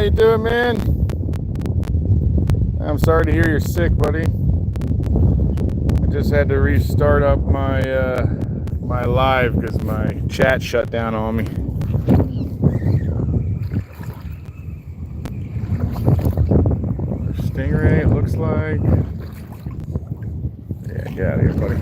you doing, man? I'm sorry to hear you're sick, buddy. I just had to restart up my live because my chat shut down on me. Stingray, it looks like. Yeah, get out of here, buddy.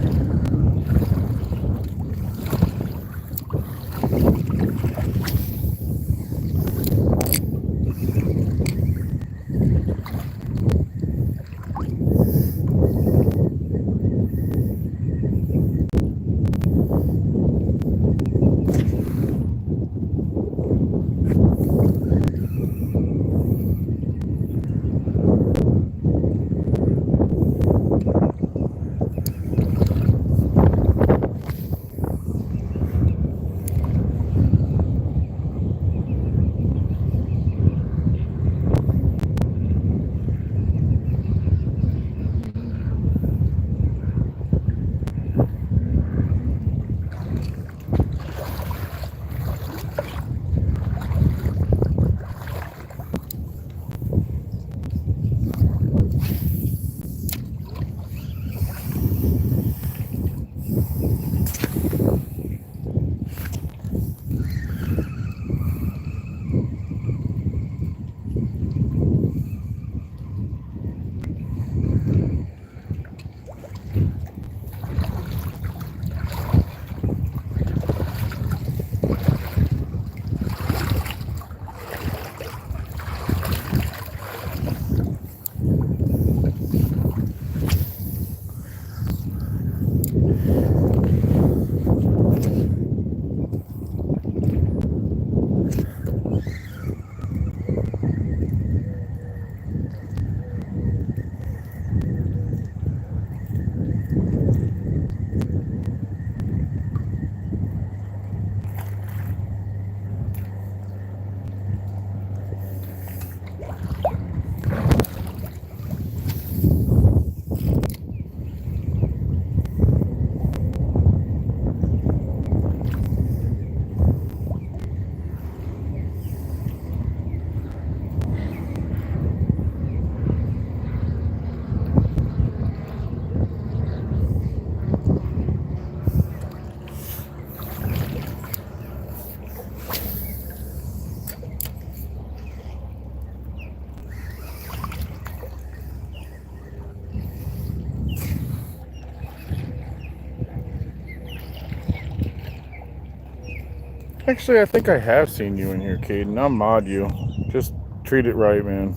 Actually, I think I have seen you in here, Caden. I'll mod you. Just treat it right, man.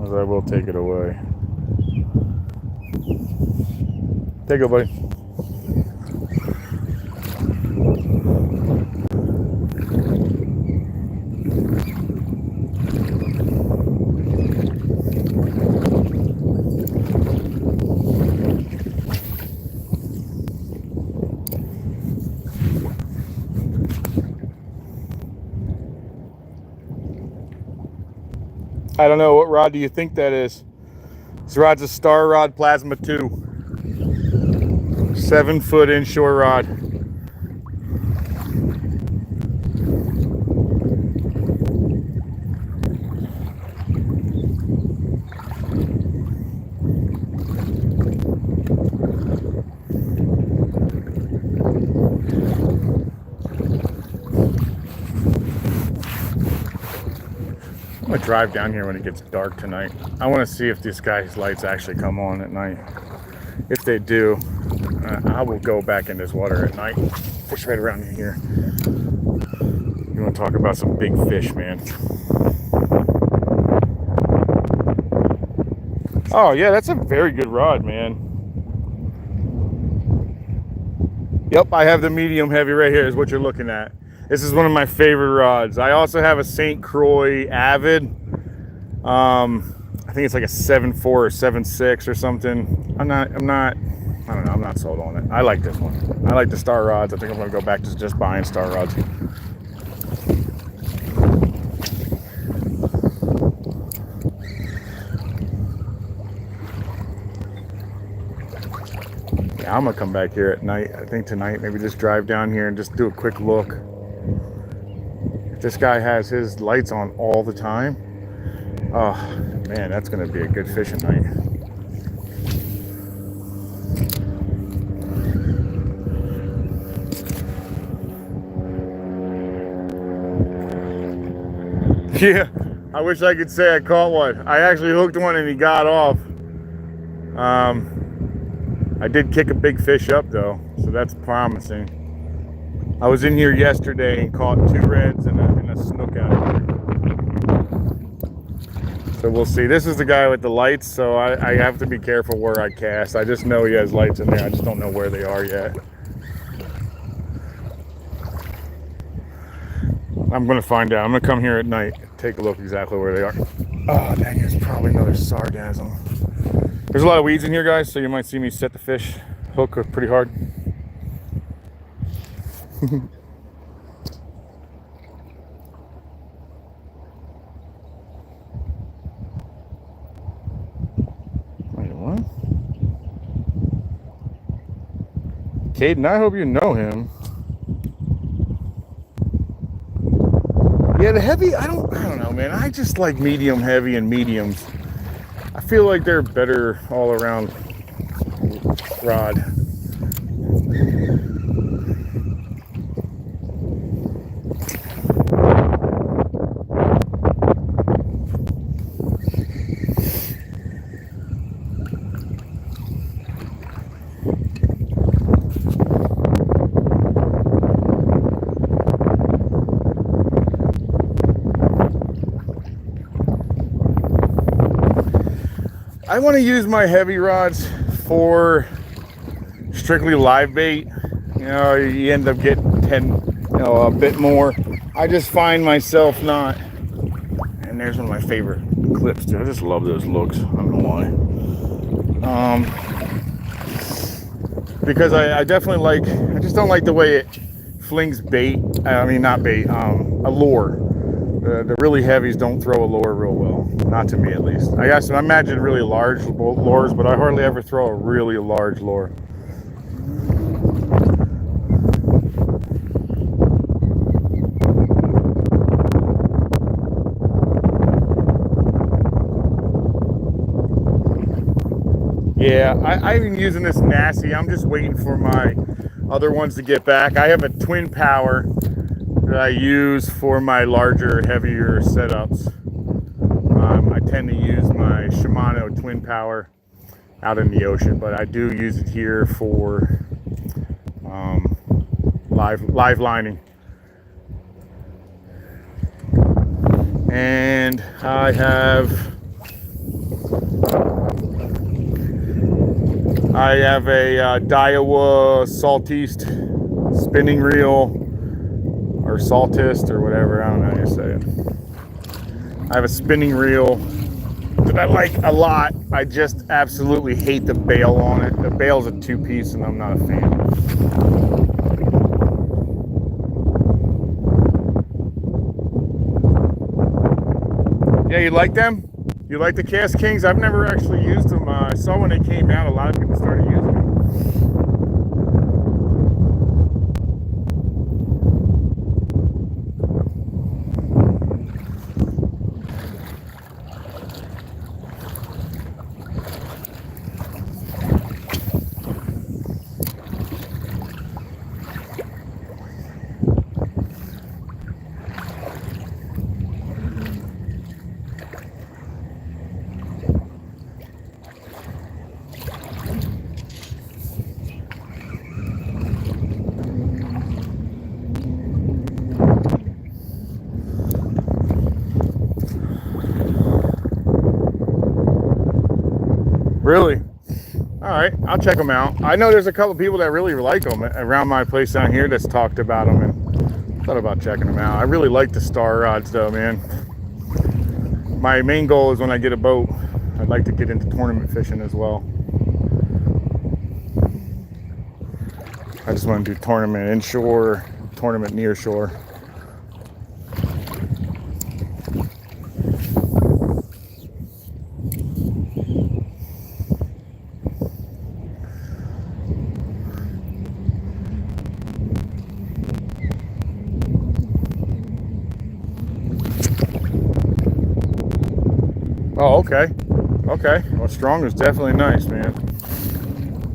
As I will take it away. Take it, buddy. I don't know. What rod do you think that is? This rod's a Star Rod Plasma 2. 7-foot inshore rod. I'm gonna drive down here when it gets dark tonight. I want to see if this guy's lights actually come on at night. If they do, I will go back in this water at night. Fish right around here. You want to talk about some big fish, man? Oh yeah, that's a very good rod, man. Yep, I have the medium heavy right here is what you're looking at. This is one of my favorite rods. I also have a St. Croix Avid. I think it's like a 7.4 or 7.6 or something. I don't know, I'm not sold on it. I like this one. I like the Star rods. I think I'm gonna go back to just buying Star rods. Yeah, I'm gonna come back here at night. I think tonight, maybe just drive down here and just do a quick look. This guy has his lights on all the time. Oh man, that's gonna be a good fishing night. Yeah, I wish I could say I caught one. I actually hooked one and he got off. I did kick a big fish up though, so that's promising. I was in here yesterday and caught 2 reds and a snook out of here. So we'll see. This is the guy with the lights, so I have to be careful where I cast. I just know he has lights in there. I just don't know where they are yet. I'm gonna find out. I'm gonna come here at night, take a look exactly where they are. Oh, dang, it's probably another sargassum. There's a lot of weeds in here, guys, so you might see me set the fish hook pretty hard. Wait, what? Caden, I hope you know him. Yeah, the heavy, I don't know, man. I just like medium heavy and mediums. I feel like they're better all around rod. I want to use my heavy rods for strictly live bait. You know, you end up getting 10, a bit more. I just find myself not. And there's one of my favorite clips too. I just love those looks. I don't know why. Because I definitely like. I just don't like the way it flings bait. I mean, not bait. A lure. The really heavies don't throw a lure real well. Not to me, at least. I guess I imagine really large lures, but I hardly ever throw a really large lure. Yeah, I've been using this Nasty. I'm just waiting for my other ones to get back. I have a twin power that I use for my larger, heavier setups. I tend to use my Shimano twin power out in the ocean, but I do use it here for live lining. And I have a Daiwa Saltiste spinning reel, or Saltist, or whatever, I don't know how you say it. I have a spinning reel that I like a lot. I just absolutely hate the bail on it. The bail's a 2-piece and I'm not a fan. Yeah, you like them? You like the Cast Kings? I've never actually used them. I saw when they came out, a lot of people started using them. Really? All right, I'll check them out. I know there's a couple people that really like them around my place down here that's talked about them, and thought about checking them out. I really like the Star rods though, man. My main goal is when I get a boat, I'd like to get into tournament fishing as well. I just want to do tournament inshore, tournament near shore. okay. Okay. Well, strong is definitely nice, man.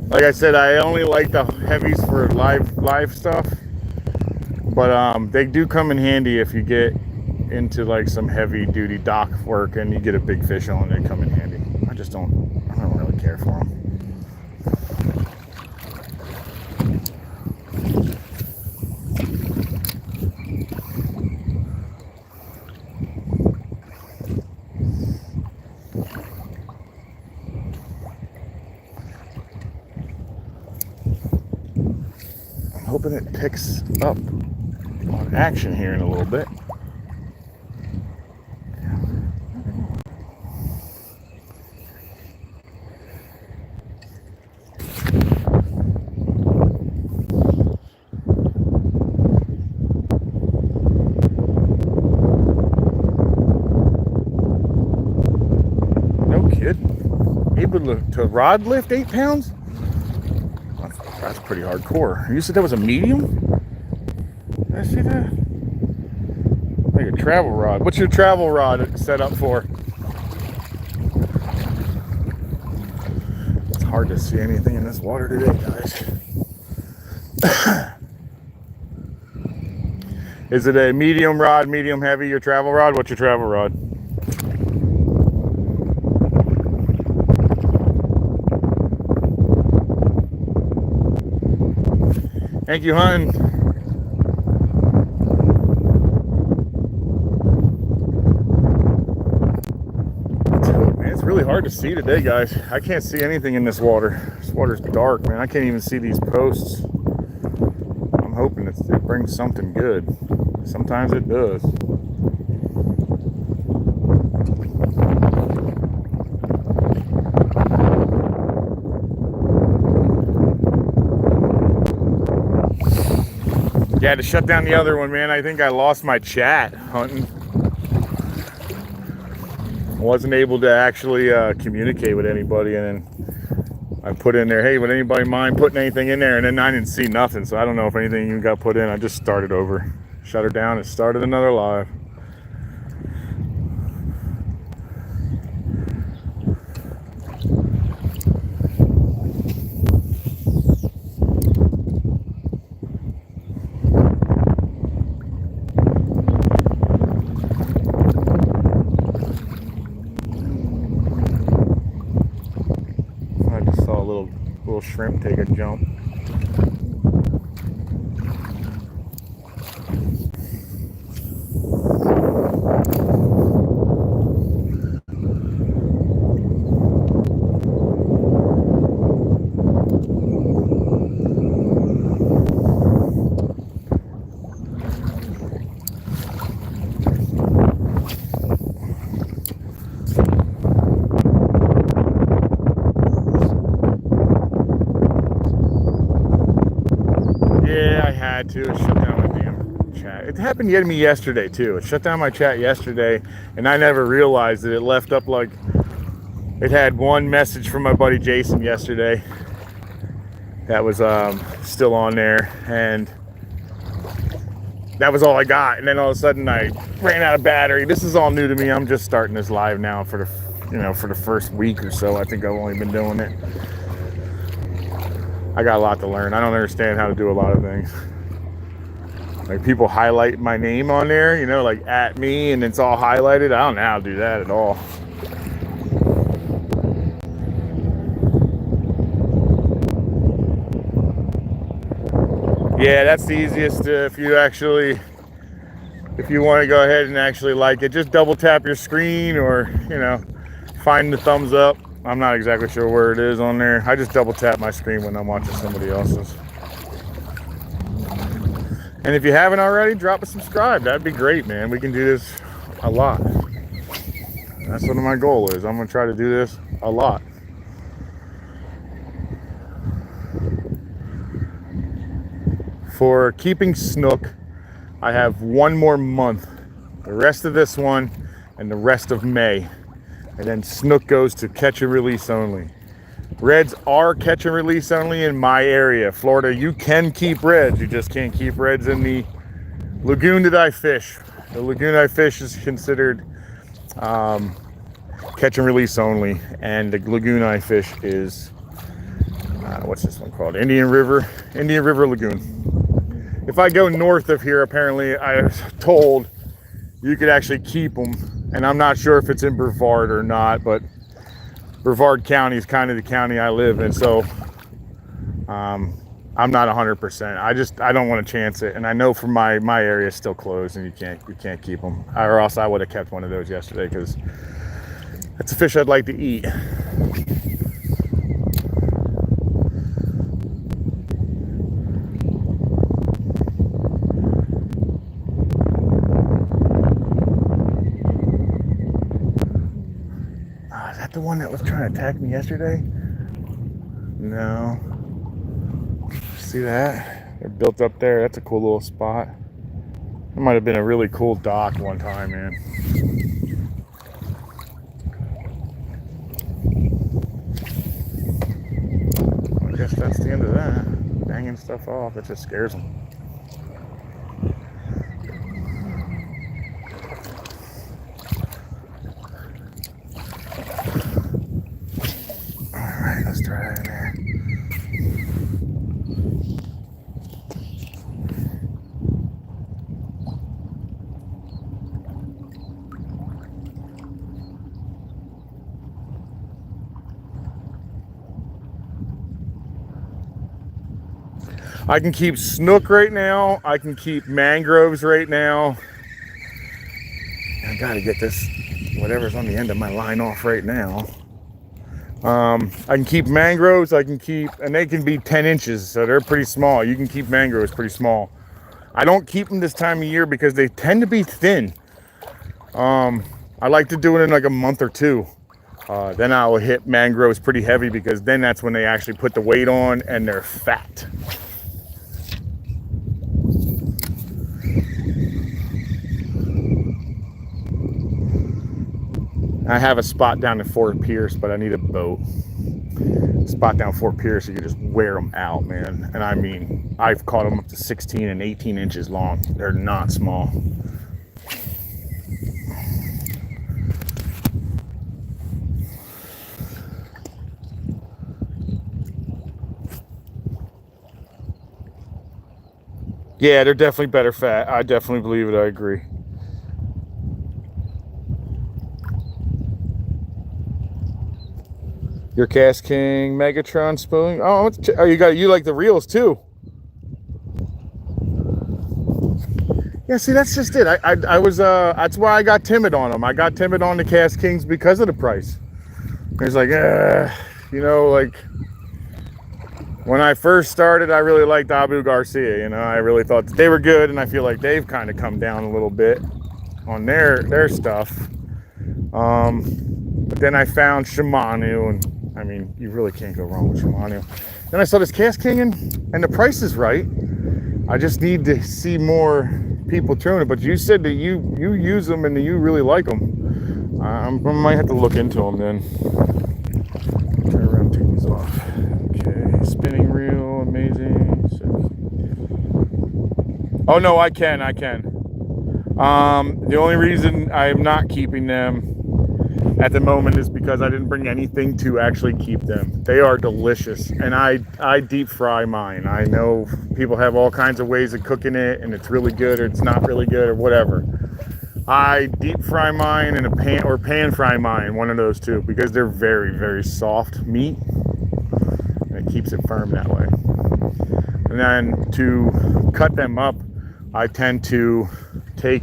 Like I said, I only like the heavies for live stuff, but they do come in handy if you get into like some heavy duty dock work and you get a big fish on. They come in handy. I don't really care for them. Hoping it picks up on action here in a little bit. No kidding. Able to rod lift 8 pounds? That's pretty hardcore. You said that was a medium? Did I see that? Like a travel rod. What's your travel rod set up for? It's hard to see anything in this water today, guys. Is it a medium rod, medium heavy, your travel rod? What's your travel rod? Thank you, hun. Man, it's really hard to see today, guys. I can't see anything in this water. This water's dark, man. I can't even see these posts. I'm hoping it brings something good. Sometimes it does. Yeah, to shut down the other one, man. I think I lost my chat hunting. I wasn't able to actually communicate with anybody, and then I put in there, hey, would anybody mind putting anything in there? And then I didn't see nothing, so I don't know if anything even got put in. I just started over, shut her down, and started another live. Little shrimp take a jump. To shut down my damn chat. It happened to me yesterday too. It shut down my chat yesterday, and I never realized that it left up like it had one message from my buddy Jason yesterday that was still on there, and that was all I got. And then all of a sudden I ran out of battery. This is all new to me. I'm just starting this live now for the first week or so. I think I've only been doing it. I got a lot to learn. I don't understand how to do a lot of things. Like people highlight my name on there, like at me, and it's all highlighted. I don't know how to do that at all. Yeah, that's the easiest if you want to go ahead and actually like it, just double tap your screen or, find the thumbs up. I'm not exactly sure where it is on there. I just double tap my screen when I'm watching somebody else's. And if you haven't already, drop a subscribe. That'd be great, man. We can do this a lot. That's what my goal is. I'm going to try to do this a lot. For keeping snook, I have one more month. The rest of this one and the rest of May. And then snook goes to catch and release only. Reds are catch and release only in my area. Florida, you can keep reds. You just can't keep reds in the lagoon that I fish. The lagoon I fish is considered catch catch and release only. And the lagoon I fish is, what's this one called? Indian River Lagoon. If I go north of here, apparently I was told you could actually keep them. And I'm not sure if it's in Brevard or not, but Brevard County is kind of the county I live in. So I'm not 100%. I don't want to chance it. And I know from my area is still closed and you can't keep them. Or else I would have kept one of those yesterday because that's a fish I'd like to eat. Is that the one that was trying to attack me yesterday? No. See that? They're built up there. That's a cool little spot. It might have been a really cool dock one time, man. I guess that's the end of that. Banging stuff off. It just scares them. Alright, let's try that in there. I can keep snook right now. I can keep mangroves right now. I gotta get this, whatever's on the end of my line off right now. I can keep mangroves. I can keep, and they can be 10 inches, so they're pretty small. You can keep mangroves pretty small. I don't keep them this time of year because they tend to be thin. I like to do it in like a month or two. Then I will hit mangroves pretty heavy because then that's when they actually put the weight on and they're fat. I have a spot down in Fort Pierce, but I need a boat. Spot down Fort Pierce, you can just wear them out, man. And I mean, I've caught them up to 16 and 18 inches long. They're not small. Yeah, they're definitely better fat. I definitely believe it. I agree. Your Cast King Megatron spoon. Oh, you like the reels too. Yeah, see, that's just it. I was that's why I got timid on them. I got timid on the Cast Kings because of the price. It's like, you know, like when I first started, I really liked Abu Garcia. You know, I really thought that they were good, and I feel like they've kind of come down a little bit on their stuff. But then I found Shimano, and I mean, you really can't go wrong with Shimano. Then I saw this Cast King, and the price is right. I just need to see more people tune it. But you said that you use them and that you really like them. I might have to look into them then. Turn around, take these off. Okay, spinning reel, amazing. Oh no, I can. The only reason I am not keeping them at the moment is because I didn't bring anything to actually keep them. They are delicious, and I deep fry mine. I know people have all kinds of ways of cooking it, and it's really good or it's not really good or whatever. I deep fry mine in a pan or pan fry mine, one of those two, because they're very, very soft meat, and it keeps it firm that way. And then to cut them up, I tend to take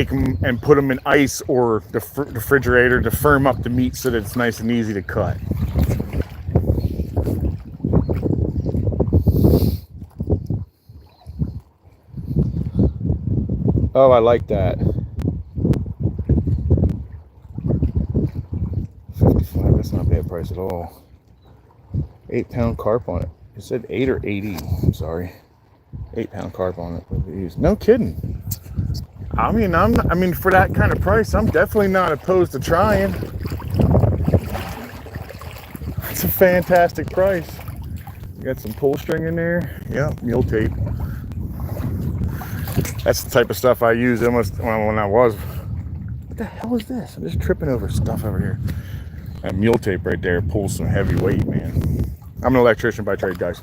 them and put them in ice or the refrigerator to firm up the meat so that it's nice and easy to cut. Oh, I like that. 55, that's not a bad price at all. 8-pound carp on it. You said 8 or 80, I'm sorry. 8-pound carp on it. No kidding. I mean, for that kind of price, I'm definitely not opposed to trying. It's a fantastic price. You got some pull string in there. Yeah, mule tape. That's the type of stuff I use almost when I was What the hell is this? I'm just tripping over stuff over here. That mule tape right there pulls some heavy weight, man. I'm an electrician by trade, guys.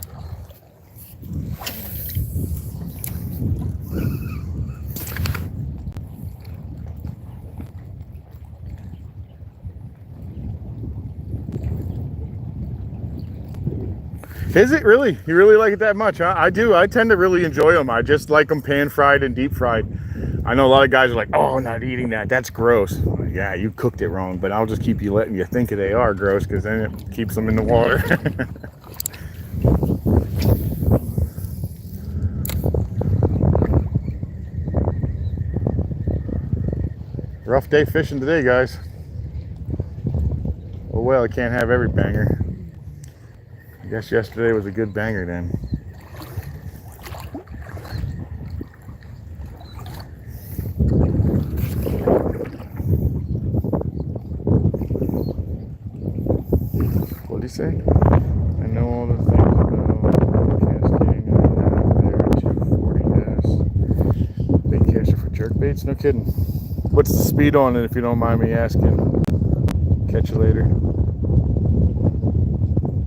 Is it really? You really like it that much, huh? I do. I tend to really enjoy them. I just like them pan fried and deep fried. I know a lot of guys are like, oh, I'm not eating that. That's gross. Yeah, you cooked it wrong, but I'll just keep you letting you think they are gross because then it keeps them in the water. Rough day fishing today, guys. Oh well, I can't have every banger. I guess yesterday was a good banger then. What did he say? I know all the things about casting. I have there 240S. Bait caster for jerk baits? No kidding. What's the speed on it if you don't mind me asking? Catch you later.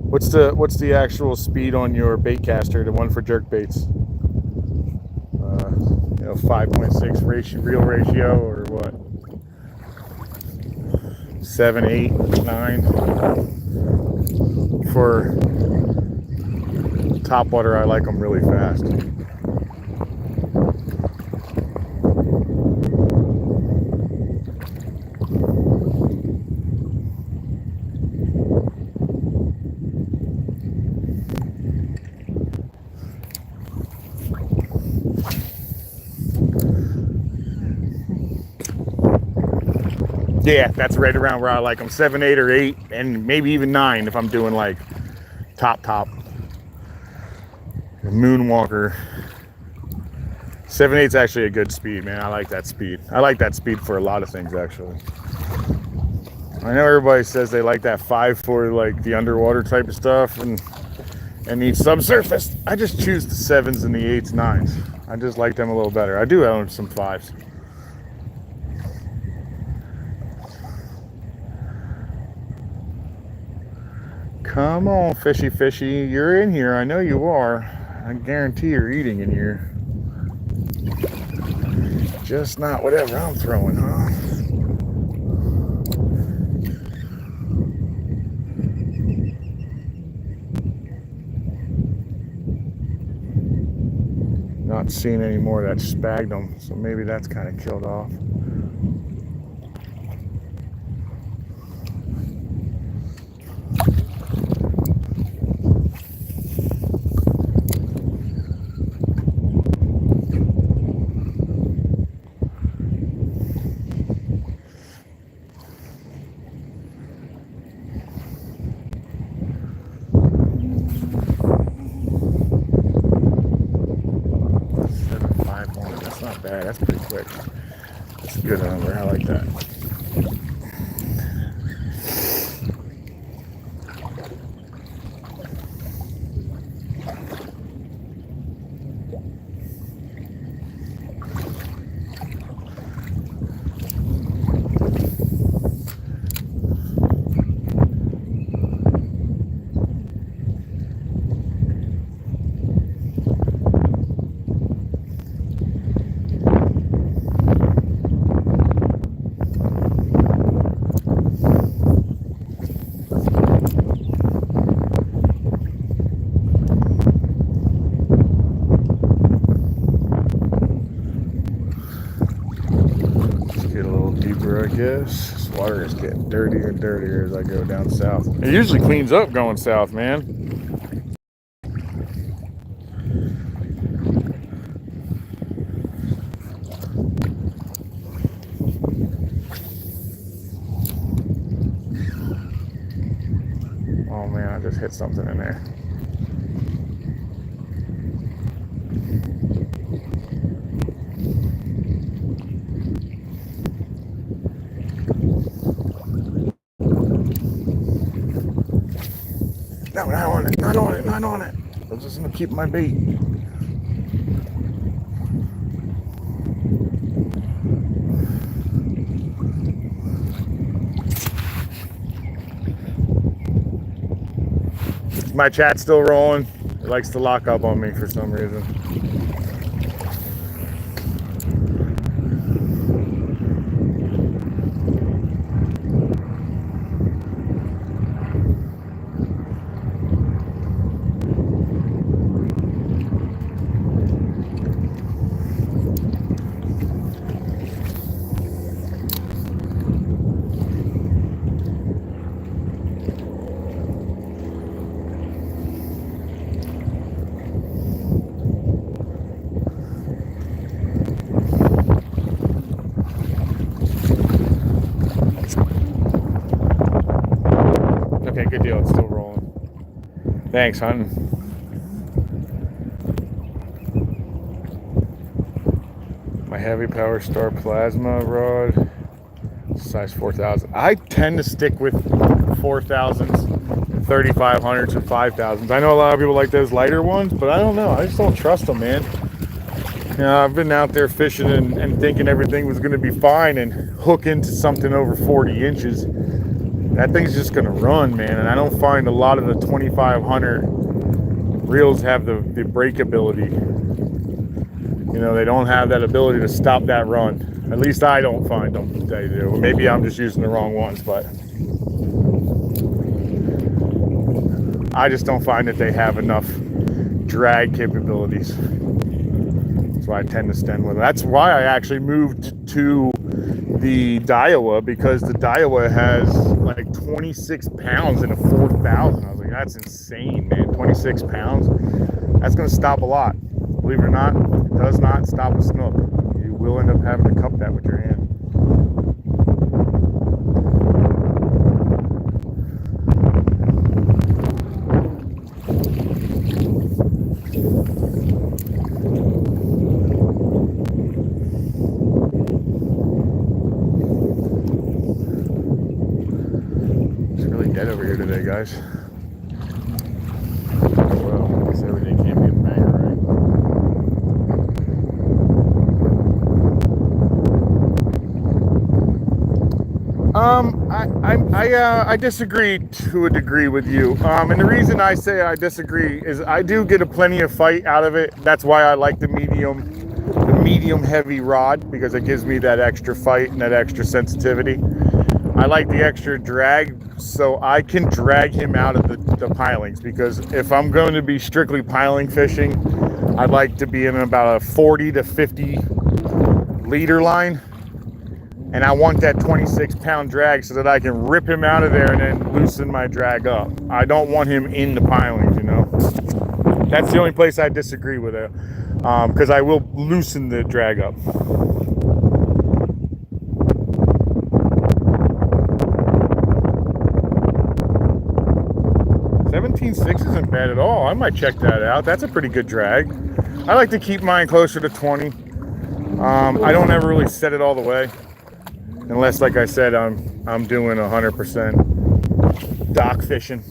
What's the actual speed on your bait caster, the one for jerk baits? 5.6 ratio, real ratio, or what? 7, 8, 9. For topwater, I like them really fast. Yeah, that's right around where I like them. 7, 8, or 8, and maybe even 9 if I'm doing like top. Moonwalker. 7, 8's actually a good speed, man. I like that speed. I like that speed for a lot of things, actually. I know everybody says they like that 5 for like the underwater type of stuff and the subsurface. I just choose the 7s and the 8s, 9s. I just like them a little better. I do own some 5s. Come on, fishy. You're in here. I know you are. I guarantee you're eating in here. Just not whatever I'm throwing, huh? Not seeing any more of that sphagnum, so maybe that's kind of killed off. That's pretty quick. That's a good number. I like that. I guess this water is getting dirtier and dirtier as I go down south. It usually cleans up going south, man. Oh man, I just hit something in there. No, not on it. I'm just gonna keep my bait. my chat's still rolling. It likes to lock up on me for some reason. Okay, good deal. It's still rolling. Thanks, hon. My heavy power star plasma rod, size 4,000. I tend to stick with 4,000s, 3,500s, and 5,000s. I know a lot of people like those lighter ones, but I don't know. I just don't trust them, man. You know, I've been out there fishing and thinking everything was going to be fine, and hook into something over 40 inches. That thing's just going to run, man. And I don't find a lot of the 2,500 reels have the break ability. You know, they don't have that ability to stop that run. At least I don't find them. They do. Maybe I'm just using the wrong ones, but I just don't find that they have enough drag capabilities. That's why I tend to stand with them. That's why I actually moved to the Daiwa, because the Daiwa has like 26 pounds in a 4,000. I was like, that's insane, man. 26 pounds. That's going to stop a lot. Believe it or not, it does not stop a snook. You will end up having to cup that with your hand. It's really dead over here today, guys. Well, I guess everything can't be a banger, right? I disagree to a degree with you. And the reason I say I disagree is I do get a plenty of fight out of it. That's why I like the medium heavy rod, because it gives me that extra fight and that extra sensitivity. I like the extra drag, so I can drag him out of the pilings, because if I'm going to be strictly piling fishing, I'd like to be in about a 40 to 50 leader line. And I want that 26 pound drag so that I can rip him out of there and then loosen my drag up. I don't want him in the pilings, you know. That's the only place I disagree with it, because I will loosen the drag up. 17.6 isn't bad at all. I might check that out. That's a pretty good drag. I like to keep mine closer to 20. I don't ever really set it all the way, unless, like I said, I'm doing 100% dock fishing.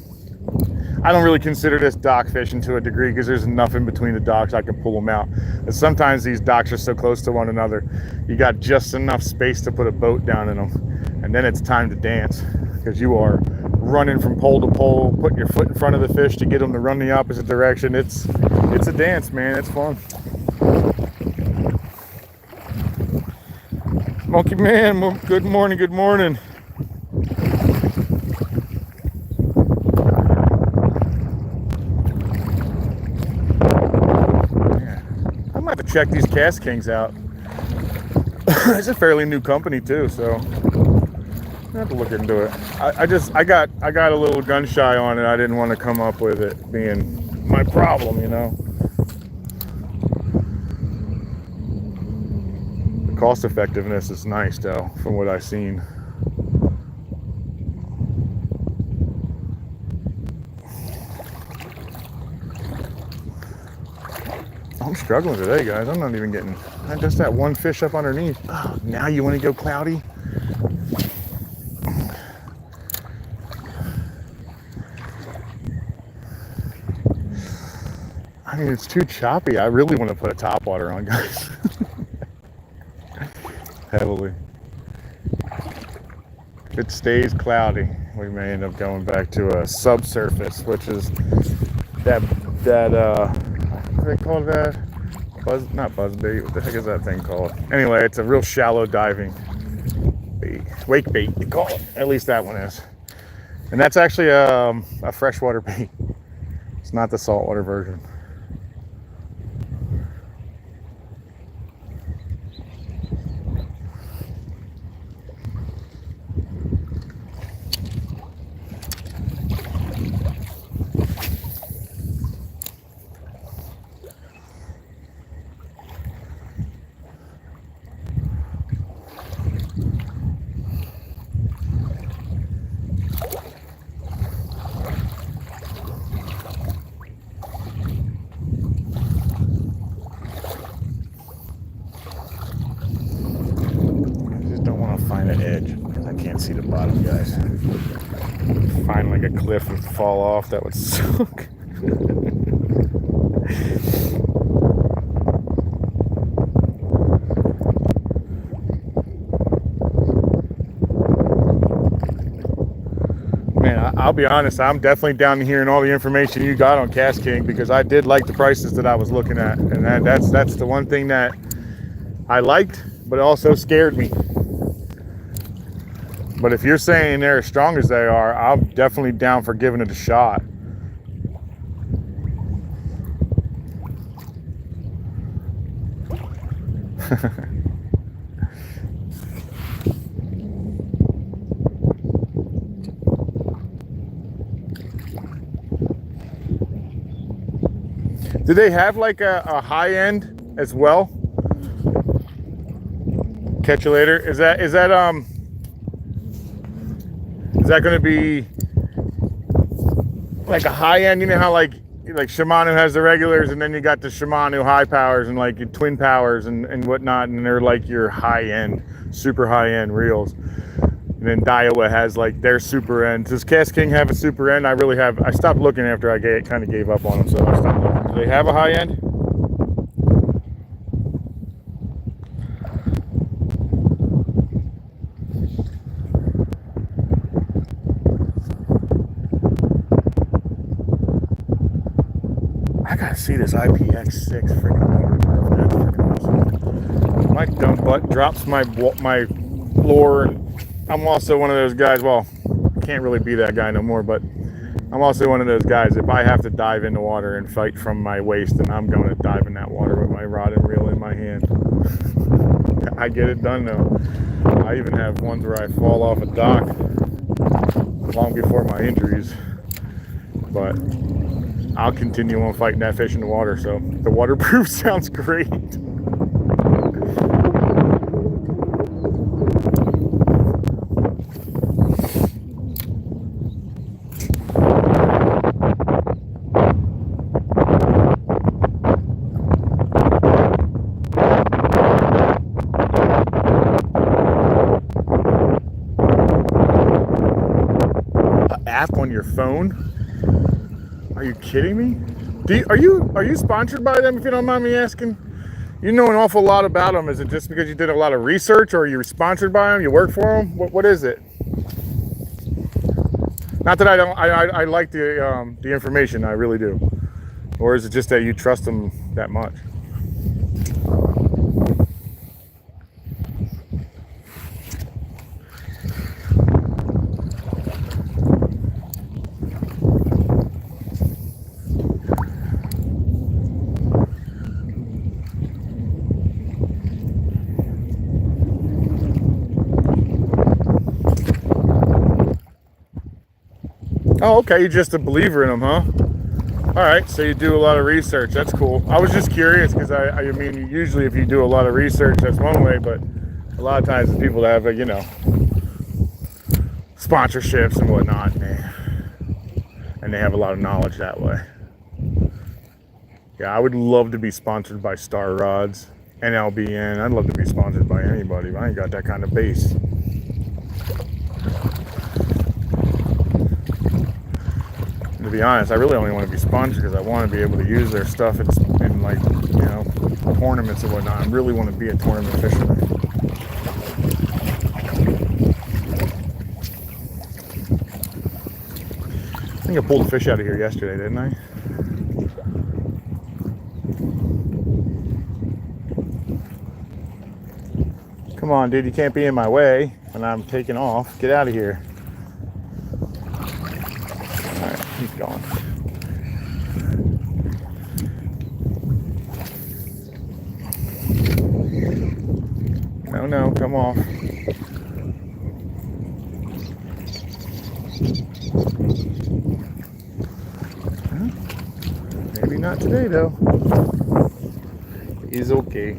I don't really consider this dock fishing to a degree, because there's enough in between the docks I can pull them out. And sometimes these docks are so close to one another, you got just enough space to put a boat down in them, and then it's time to dance, because you are running from pole to pole, putting your foot in front of the fish to get them to run the opposite direction. It's a dance, man. It's fun. Monkey man, good morning, good morning. Yeah. I might have to check these Cast Kings out. It's a fairly new company too, so I have to look into it. I got a little gun shy on it. I didn't want to come up with it being my problem, you know. The cost effectiveness is nice though, from what I've seen. I'm struggling today, guys. I'm not even getting just that one fish up underneath. Oh, now you want to go cloudy? I mean, it's too choppy. I really want to put a topwater on, guys. Heavily. If it stays cloudy, we may end up going back to a subsurface, which is that what do they call that? Not buzzbait. What the heck is that thing called? Anyway, it's a real shallow diving bait, wake bait, they call it. At least that one is. And that's actually a freshwater bait. It's not the saltwater version. See the bottom, guys. Find like a cliff and fall off. That would suck. Man, I'll be honest. I'm definitely down to hearing all the information you got on Cast King, because I did like the prices that I was looking at, and that's the one thing that I liked, but it also scared me. But if you're saying they're as strong as they are, I'm definitely down for giving it a shot. Do they have like a high end as well? Catch you later. Is that going to be like a high end? You know how like Shimano has the regulars, and then you got the Shimano high powers and like your twin powers and whatnot, and they're like your high end, super high end reels. And then Daiwa has like their super end. Does Cast King have a super end? I stopped looking after I kind of gave up on them, so I stopped looking. Do they have a high end? I gotta see this IPX6 freaking waterproof. That's freaking awesome. My dumb butt drops my lure, and I'm also one of those guys. Well, I can't really be that guy no more, but I'm also one of those guys. If I have to dive in the water and fight from my waist, then I'm going to dive in that water with my rod and reel in my hand. I get it done though. I even have ones where I fall off a dock long before my injuries, but I'll continue on fighting that fish in the water. So the waterproof sounds great. An app on your phone? Are you kidding me? Are you sponsored by them, if you don't mind me asking? You know an awful lot about them. Is it just because you did a lot of research, or are you sponsored by them? You work for them? What is it? Not that I like the information, I really do. Or is it just that you trust them that much? Oh, okay, you're just a believer in them, huh? All right, so you do a lot of research. That's cool. I was just curious because I mean, usually if you do a lot of research, that's one way, but a lot of times the people that have, sponsorships and whatnot, and they have a lot of knowledge that way. Yeah, I would love to be sponsored by Star Rods, NLBN. I'd love to be sponsored by anybody, but I ain't got that kind of base. To be honest, I really only want to be sponsored because I want to be able to use their stuff in like, tournaments and whatnot. I really want to be a tournament fisherman. think I pulled a fish out of here yesterday, didn't I? Come on, dude, you can't be in my way when I'm taking off. Get out of here. All right, he's gone. No, come off. Maybe not today, though. It's okay.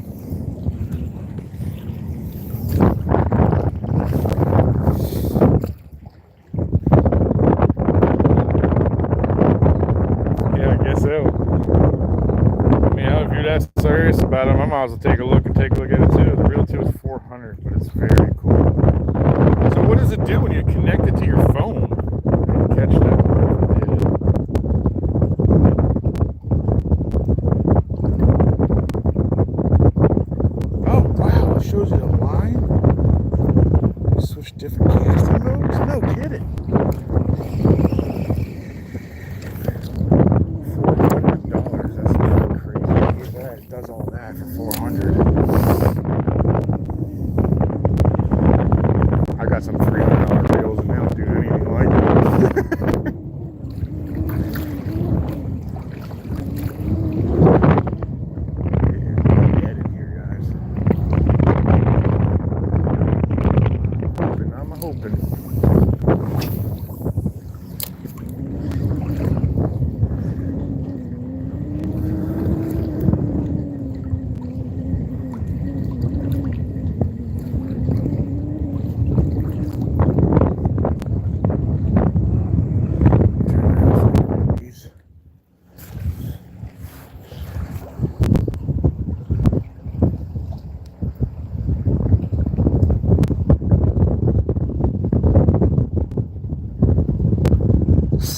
Yeah, I guess so. I mean, if you're that serious about them, I might as well take a look at it too. The reel too is 400, but it's very cool. So what does it do when you connect it to your phone? I didn't catch that. Shows you the line. Switch different casting modes. No kidding. $400. That's not crazy. Look at that. It does all that for $400. I got some $300 reels and they don't do anything like it.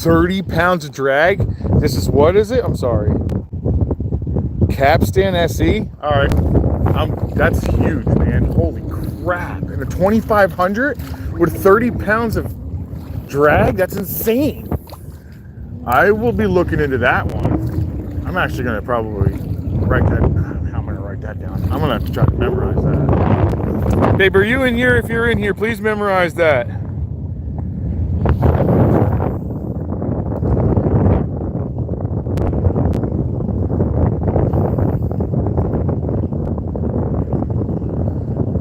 £30 of drag. This is, what is it? I'm sorry. Capstan SE. All right, that's huge, man. Holy crap! And a 2500 with 30 pounds of drag. That's insane. I will be looking into that one. I'm actually gonna probably write that. How am I gonna write that down? I'm gonna have to try to memorize that. Babe, are you in here? If you're in here, please memorize that.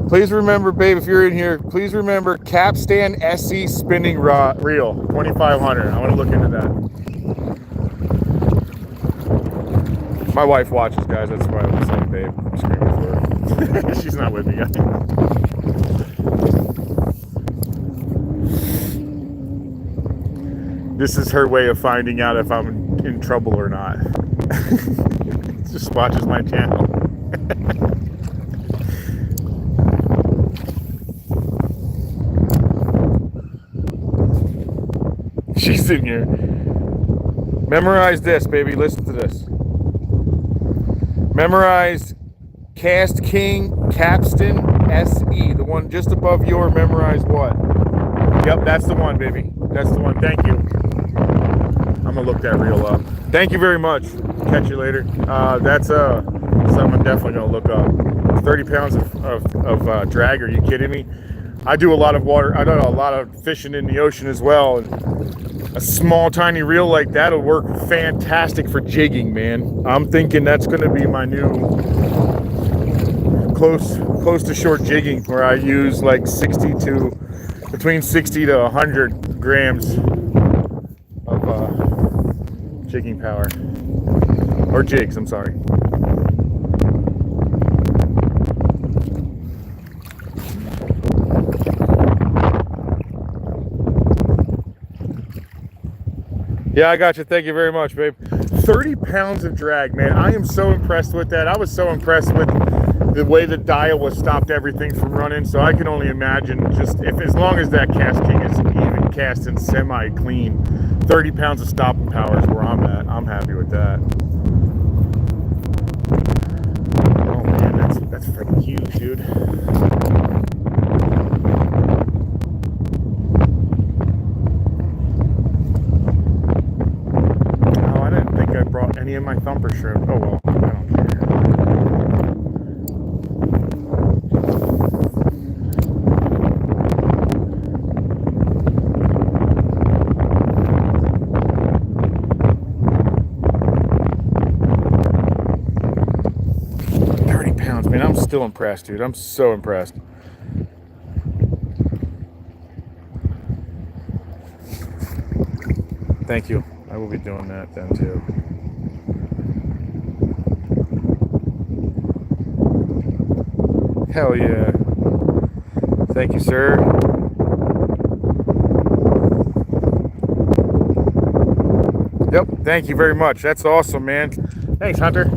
Please remember, babe, if you're in here, please remember Capstan SE spinning reel, 2500. I want to look into that. My wife watches, guys. That's why I'm saying, babe. I'm screaming for her. She's not with me, guys. This is her way of finding out if I'm in trouble or not. Just watches my channel. She's in here. Memorize this, baby. Listen to this. Memorize Cast King Capstan SE. The one just above your memorize what? Yep, that's the one, baby. That's the one. Thank you. I'm going to look that reel up. Thank you very much. Catch you later. That's something I'm definitely going to look up. 30 pounds of drag. Are you kidding me? I do a lot of water. I do a lot of fishing in the ocean as well. And a small, tiny reel like that will work fantastic for jigging, man. I'm thinking that's going to be my new close to short jigging, where I use like between 60 to 100 grams of jigging power, or jigs. I'm sorry. Yeah, I got you. Thank you very much, babe. 30 pounds of drag, man. I am so impressed with that. I was so impressed with the way the dial was stopped everything from running. So I can only imagine, just as long as that Cast King is even cast and semi-clean, 30 pounds of stopping power is where I'm at. I'm happy with that. Oh man, that's freaking huge, dude. any of my thumper shrimp. Oh well, I don't care. Man, I'm still impressed, dude. I'm so impressed. Thank you. I will be doing that then too. Hell yeah. Thank you, sir. Yep, thank you very much. That's awesome, man. Thanks, Hunter.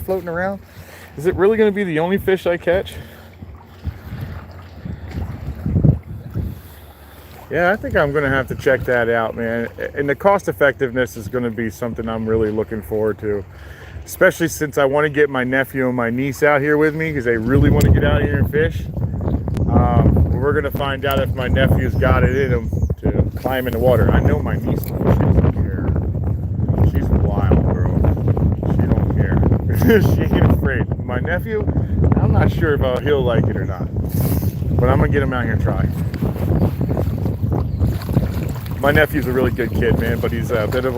Floating around. Is it really going to be the only fish I catch? Yeah, I think I'm going to have to check that out, man. And the cost effectiveness is going to be something I'm really looking forward to, especially since I want to get my nephew and my niece out here with me because they really want to get out here and fish. We're going to find out if my nephew's got it in him to climb in the water. I know my niece, she doesn't care. She's wild, bro. She don't care. She ain't afraid. My nephew, I'm not sure if he'll like it or not, but I'm gonna get him out here and try. My nephew's a really good kid, man, but he's a bit of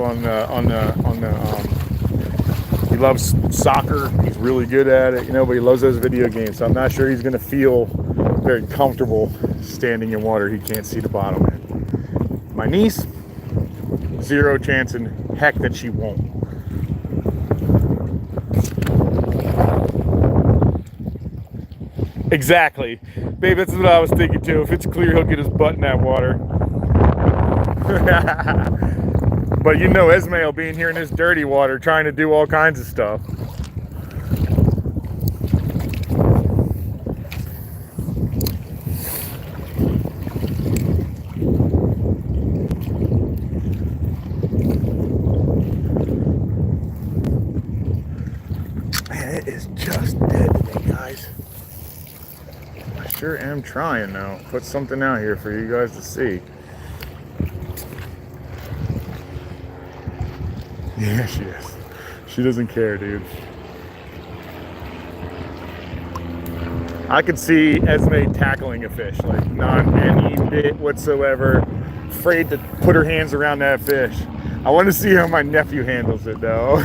he loves soccer. He's really good at it, but he loves those video games. So I'm not sure he's gonna feel very comfortable standing in water he can't see the bottom in. My niece, zero chance in heck that she won't. Exactly. Babe, that's what I was thinking too. If it's clear, he'll get his butt in that water. But Esme will be in here in this dirty water trying to do all kinds of stuff. Man, it is just dead today, guys. Sure am trying now. Put something out here for you guys to see. Yeah, she is. She doesn't care, dude. I could see Esme tackling a fish, like not any bit whatsoever. Afraid to put her hands around that fish. I want to see how my nephew handles it, though.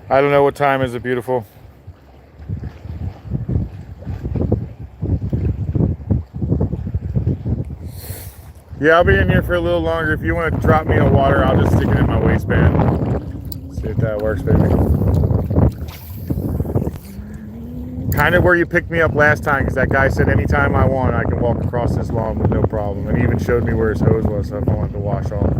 I don't know what time is it, beautiful. Yeah, I'll be in here for a little longer. If you want to drop me in water, I'll just stick it in my waistband. See if that works, baby. Kind of where you picked me up last time, because that guy said anytime I want, I can walk across this lawn with no problem. And he even showed me where his hose was, so if I wanted to wash off.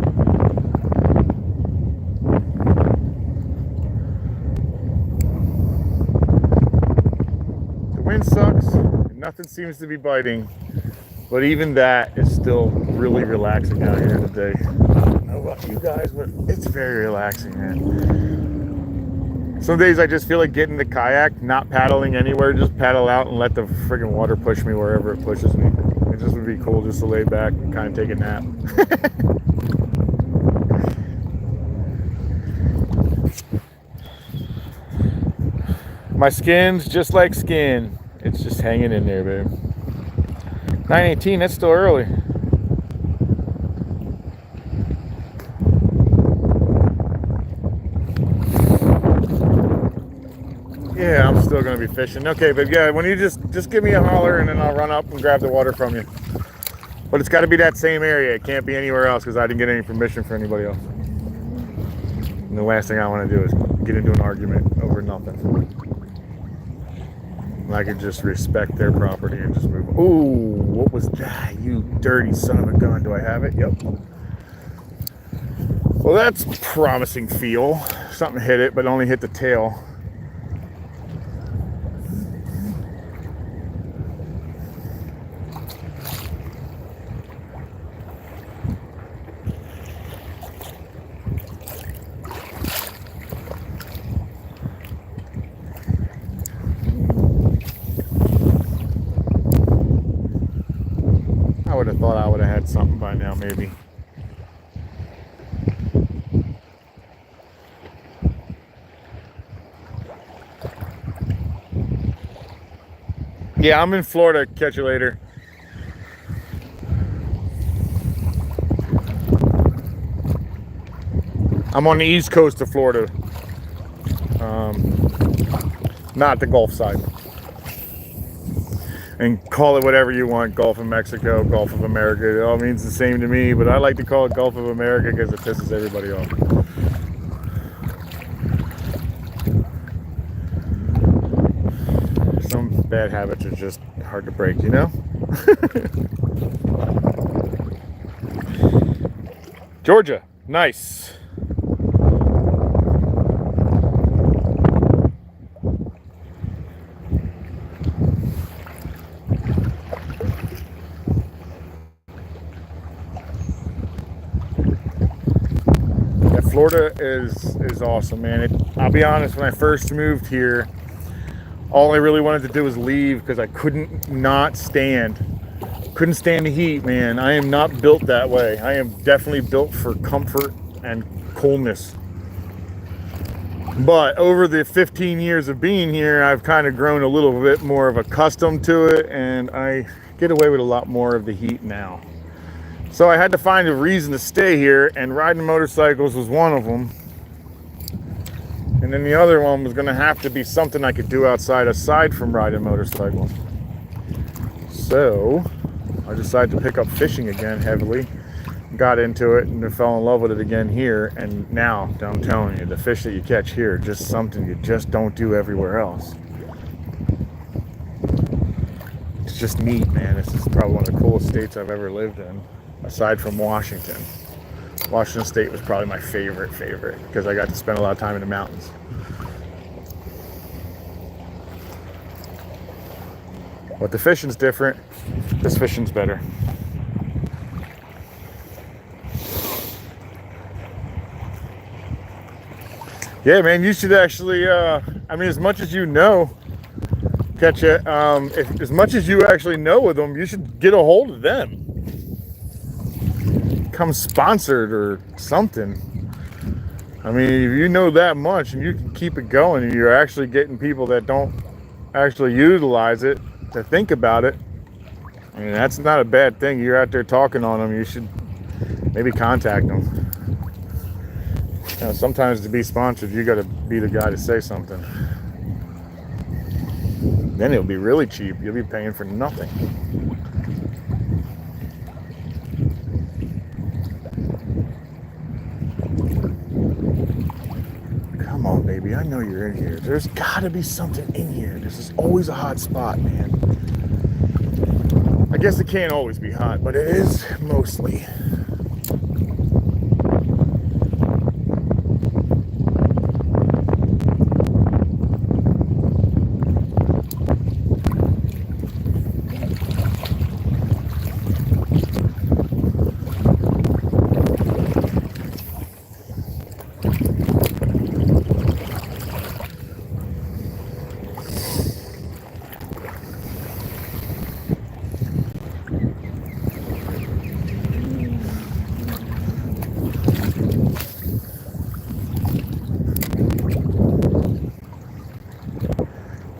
Wind sucks and nothing seems to be biting, but even that is still really relaxing out here today. I don't know about you guys, but it's very relaxing, man. Some days I just feel like getting the kayak, not paddling anywhere, just paddle out and let the friggin' water push me wherever it pushes me. It just would be cool just to lay back and kind of take a nap. My skin's just like skin. It's just hanging in there, babe. 9:18, that's still early. Yeah, I'm still gonna be fishing. Okay, but yeah, when you just give me a holler and then I'll run up and grab the water from you. But it's got to be that same area. It can't be anywhere else because I didn't get any permission for anybody else. And the last thing I want to do is get into an argument over nothing. I could just respect their property and just move. Ooh, what was that? You dirty son of a gun. Do I have it? Yep. Well, that's promising feel. Something hit it, but only hit the tail. I would have thought I would have had something by now, maybe. Yeah, I'm in Florida. Catch you later. I'm on the east coast of Florida. Not the Gulf side. And call it whatever you want, Gulf of Mexico, Gulf of America. It all means the same to me, but I like to call it Gulf of America because it pisses everybody off. Some bad habits are just hard to break, you know? Georgia, nice. Florida is awesome, man. I'll be honest, when I first moved here, all I really wanted to do was leave because I couldn't stand the heat, man. I am not built that way. I am definitely built for comfort and coolness. But over the 15 years of being here, I've kind of grown a little bit more of accustomed to it, and I get away with a lot more of the heat now. So I had to find a reason to stay here, and riding motorcycles was one of them. And then the other one was going to have to be something I could do outside aside from riding motorcycles. So I decided to pick up fishing again heavily. Got into it and fell in love with it again here. And now, I'm telling you, the fish that you catch here are just something you just don't do everywhere else. It's just neat, man. This is probably one of the coolest states I've ever lived in. Aside from Washington. Washington State was probably my favorite because I got to spend a lot of time in the mountains. But the fishing's different. This fishing's better. Yeah, man, you should actually, as much as you know, catch it, as much as you actually know with them, you should get a hold of them. Become sponsored or something. I mean, if you know that much and you can keep it going and you're actually getting people that don't actually utilize it to think about it, I mean, that's not a bad thing. You're out there talking on them, you should maybe contact them. You know, sometimes to be sponsored, you got to be the guy to say something. Then it'll be really cheap. You'll be paying for nothing. Come on, baby. I know you're in here. There's got to be something in here. This is always a hot spot, man. I guess it can't always be hot, but it is mostly.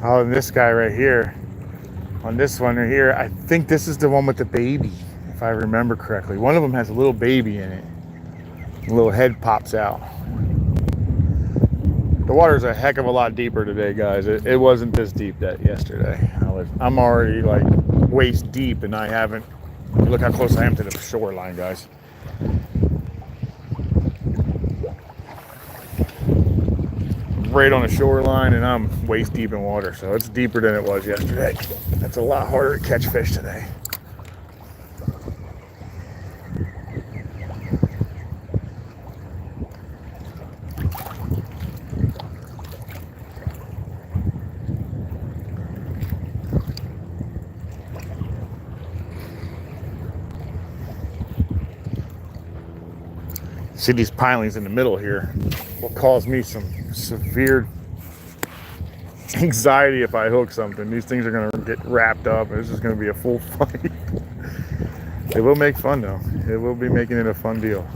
Oh, and this guy right here, on this one right here, I think this is the one with the baby, if I remember correctly. One of them has a little baby in it. A little head pops out. The water's a heck of a lot deeper today, guys. It wasn't this deep yesterday. I'm already like waist deep, and I haven't. Look how close I am to the shoreline, guys. Right on the shoreline, and I'm waist deep in water, so it's deeper than it was yesterday. It's a lot harder to catch fish today. See these pilings in the middle here will cause me some severe anxiety if I hook something. These things are going to get wrapped up, and it's just going to be a full fight. It will make fun though. It will be making it a fun deal.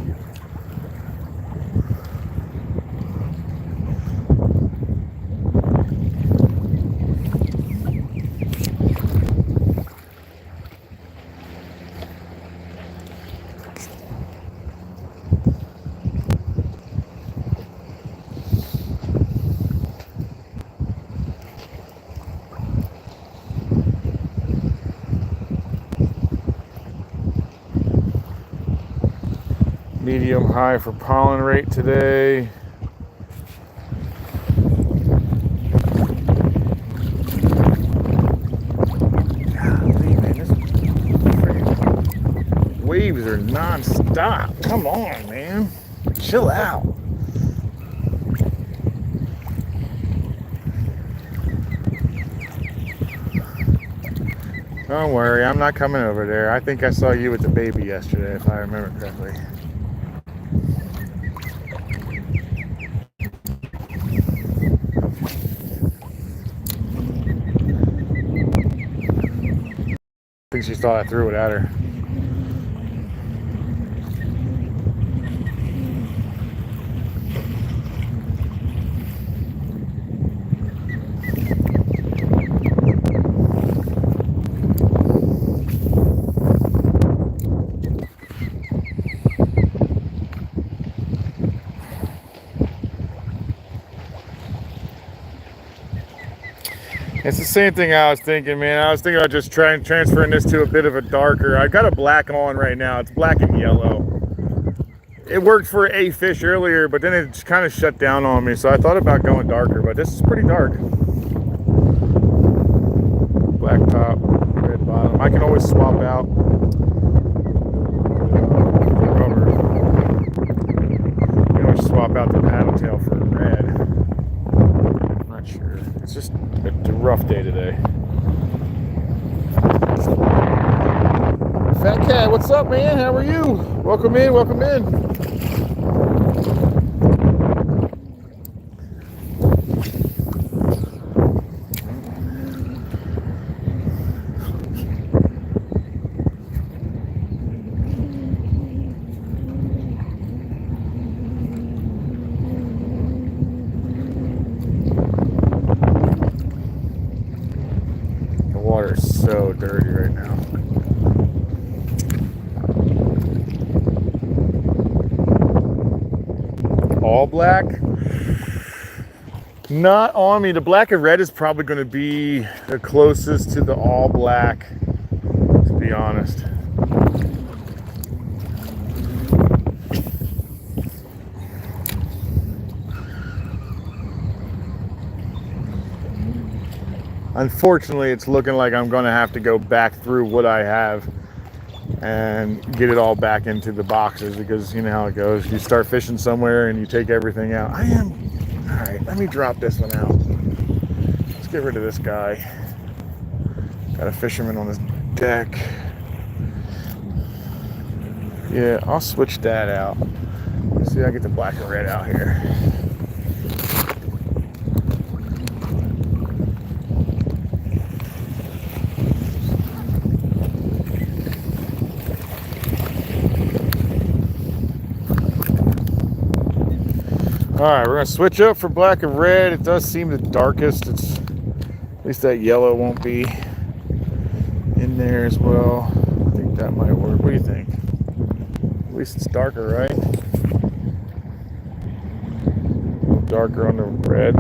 Medium high for pollen rate today. Golly, man, this freaking waves are non-stop. Come on, man. Chill out. Don't worry, I'm not coming over there. I think I saw you with the baby yesterday, if I remember correctly. I think she thought I threw it at her. It's the same thing I was thinking, man. I was thinking about just transferring this to a bit of a darker. I've got a black on right now. It's black and yellow. It worked for a fish earlier, but then it just kind of shut down on me. So I thought about going darker, but this is pretty dark. Black top, red bottom. I can always swap out rubber. You can always swap out the paddle tail for red. I'm not sure. It's just a rough day today. Fat Cat, what's up, man? How are you? Welcome in, welcome in. The water is so dirty right now. All black? Not on me. The black and red is probably going to be the closest to the all black, to be honest. Unfortunately, it's looking like I'm going to have to go back through what I have and get it all back into the boxes, because you know how it goes. You start fishing somewhere and you take everything out. All right, let me drop this one out. Let's get rid of this guy. Got a fisherman on this deck. Yeah, I'll switch that out. Let's see if I get the black and red out here. All right, we're gonna switch up for black and red. It does seem the darkest. This least that yellow won't be in there as well. I think that might work. What do you think? At least it's darker, right? A little darker on the red.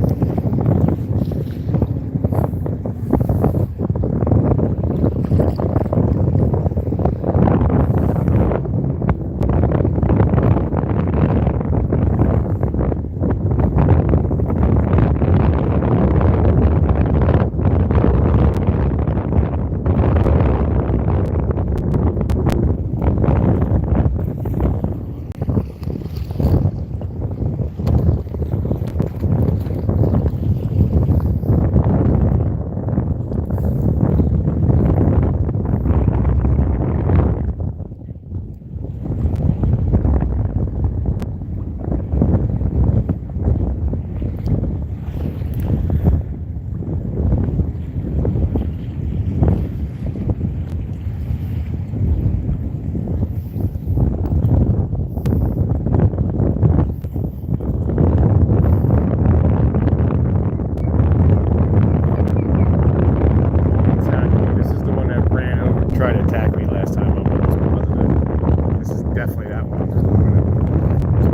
Tried to attack me last time. I'm almost positive. This is definitely that one.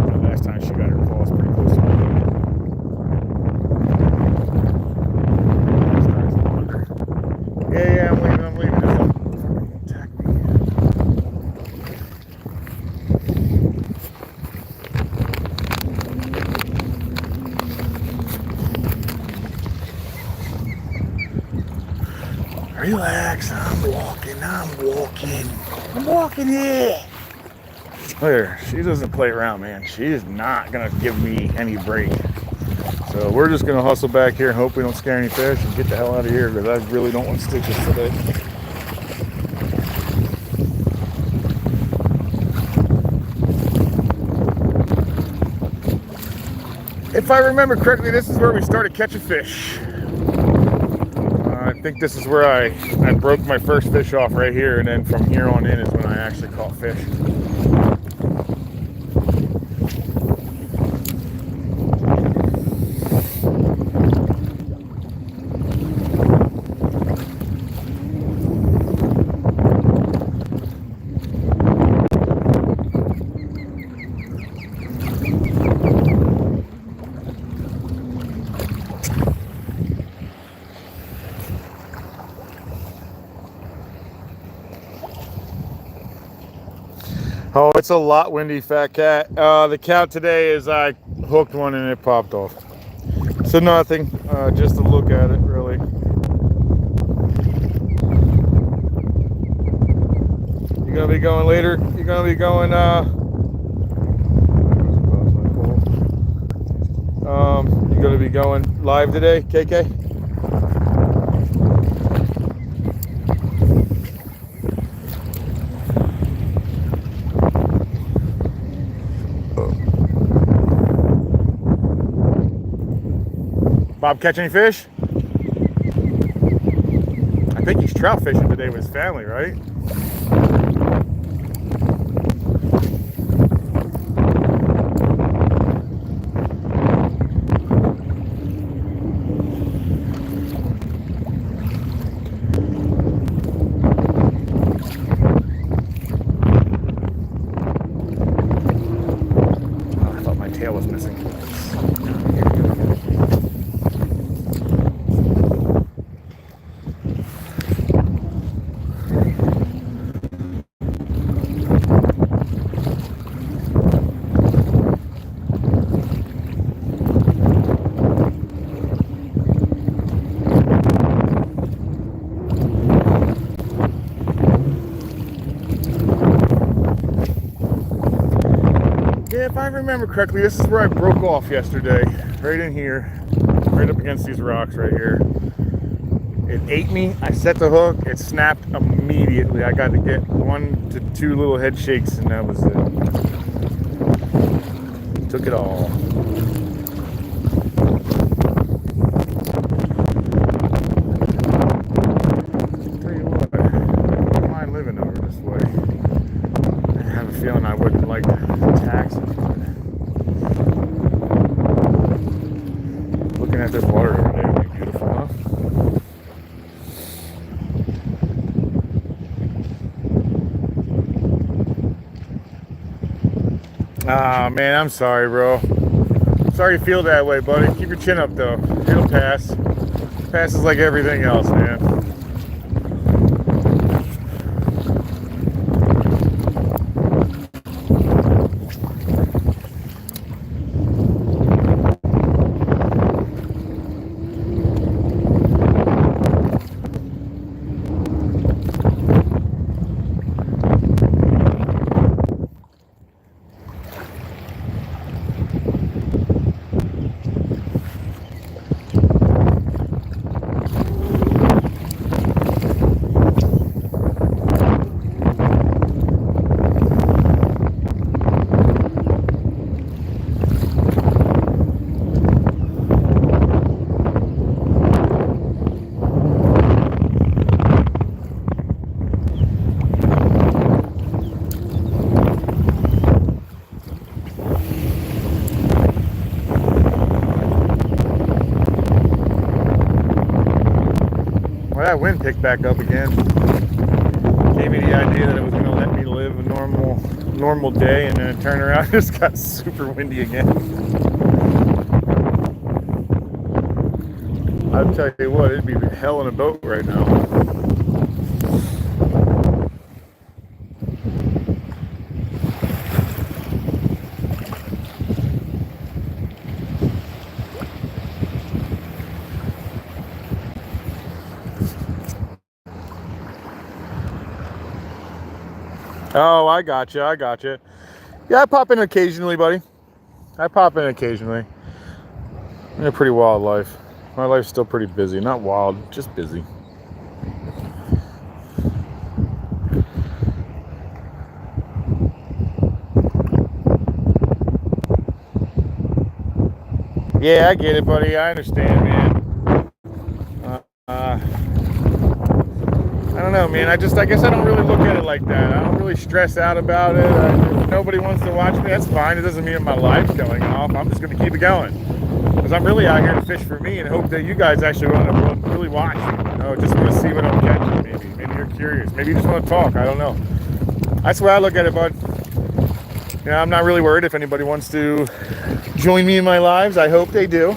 The last time she got her claws pretty close to me. Yeah, I'm leaving. Just don't fucking attack me. Relax, I'm walking here. There, she doesn't play around, man. She is not gonna give me any break. So we're just gonna hustle back here and hope we don't scare any fish and get the hell out of here, because I really don't want stitches today. If I remember correctly, this is where we started catching fish. I think this is where I broke my first fish off right here, and then from here on in is when I actually caught fish. Oh, it's a lot windy, fat cat. The count today is I hooked one and it popped off. So nothing, just to look at it, really. You gonna be going later? You gonna be going, you gonna be going live today, KK? Bob catch any fish? I think he's trout fishing today with his family, right? Oh, I thought my tail was missing. If I remember correctly, this is where I broke off yesterday, right in here, right up against these rocks right here. It ate me. I set the hook. It snapped immediately. I got to get 1 to 2 little head shakes, and that was it. Took it all. I'll tell you what, I don't mind living over this way. I have a feeling I wouldn't like the taxes. Looking at this water every day would be beautiful, huh? Ah, man, I'm sorry, bro. Sorry you feel that way, buddy. Keep your chin up, though. It'll pass. Passes like everything else, man. Well, that wind picked back up again. Gave me the idea that it was going to let me live a normal day, and then it turned around and just got super windy again. I'll tell you what, it'd be hell in a boat right now. Oh, I gotcha. Yeah, I pop in occasionally, buddy. I pop in occasionally. I have a pretty wild life. My life's still pretty busy. Not wild, just busy. Yeah, I get it, buddy. I understand, man. I don't know, man. I guess I don't really look at it like that. I don't really stress out about it. If nobody wants to watch me, that's fine. It doesn't mean my life's going off. I'm just going to keep it going. Because I'm really out here to fish for me and hope that you guys actually want to really watch. You know, just want to see what I'm catching, maybe you're curious. Maybe you just want to talk. I don't know. That's the way I look at it, bud. You know, I'm not really worried if anybody wants to join me in my lives. I hope they do.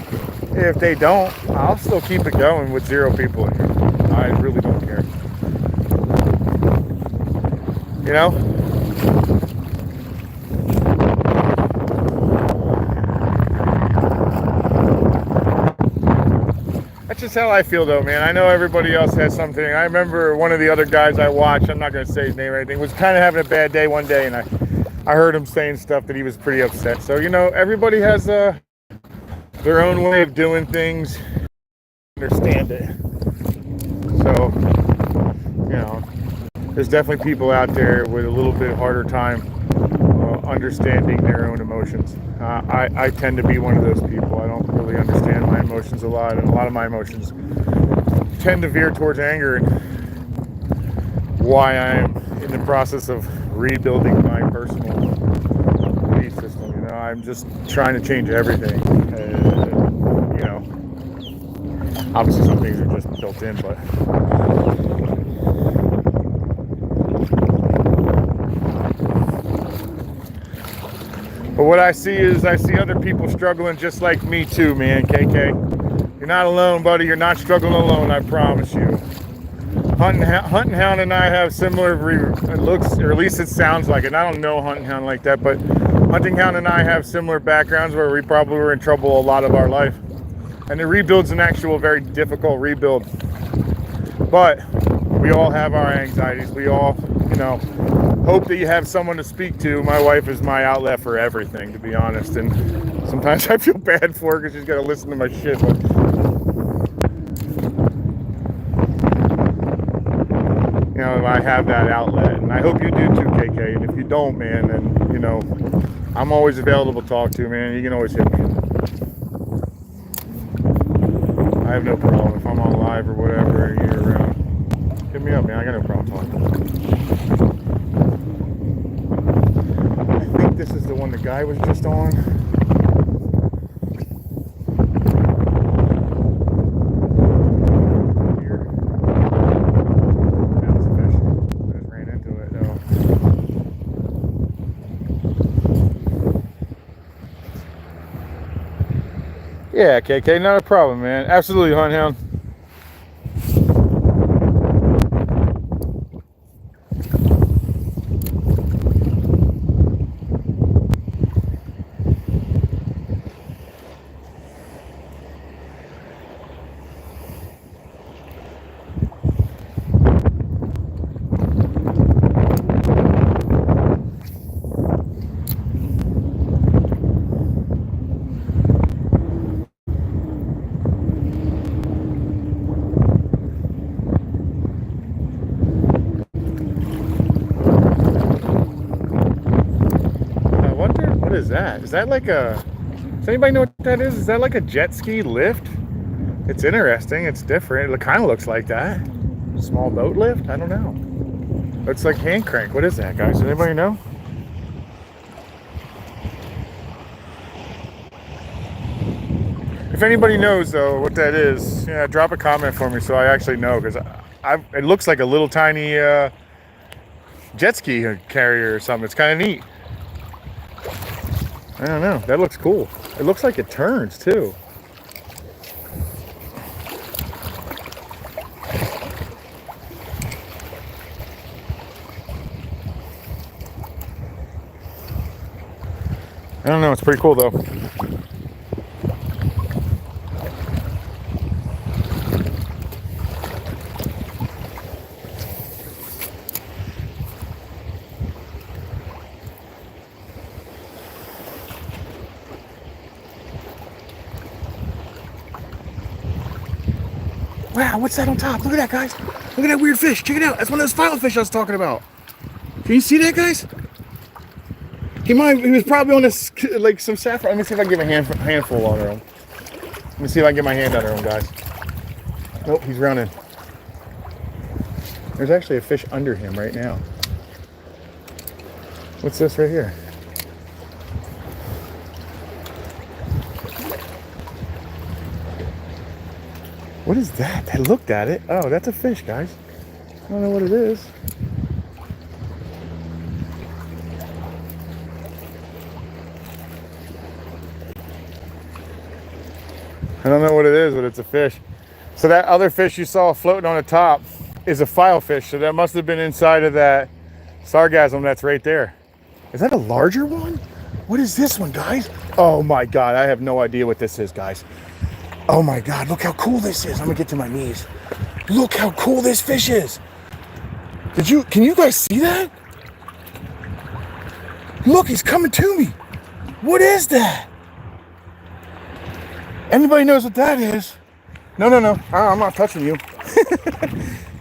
If they don't, I'll still keep it going with 0 people in here. I really don't care. You know? That's just how I feel, though, man. I know everybody else has something. I remember one of the other guys I watched, I'm not going to say his name or anything, was kind of having a bad day one day, and I heard him saying stuff that he was pretty upset. So, you know, everybody has their own way of doing things. Understand it. So, you know, there's definitely people out there with a little bit harder time understanding their own emotions. I tend to be one of those people. I don't really understand my emotions a lot, and a lot of my emotions tend to veer towards anger, and why I'm in the process of rebuilding my personal belief system. You know, I'm just trying to change everything. You know, obviously some things are just built in, but what I see is other people struggling just like me too, man. KK, you're not alone, buddy. You're not struggling alone. I promise you. Hunting Hound and I have similar looks, or at least it sounds like it. I don't know Hunting Hound like that, but Hunting Hound and I have similar backgrounds where we probably were in trouble a lot of our life. And the rebuild's an actual very difficult rebuild. But we all have our anxieties. We all, you know, hope that you have someone to speak to. My wife is my outlet for everything, to be honest. And sometimes I feel bad for her because she's got to listen to my shit. But you know, I have that outlet, and I hope you do too, KK. And if you don't, man, then, you know, I'm always available to talk to, man. You can always hit me. I have no problem if I'm on live or whatever and you're around. Hit me up, man. I got no problem talking. I think this is the one the guy was just on. Yeah, KK, not a problem, man. Absolutely, Hunt Hound. What is that? Is that like a... Does anybody know what that is? Is that like a jet ski lift? It's interesting. It's different. It kind of looks like that. Small boat lift? I don't know. It's like hand crank. What is that, guys? Does anybody know? If anybody knows, though, what that is, yeah, drop a comment for me so I actually know, because it looks like a little tiny jet ski carrier or something. It's kind of neat. I don't know. That looks cool. It looks like it turns, too. I don't know. It's pretty cool, though. Wow, what's that on top? Look at that, guys. Look at that weird fish. Check it out. That's one of those file fish I was talking about. Can you see that, guys? He was probably on this, like some saffron. Let me see if I can get a handful under him. Let me see if I can get my hand under him, guys. Nope, he's running. There's actually a fish under him right now. What's this right here? What is that? I looked at it. Oh, that's a fish, guys. I don't know what it is. I don't know what it is, but it's a fish. So that other fish you saw floating on the top is a file fish. So that must have been inside of that sargassum that's right there. Is that a larger one? What is this one, guys? Oh my God, I have no idea what this is, guys. Oh my God, look how cool this is. I'm gonna get to my knees. Look how cool this fish is. Can you guys see that? Look, he's coming to me. What is that? Anybody knows what that is? No. I'm not touching you.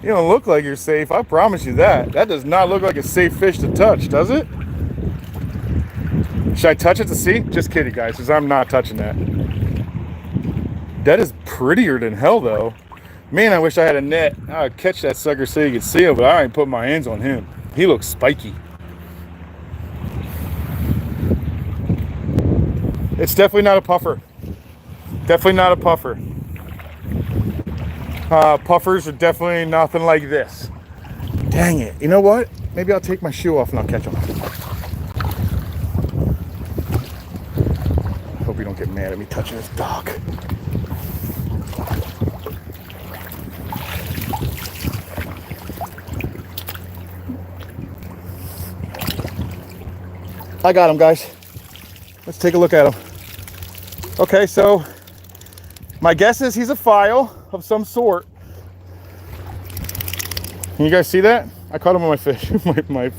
You don't look like you're safe. I promise you that. That does not look like a safe fish to touch, does it? Should I touch it to see? Just kidding, guys, because I'm not touching that. That is prettier than hell, though. Man, I wish I had a net. I'd catch that sucker so you could see him, but I ain't put my hands on him. He looks spiky. It's definitely not a puffer. Definitely not a puffer. Puffers are definitely nothing like this. Dang it. You know what? Maybe I'll take my shoe off and I'll catch them. I hope you don't get mad at me touching this dog. I got him, guys. Let's take a look at him. Okay, so my guess is he's a file of some sort. Can you guys see that? I caught him on my fish,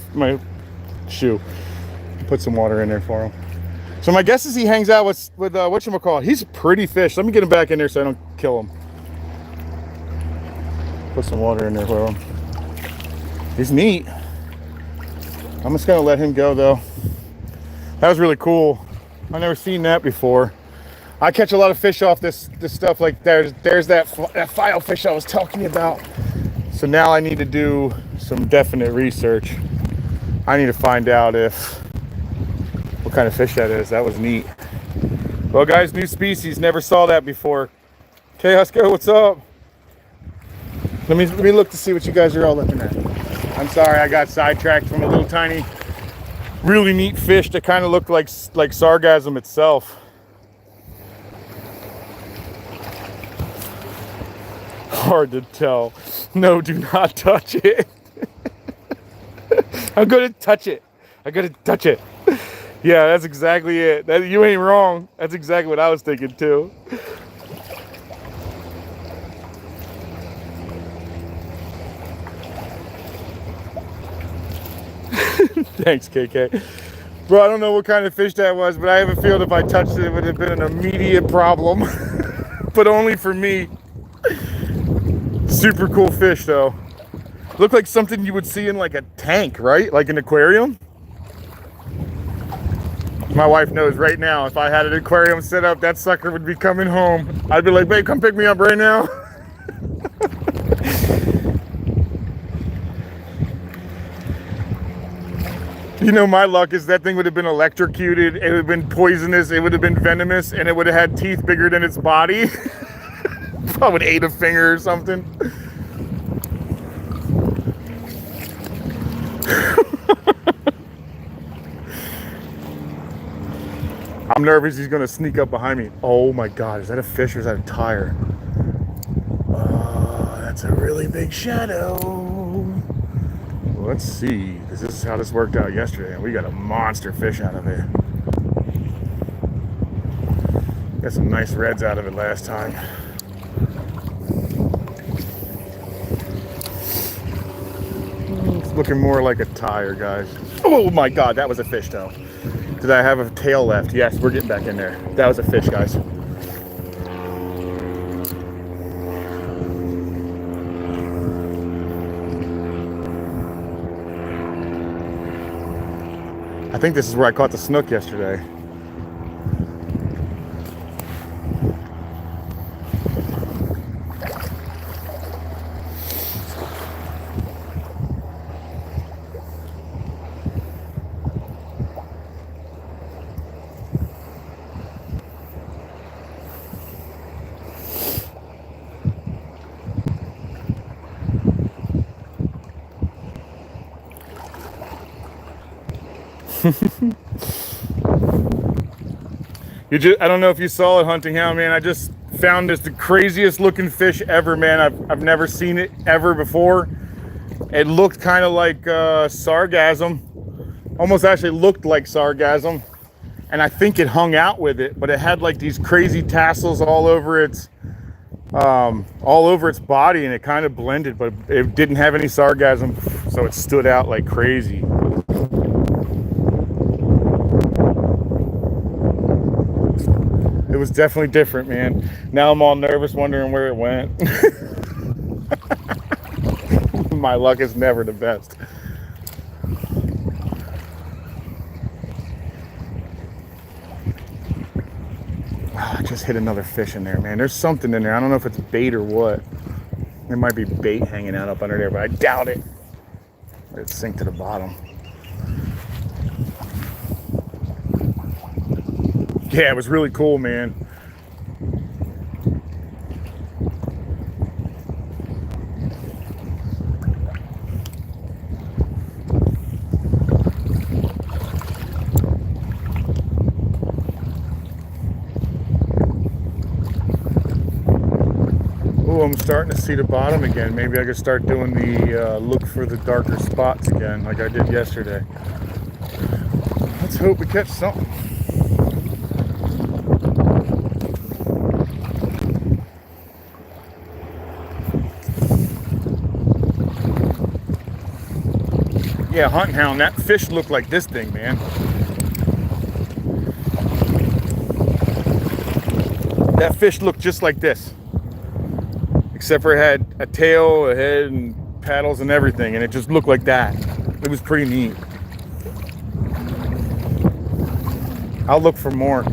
my shoe. Put some water in there for him. So my guess is he hangs out with whatchamacallit. He's a pretty fish. Let me get him back in there so I don't kill him. Put some water in there for him. He's neat. I'm just gonna let him go though. That was really cool. I've never seen that before. I catch a lot of fish off this stuff. Like there's that file fish I was talking about. So now I need to do some definite research. I need to find out what kind of fish that is. That was neat. Well, guys, new species. Never saw that before. Okay, Husker, what's up? Let me look to see what you guys are all looking at. I'm sorry, I got sidetracked from a little tiny, really neat fish that kind of looked like sargassum itself. hard to tell. No, do not touch it. I'm gonna touch it. I'm gonna touch it. Yeah, that's exactly it. You ain't wrong. That's exactly what I was thinking too. Thanks, KK. Bro, I don't know what kind of fish that was, but I have a feeling if I touched it, it would have been an immediate problem. But only for me. Super cool fish, though. Looked like something you would see in like a tank, right? Like an aquarium. My wife knows right now, if I had an aquarium set up, that sucker would be coming home. I'd be like, babe, come pick me up right now. You know, my luck is that thing would have been electrocuted, it would have been poisonous, it would have been venomous, and it would have had teeth bigger than its body. I would ate a finger or something. I'm nervous he's gonna sneak up behind me. Oh my God, is that a fish or is that a tire? Oh, that's a really big shadow. Let's see, because this is how this worked out yesterday, and we got a monster fish out of it. Got some nice reds out of it last time. It's looking more like a tire, guys. Oh my God, that was a fish though. Did I have a tail left? Yes, we're getting back in there. That was a fish, guys. I think this is where I caught the snook yesterday. I don't know if you saw it, Hunting Hound, man. I just found this the craziest looking fish ever, man. I've never seen it ever before. It looked kind of like sargassum. Almost actually looked like sargassum. And I think it hung out with it, but it had like these crazy tassels all over its body, and it kind of blended, but it didn't have any sargassum, so it stood out like crazy. It was definitely different, man. Now I'm all nervous, wondering where it went. My luck is never the best. I just hit another fish in there, man. There's something in there. I don't know if it's bait or what. There might be bait hanging out up under there, but I doubt it. It'd sink to the bottom. Yeah, it was really cool, man. Oh, I'm starting to see the bottom again. Maybe I could start doing the look for the darker spots again, like I did yesterday. Let's hope we catch something. Yeah, Hunting Hound, that fish looked like this thing, man. That fish looked just like this. Except for it had a tail, a head, and paddles and everything, and it just looked like that. It was pretty neat. I'll look for more.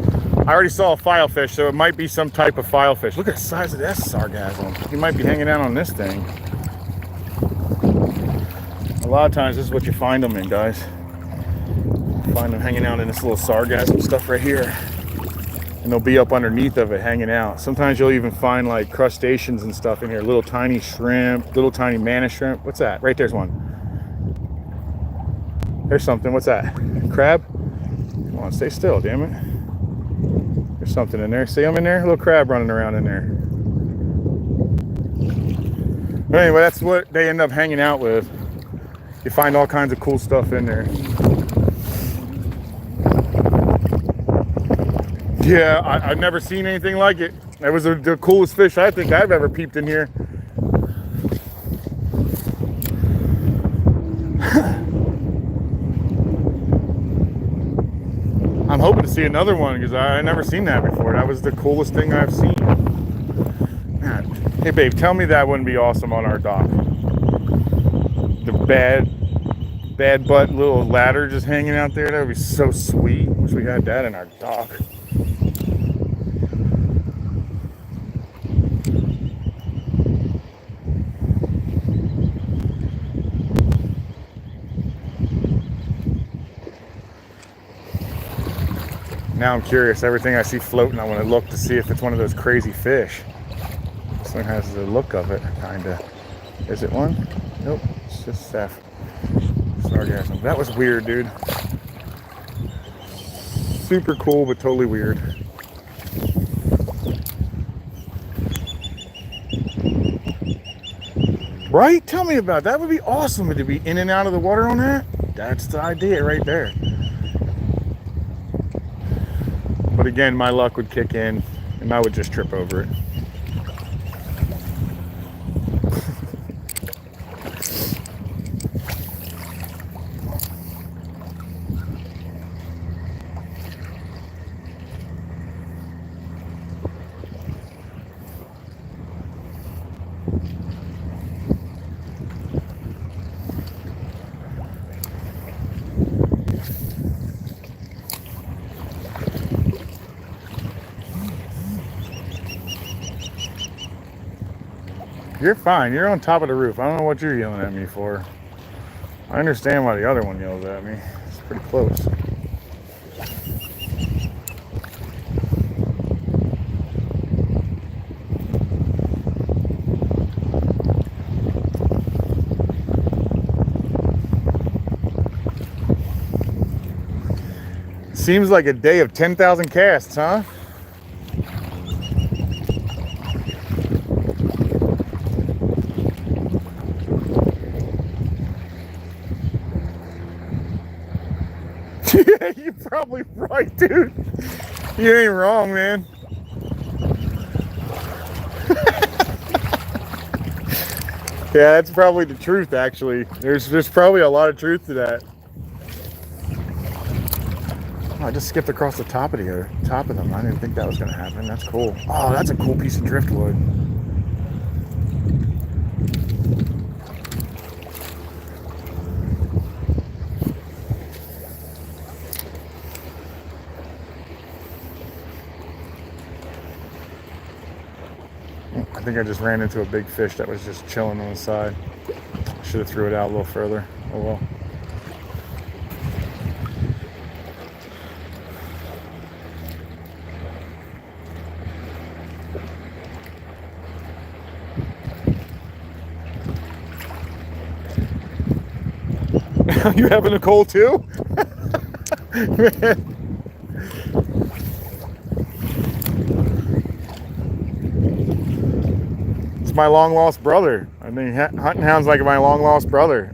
I already saw a filefish, so it might be some type of filefish. Look at the size of that sargassum. He might be hanging out on this thing. A lot of times this is what you find them in, guys. Find them hanging out in this little sargassum stuff right here. And they'll be up underneath of it hanging out. Sometimes you'll even find like crustaceans and stuff in here. Little tiny shrimp, little tiny manna shrimp. What's that? Right there's one. There's something. What's that? Crab? Come on, stay still, damn it. There's something in there. See them in there? A little crab running around in there. Anyway, that's what they end up hanging out with. You find all kinds of cool stuff in there. Yeah, I've never seen anything like it. That was the coolest fish I think I've ever peeped in here. I'm hoping to see another one because I never seen that before. That was the coolest thing I've seen. Man. Hey babe, tell me that wouldn't be awesome on our dock. The bad butt little ladder just hanging out there. That would be so sweet. Wish we had that in our dock. Now I'm curious. Everything I see floating, I want to look to see if it's one of those crazy fish. This one has the look of it, kinda. Is it one? Nope. It's just Seth. Sargassum. That was weird, dude. Super cool, but totally weird. Right? Tell me about that. That would be awesome to be in and out of the water on that. That's the idea right there. But again, my luck would kick in and I would just trip over it. You're fine. You're on top of the roof. I don't know what you're yelling at me for. I understand why the other one yells at me. It's pretty close. Seems like a day of 10,000 casts, huh? Yeah, you're probably right, dude. You ain't wrong, man. Yeah, that's probably the truth, actually. There's probably a lot of truth to that. Oh, I just skipped across the top of them. I didn't think that was going to happen. That's cool. Oh, that's a cool piece of driftwood. I think I just ran into a big fish that was just chilling on the side. Should have threw it out a little further. Oh well. You having a cold too? Man. It's my long lost brother. I mean, hunting hound's like my long lost brother.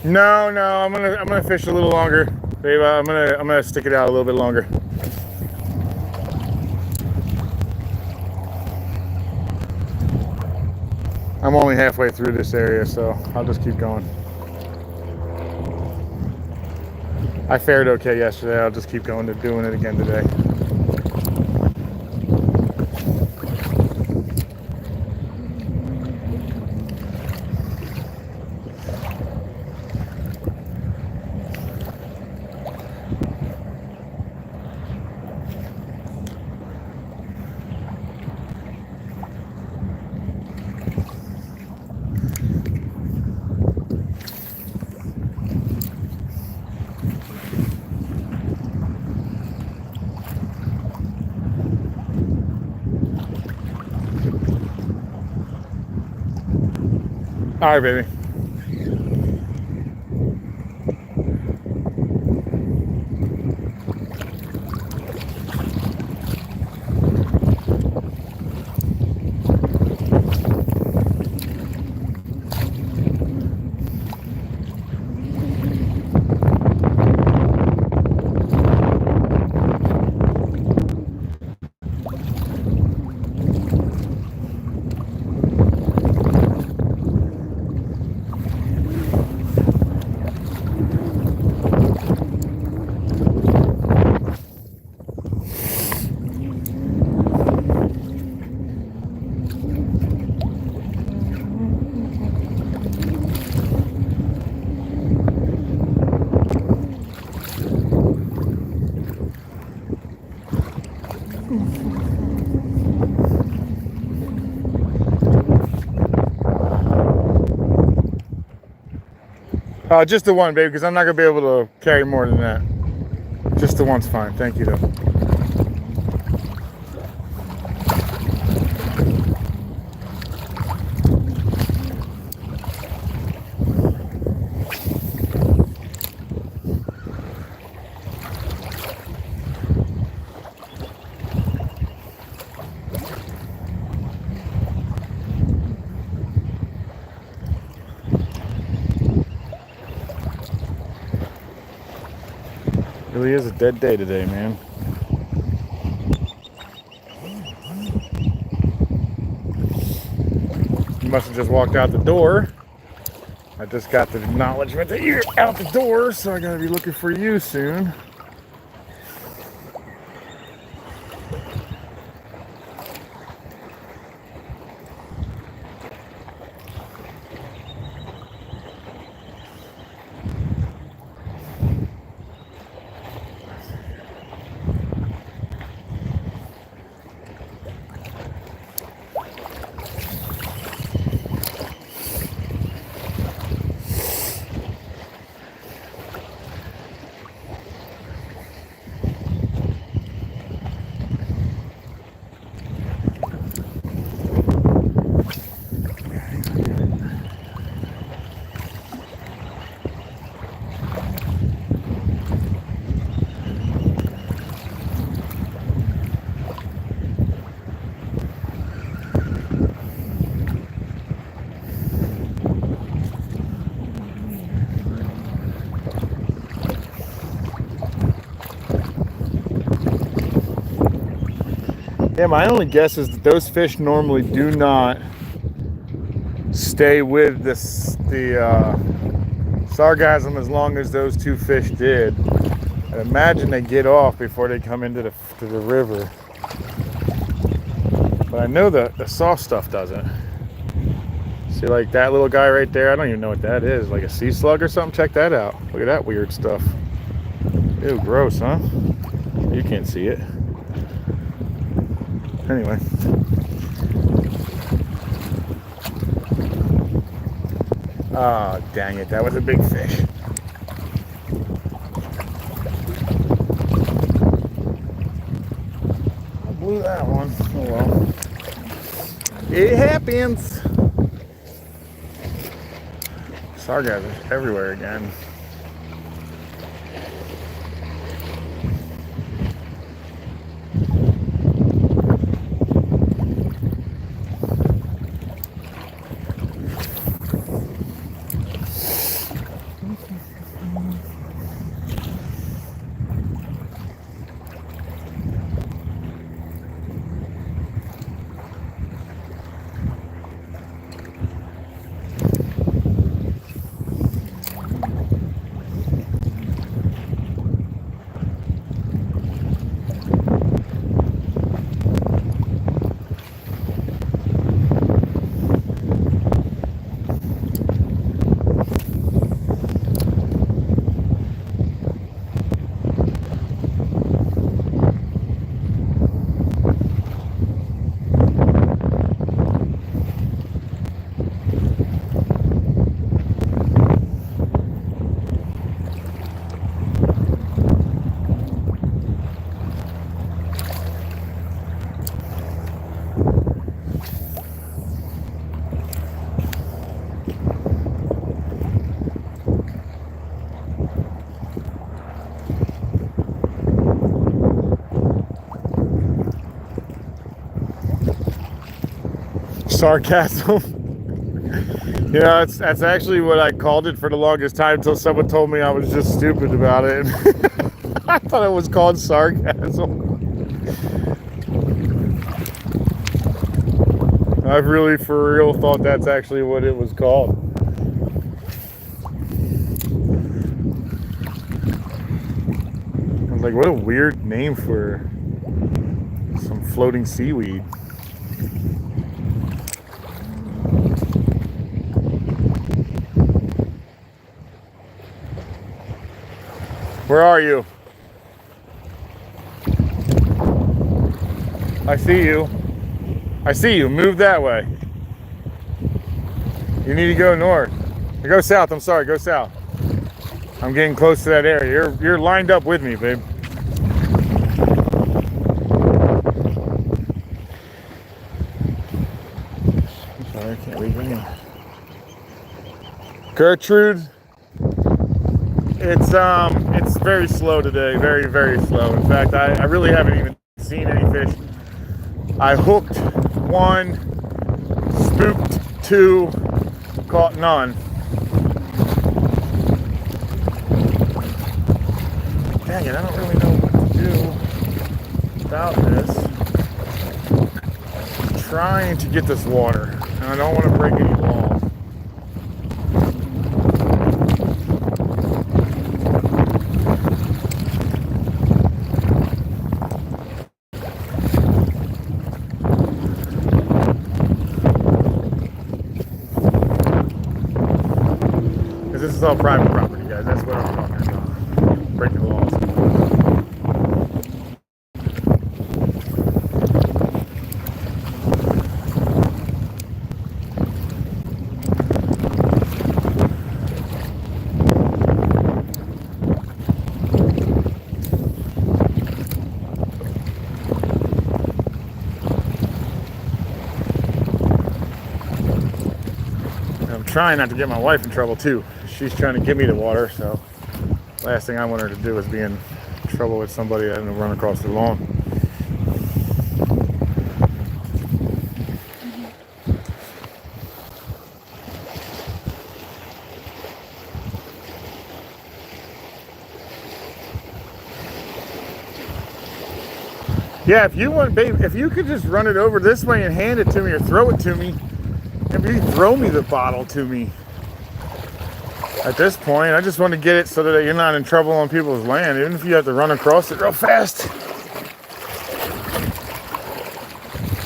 No, I'm gonna fish a little longer, babe. I'm gonna stick it out a little bit longer. I'm only halfway through this area, so I'll just keep going. I fared okay yesterday. I'll just keep going to doing it again today. All right, baby. Just the one, baby, because I'm not going to be able to carry more than that. Just the one's fine. Thank you, though. Really is a dead day today, man. You must have just walked out the door. I just got the acknowledgement that you're out the door, so I gotta be looking for you soon. Yeah, my only guess is that those fish normally do not stay with the sargassum as long as those two fish did. I imagine they get off before they come into the river. But I know the soft stuff doesn't. See, like that little guy right there, I don't even know what that is, like a sea slug or something. Check that out. Look at that weird stuff. Ew, gross, huh? You can't see it. Anyway. Oh, dang it, that was a big fish. I blew that one. Oh well. It happens. Sargassum everywhere again. Sarcasm. You know, that's actually what I called it for the longest time until someone told me I was just stupid about it. I thought it was called sarcasm. I've really for real thought that's actually what it was called. I was like, what a weird name for some floating seaweed. Where are you? I see you. I see you. Move that way. You need to go north. Go south. I'm sorry. Go south. I'm getting close to that area. You're lined up with me, babe. I'm sorry. I can't read my name. Gertrude. It's very slow today. Very, very slow. In fact, I really haven't even seen any fish. I hooked one, spooked two, caught none. Dang it, I don't really know what to do about this. I'm trying to get this water, and I don't want to break any walls. This is all private property, guys. That's what I'm talking about. Breaking the laws. I'm trying not to get my wife in trouble too. She's trying to give me the water, so last thing I want her to do is be in trouble with somebody that didn't run across the lawn. Yeah, if you want, babe, if you could just run it over this way and hand it to me or throw it to me, if you throw me the bottle to me. At this point, I just want to get it so that you're not in trouble on people's land, even if you have to run across it real fast.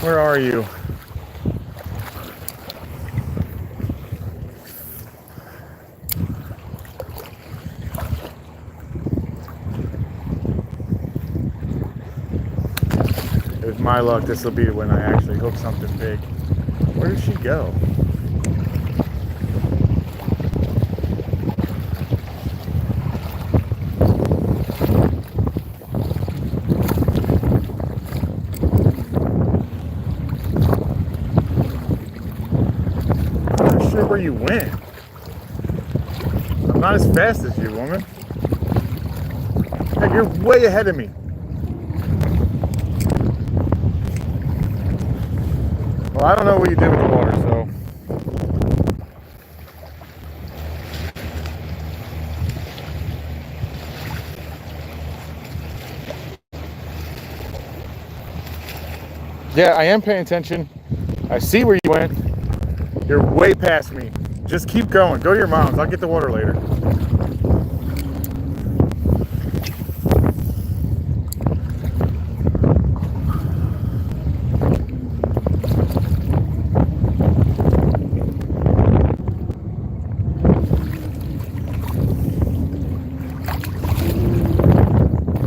Where are you? With my luck, this will be when I actually hook something big. Where did she go? Where you went. I'm not as fast as you, woman. Hey, you're way ahead of me. Well, I don't know what you did with the water, so. Yeah, I am paying attention. I see where you went. You're way past me. Just keep going. Go to your mom's. I'll get the water later.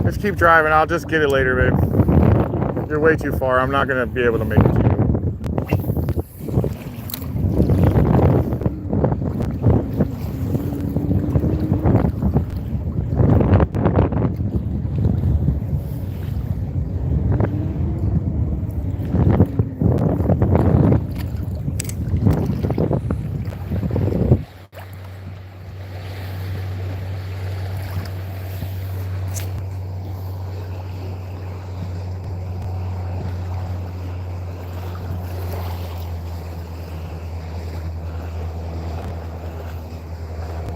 Just keep driving. I'll just get it later, babe. You're way too far. I'm not going to be able to make it to you.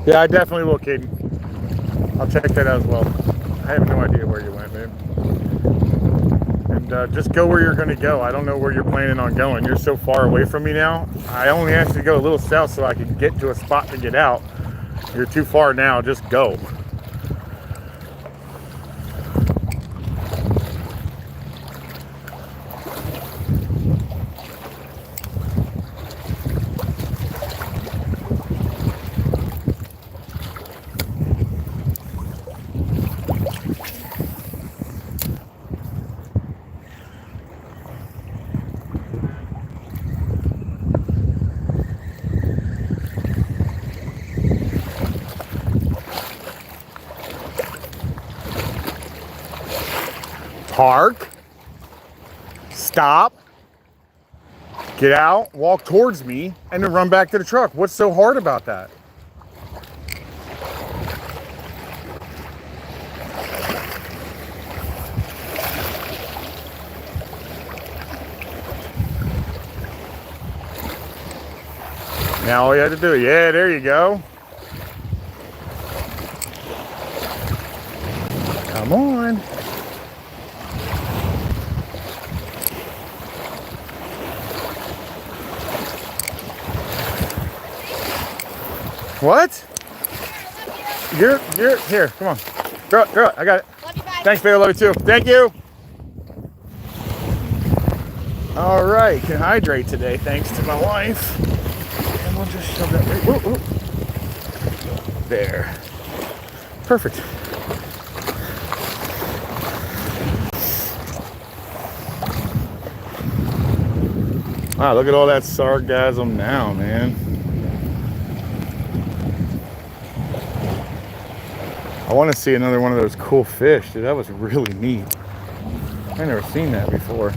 Yeah, I definitely will, Kaden. I'll check that out as well. I have no idea where you went, man. And just go where you're going to go. I don't know where you're planning on going. You're so far away from me now. I only asked you to go a little south so I could get to a spot to get out. You're too far now. Just go. Park, stop, get out, walk towards me, and then run back to the truck. What's so hard about that? Now all you have to do, yeah, there you go. Come on. What? You're here. Come on. Girl, I got it. Love you, bye. Thanks, babe. I love you too. Thank you. All right, can hydrate today thanks to my wife. And we'll just shove that right. Whoa. There. Perfect. Wow, look at all that sargassum now, man. I want to see another one of those cool fish, dude. That was really neat. I've never seen that before.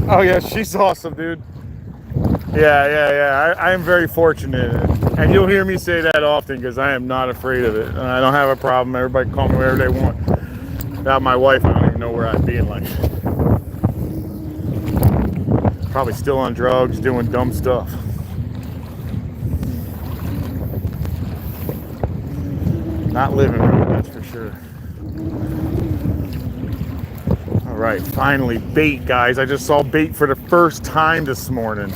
Oh yeah, she's awesome, dude. Yeah. I am very fortunate, and you'll hear me say that often because I am not afraid of it. I don't have a problem. Everybody call me whatever they want. Without my wife, I don't even know where I'd be in life. Probably still on drugs, doing dumb stuff. Not living right, that's for sure. All right, finally, bait, guys. I just saw bait for the first time this morning.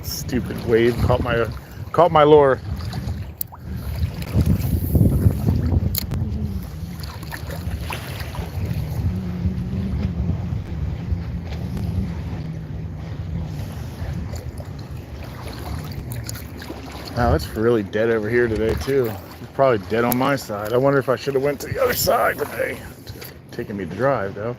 Stupid wave caught my lure. Wow, it's really dead over here today too. It's probably dead on my side. I wonder if I should have went to the other side today. It's taking me to drive though.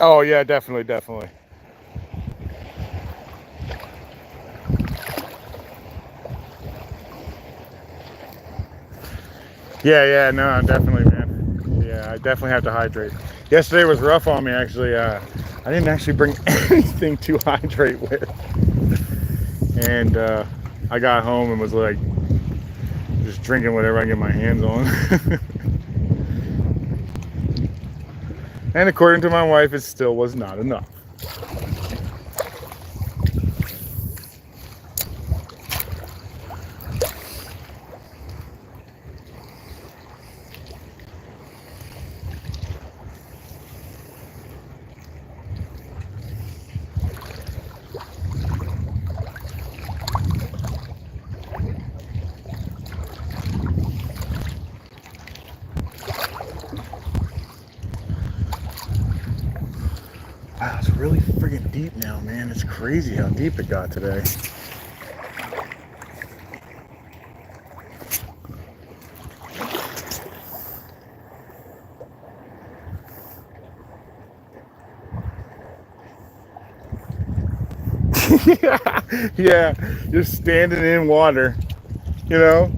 Oh yeah, definitely. Yeah, no, definitely, man. Yeah, I definitely have to hydrate. Yesterday was rough on me, actually. I didn't actually bring anything to hydrate with. And I got home and was like, just drinking whatever I can get my hands on. And according to my wife, it still was not enough. really friggin' deep now, man. It's crazy how deep it got today. Yeah, you're standing in water, you know?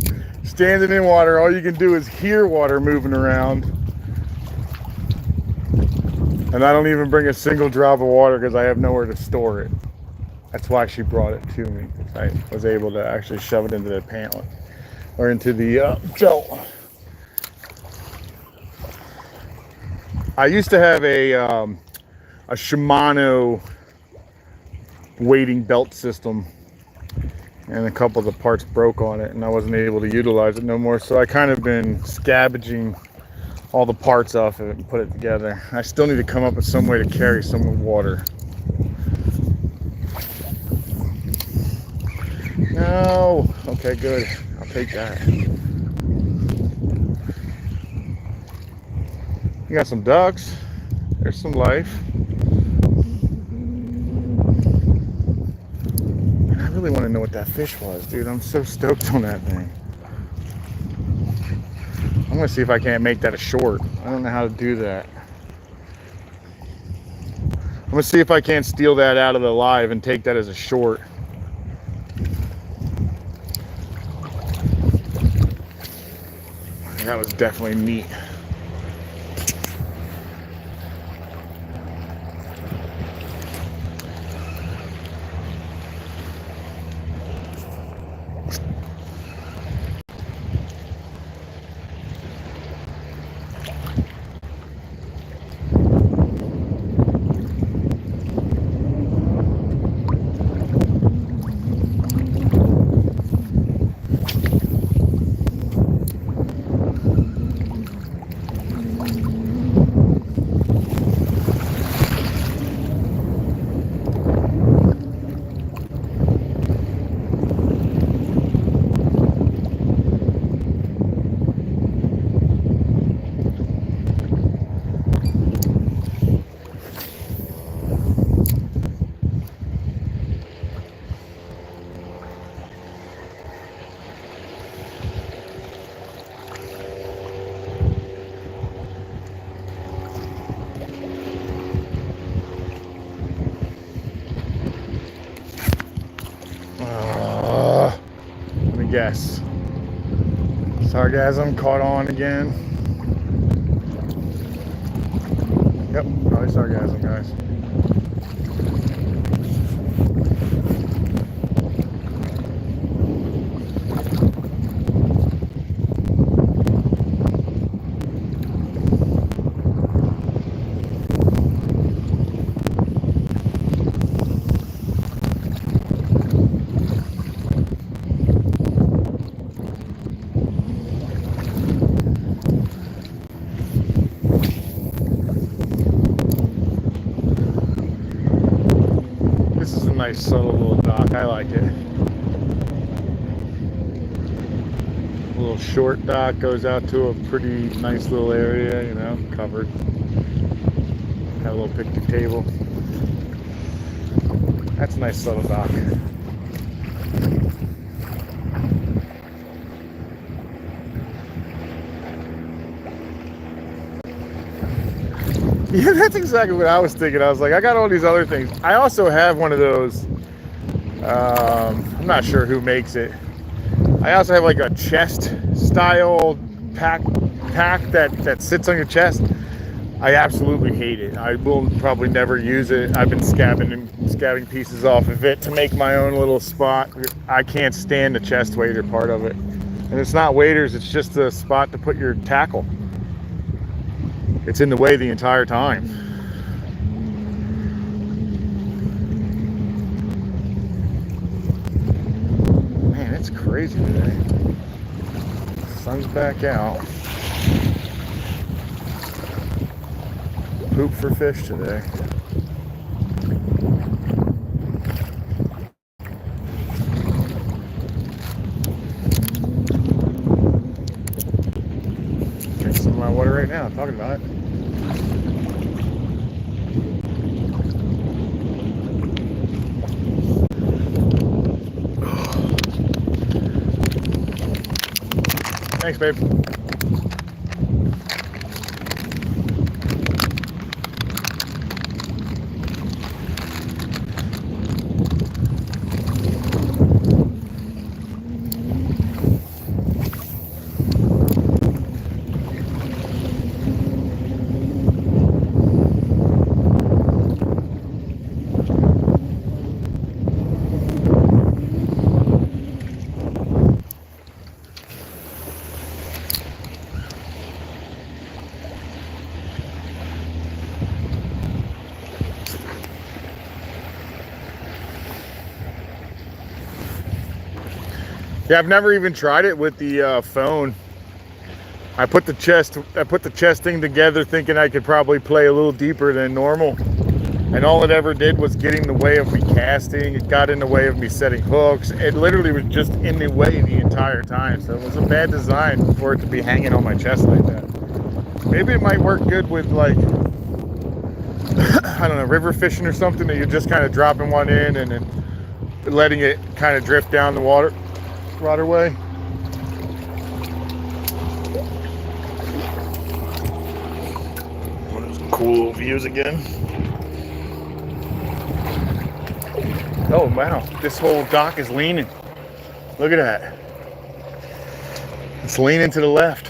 Standing in water, all you can do is hear water moving around. And I don't even bring a single drop of water because I have nowhere to store it. That's why she brought it to me. I was able to actually shove it into the pant or into the belt. I used to have a Shimano weighting belt system, and a couple of the parts broke on it, and I wasn't able to utilize it no more. So I kind of been scavenging all the parts off of it and put it together. I still need to come up with some way to carry some water. No. Okay, good. I'll take that. You got some ducks. There's some life. I really want to know what that fish was, dude. I'm so stoked on that thing. I'm gonna see if I can't make that a short. I don't know how to do that. I'm gonna see if I can't steal that out of the live and take that as a short. That was definitely neat. Let me guess. Sargassum caught on again. Yep, probably sargassum, guys. Nice subtle little dock. I like it. A little short dock goes out to a pretty nice little area, you know, covered. Have a little picnic table. That's a nice subtle dock. Yeah, that's exactly what I was thinking. I was like, I got all these other things. I also have one of those, I'm not sure who makes it. I also have like a chest style pack that sits on your chest. I absolutely hate it. I will probably never use it. I've been scabbing pieces off of it to make my own little spot. I can't stand the chest waiter part of it. And it's not waders, it's just a spot to put your tackle. It's in the way the entire time. Man, it's crazy today. Sun's back out. Poop for fish today. Drink some of my water right now, I'm talking about it. Thanks, babe. Yeah, I've never even tried it with the phone. I put the chest thing together thinking I could probably play a little deeper than normal. And all it ever did was get in the way of me casting. It got in the way of me setting hooks. It literally was just in the way the entire time. So it was a bad design for it to be hanging on my chest like that. Maybe it might work good with, like, I don't know, river fishing or something, that you're just kind of dropping one in and then letting it kind of drift down the waterway. One of those cool views again. Oh wow, this whole dock is leaning. Look at that. It's leaning to the left.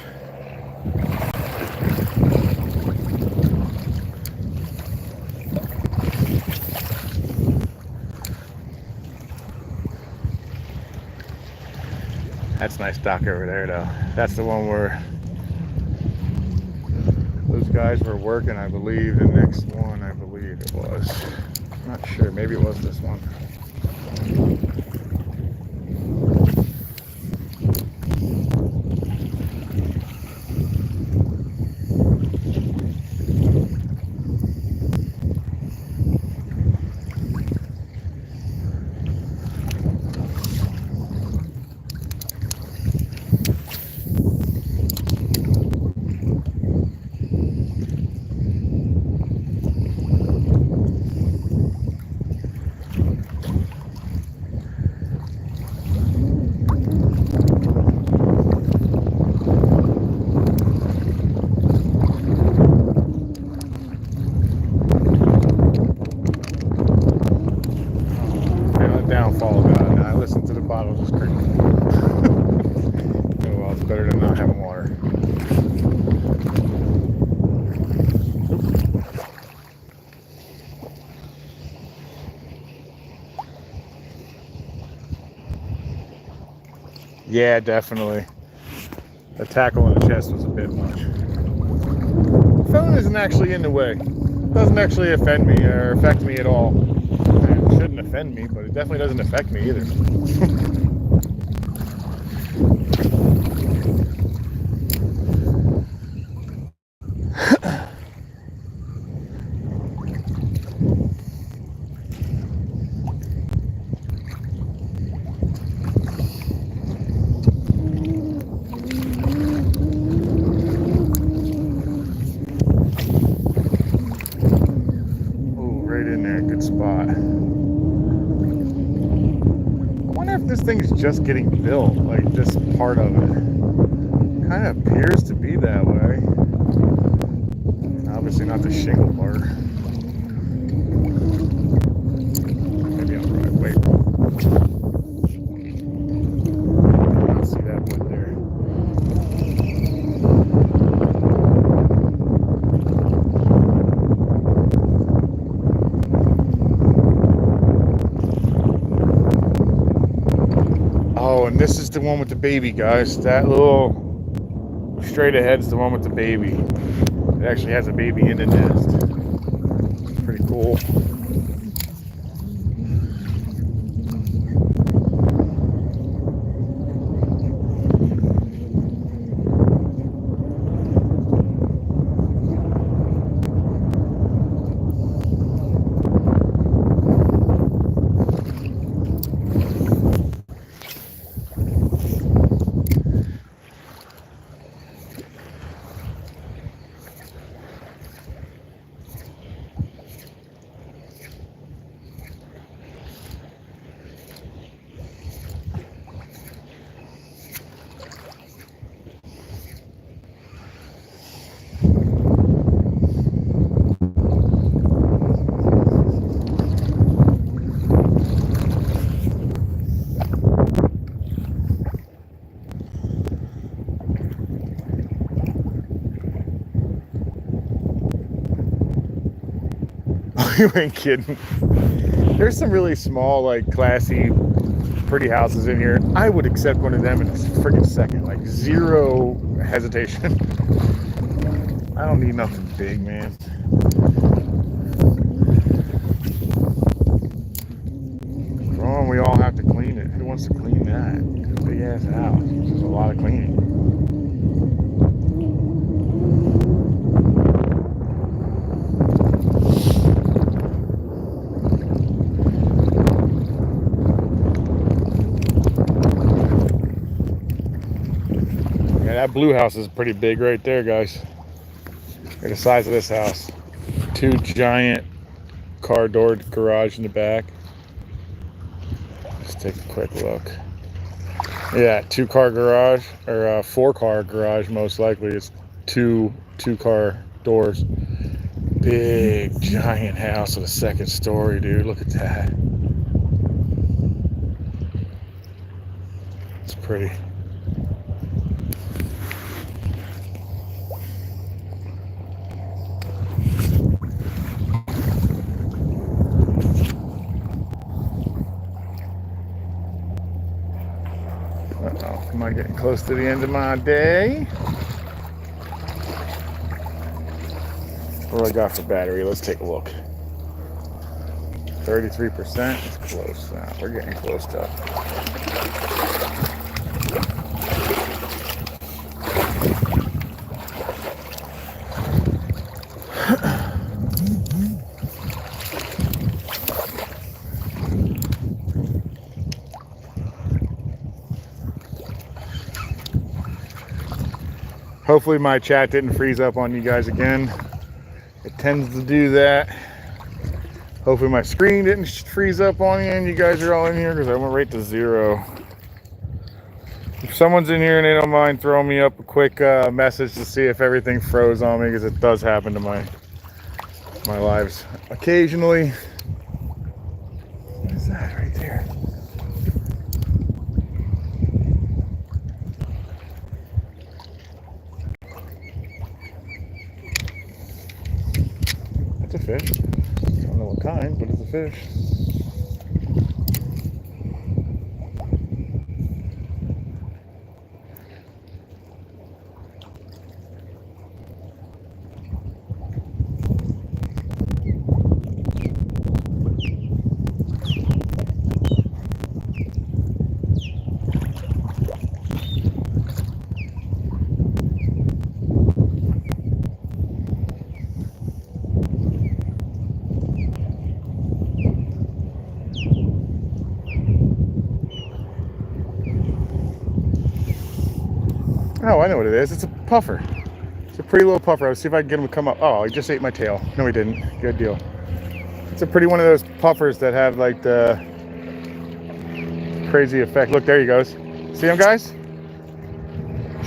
That's a nice dock over there though. That's the one where those guys were working, I believe. The next one, I believe it was. I'm not sure, maybe it was this one. Downfall of God. Now I listen to the bottle just creak. Oh well, it's better than not having water. Yeah, definitely. The tackle on the chest was a bit much. The phone isn't actually in the way. It doesn't actually offend me or affect me at all. It shouldn't offend me, but it definitely doesn't affect me either. Spot. I wonder if this thing's just getting built, like this part of it. Kind of appears to be that way. Obviously not the shingle part. Maybe I'm right. Wait. I don't see that wood there. Oh, and this is the one with the baby, guys. That little straight ahead is the one with the baby. It actually has a baby in the nest. Pretty cool. You ain't kidding. There's some really small, like classy, pretty houses in here. I would accept one of them in a freaking second. Like zero hesitation. I don't need nothing big, man. Oh, we all have to clean it. Who wants to clean that? It's a big ass house. There's a lot of cleaning. Yeah, that blue house is pretty big right there, guys. Look at the size of this house. 2 giant car door garage in the back. Let's take a quick look. Yeah, 2-car garage, or 4-car garage most likely. It's two 2-car doors. Big giant house with a 2nd story, dude. Look at that. It's pretty. Uh-oh, am I getting close to the end of my day? What do I got for battery? Let's take a look. 33%. It's close now. We're getting close to. Hopefully my chat didn't freeze up on you guys again. It tends to do that. Hopefully my screen didn't freeze up on you and you guys are all in here, because I went right to 0. If someone's in here and they don't mind throwing me up a quick message to see if everything froze on me, because it does happen to my lives occasionally. What is that right there? That's a fish. I don't know what kind, but it's a fish. Oh, I know what it is. It's a puffer. It's a pretty little puffer. Let's see if I can get him to come up. Oh, he just ate my tail. No, he didn't. Good deal. It's a pretty one of those puffers that have like the crazy effect. Look, there he goes. See him, guys?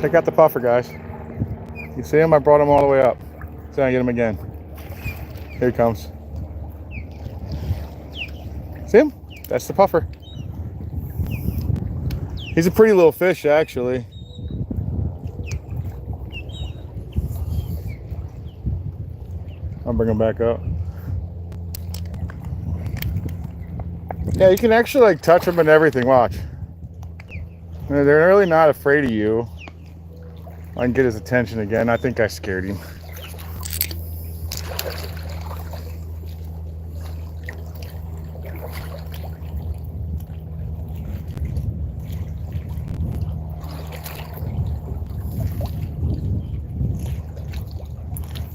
Check out the puffer, guys. You see him? I brought him all the way up. So I get him again. Here he comes. See him? That's the puffer. He's a pretty little fish, actually. I'll bring him back up. Yeah, you can actually like touch them and everything. Watch. They're really not afraid of you. I can get his attention again. I think I scared him.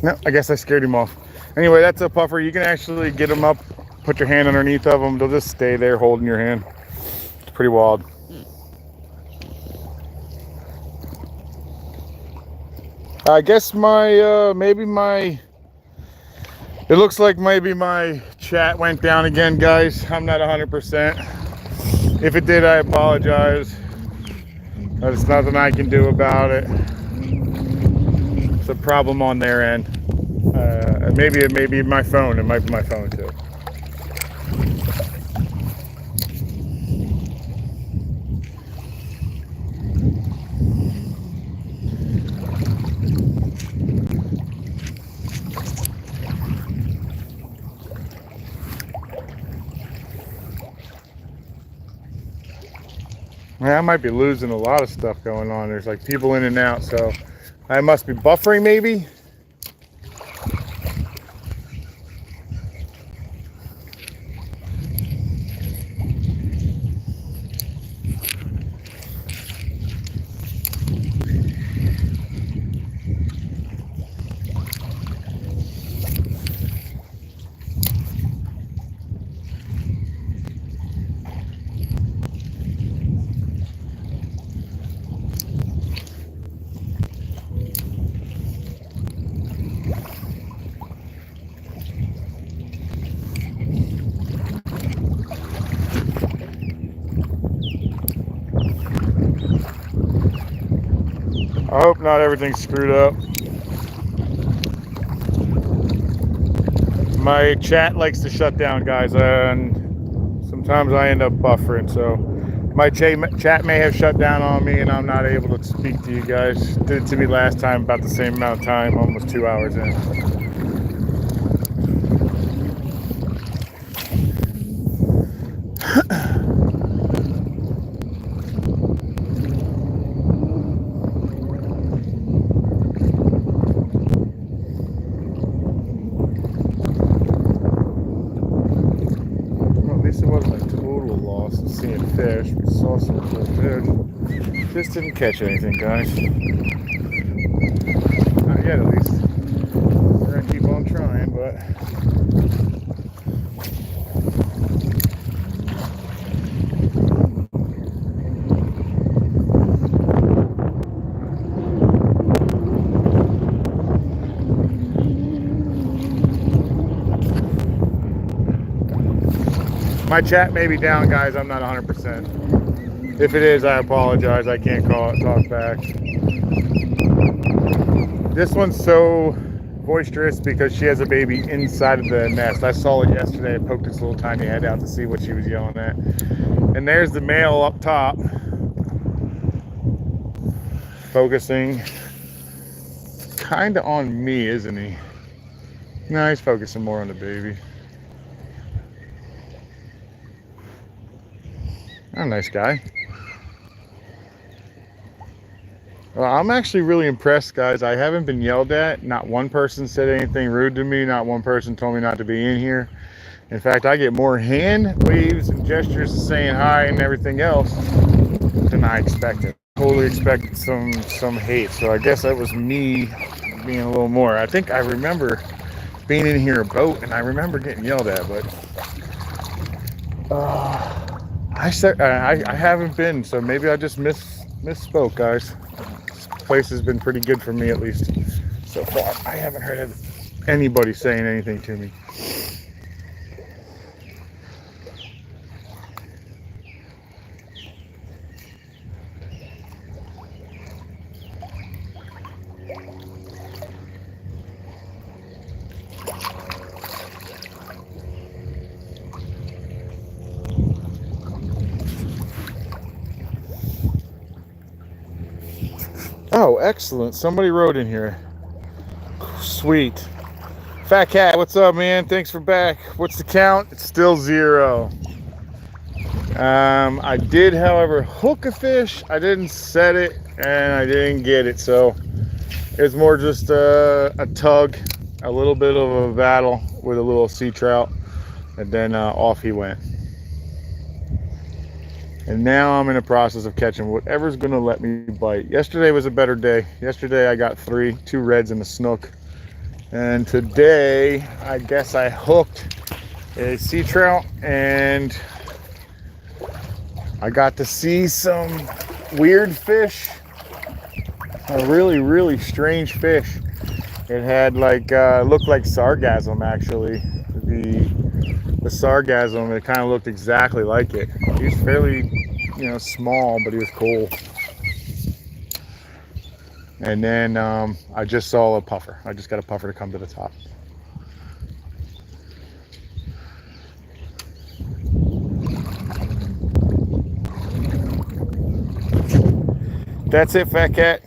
No, I guess I scared him off. Anyway, that's a puffer. You can actually get them up, put your hand underneath of them. They'll just stay there holding your hand. It's pretty wild. I guess it looks like maybe my chat went down again, guys. I'm not 100%. If it did, I apologize. There's nothing I can do about it. It's a problem on their end. Maybe it may be my phone. It might be my phone too. Man, I might be losing a lot of stuff going on. There's like people in and out, so I must be buffering maybe. I hope not everything's screwed up. My chat likes to shut down, guys, and sometimes I end up buffering, so my chat may have shut down on me and I'm not able to speak to you guys. Did it to me last time, about the same amount of time, almost 2 hours in. It wasn't a total loss of seeing fish. We saw some cool fish. Just didn't catch anything, guys. Not yet, at least. We're gonna keep on trying, but my chat may be down, guys. I'm not 100%. If it is, I apologize. I can't talk back. This one's so boisterous because she has a baby inside of the nest. I saw it yesterday. I poked its little tiny head out to see what she was yelling at. And there's the male up top, focusing kind of on me, isn't he? No, he's focusing more on the baby. Oh, nice guy. Well, I'm actually really impressed, guys. I haven't been yelled at. Not one person said anything rude to me. Not one person told me not to be in here. In fact, I get more hand waves and gestures saying hi and everything else than I expected. Totally expected some hate. So I guess that was me being a little more. I think I remember being in here a boat and I remember getting yelled at, but I haven't been, so maybe I just misspoke, guys. This place has been pretty good for me, at least so far. I haven't heard of anybody saying anything to me. Oh, excellent. Somebody wrote in here. Sweet. Fat Cat, what's up, man? Thanks for back. What's the count? It's still 0. I did, however, hook a fish. I didn't set it, and I didn't get it. So it's more just a tug, a little bit of a battle with a little sea trout, and then off he went. And now I'm in the process of catching whatever's going to let me bite. Yesterday was a better day. Yesterday I got 2 reds and a snook. And today, I guess I hooked a sea trout and I got to see some weird fish. A really, really strange fish. It had like, looked like sargassum actually. The sargassum, it kind of looked exactly like it. He was fairly, small, but he was cool. And then I just saw a puffer. I just got a puffer to come to the top. That's it, Fat Cat.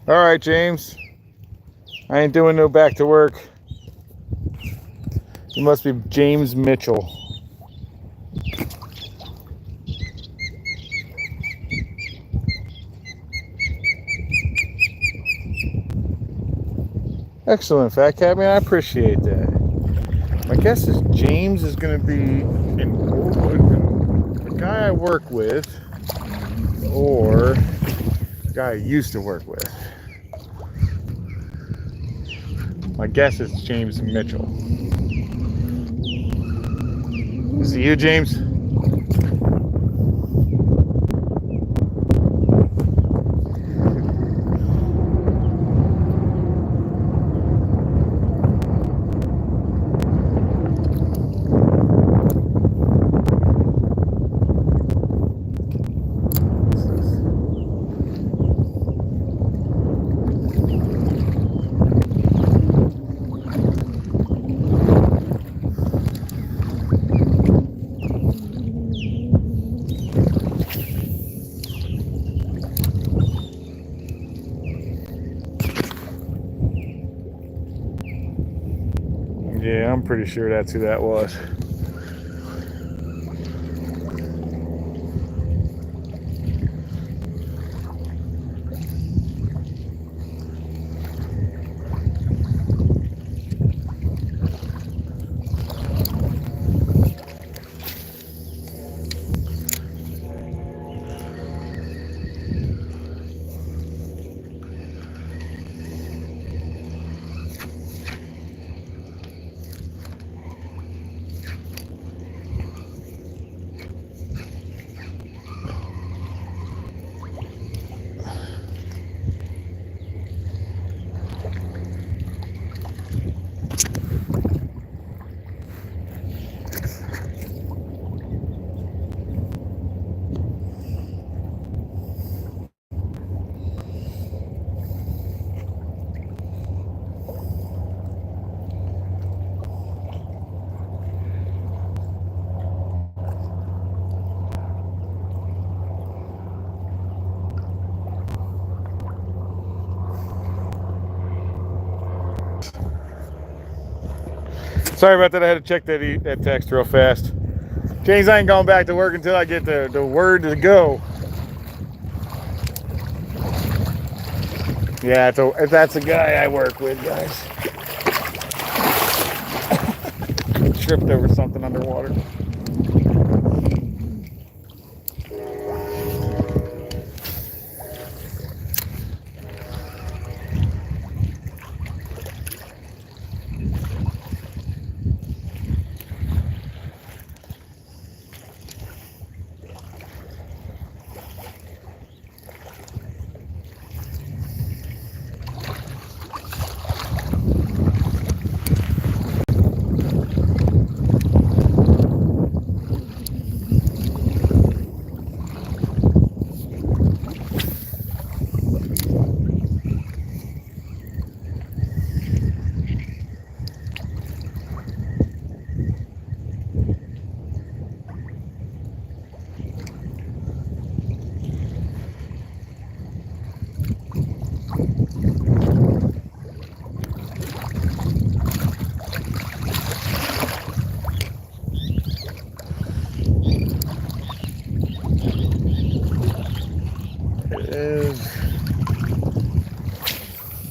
All right, James. I ain't doing no back to work. You must be James Mitchell. Excellent, Fat Cat Man. I appreciate that. My guess is James is going to be a guy I work with, or a guy I used to work with. My guess is James Mitchell. Is it you, James? Yeah, I'm pretty sure that's who that was. Sorry about that. I had to check that text real fast. James, I ain't going back to work until I get the word to go. Yeah, that's a guy I work with, guys. Tripped over something underwater.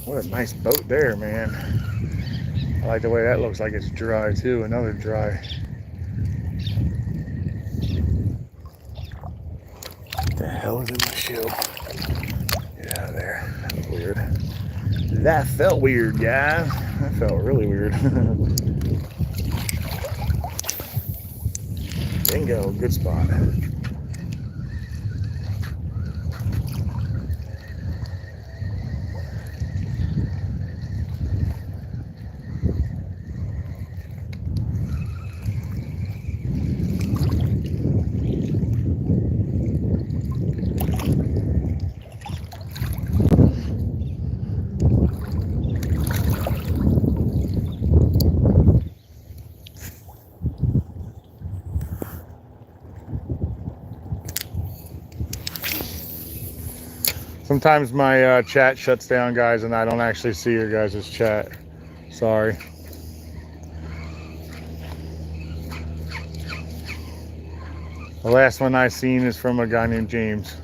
What a nice boat there, man. I like the way that looks like it's dry too. Another dry. What the hell is in my shoe? Get out of there. That was weird. That felt weird, guys. That felt really weird. Bingo, good spot. Sometimes my chat shuts down, guys, and I don't actually see your guys' chat. Sorry. The last one I seen is from a guy named James.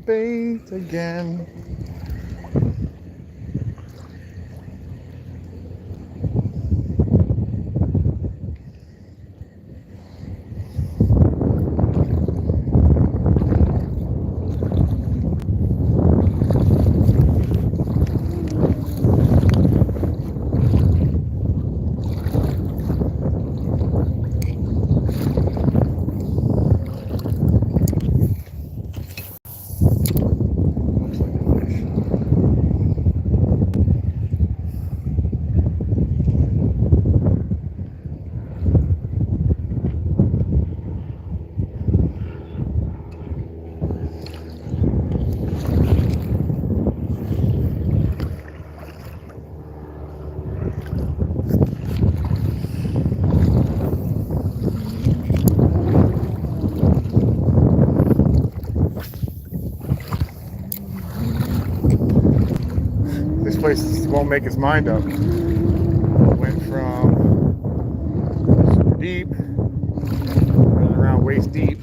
bait again. This place won't make its mind up. Went from super deep, running around waist deep,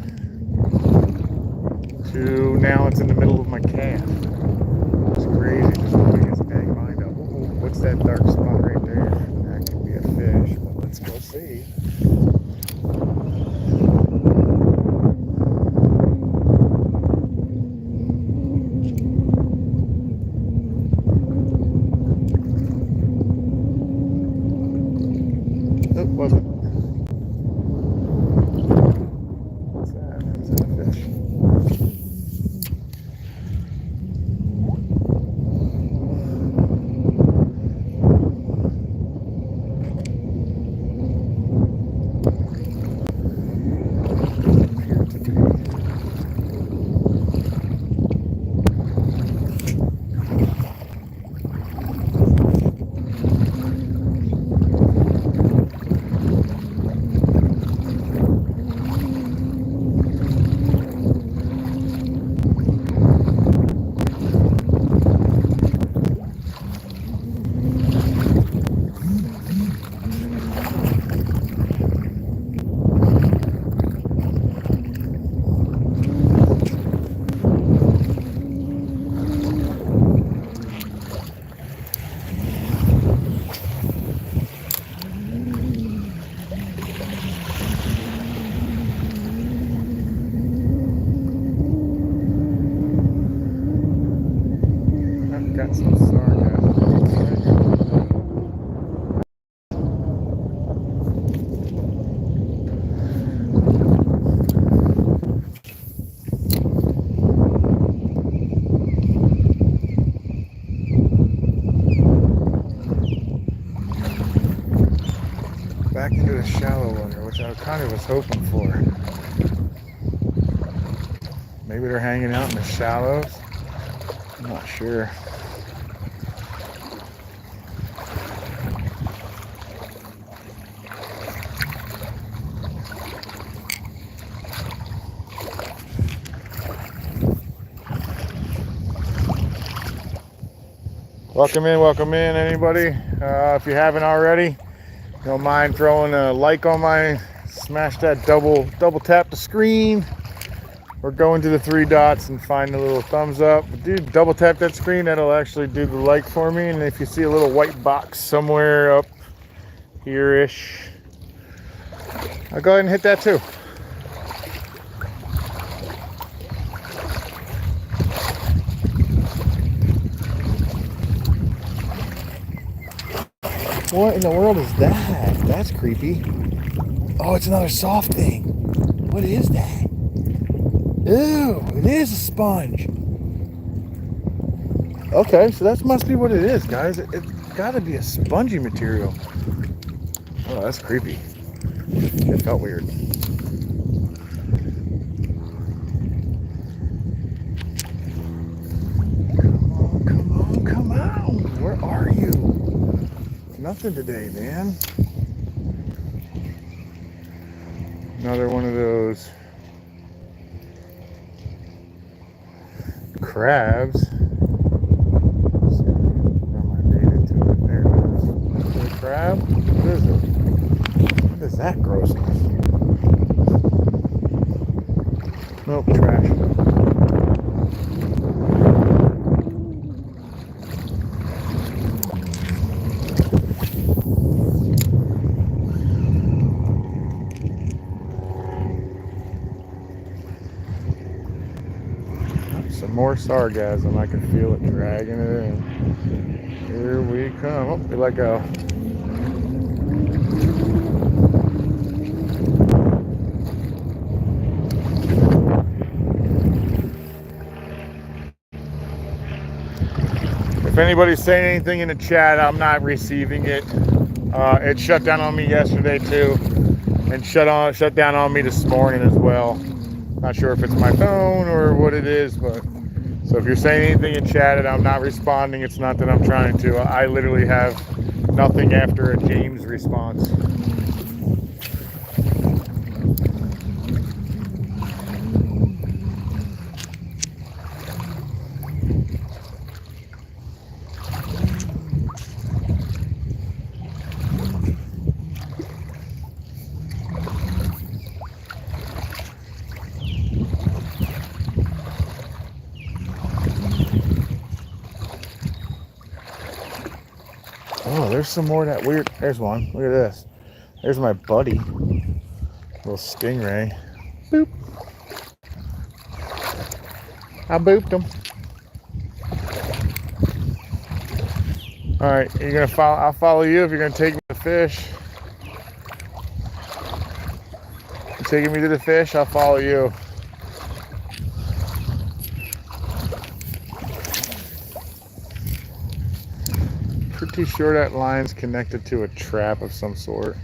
to now it's in the middle of my calf. It's crazy, just won't make its dang mind up. Ooh, what's that dark spot right there? That could be a fish, but let's go see. Wasn't. What's that? Is that a fish? Appear to be. Got some sarcasm. Back into the shallow water, which I kind of was hoping for. Maybe they're hanging out in the shallows. I'm not sure. Welcome in, anybody. If you haven't already, don't mind throwing a like on my, smash that double tap the screen, or go into the three dots and find the little thumbs up. Dude, double tap that screen, that'll actually do the like for me. And if you see a little white box somewhere up here-ish, I'll go ahead and hit that too. What in the world is that? That's creepy. Oh, it's another soft thing. What is that? Ew, it is a sponge. Okay, so that must be what it is, guys. It's gotta be a spongy material. Oh, that's creepy. It felt weird. Come on. Where are you? Nothing today, man. Another one of those crabs. Run my bait into it. There it is. Is it a crab? What is it? What is that grossness? Nope, trash. some more sargassum. I can feel it dragging it in. Here we come. Oh, we let go. If anybody's saying anything in the chat, I'm not receiving it. It shut down on me yesterday too, and shut down on me this morning as well. Not sure if it's my phone or what it is, but so if you're saying anything in chat and I'm not responding, it's not that I'm trying to. I literally have nothing after a James response. Oh, there's some more of that weird. There's one. Look at this. There's my buddy. Little stingray. Boop. I booped him. All right, you're gonna follow. I'll follow you if you're gonna take me to the fish. You're taking me to the fish. I'll follow you. Pretty sure that line's connected to a trap of some sort.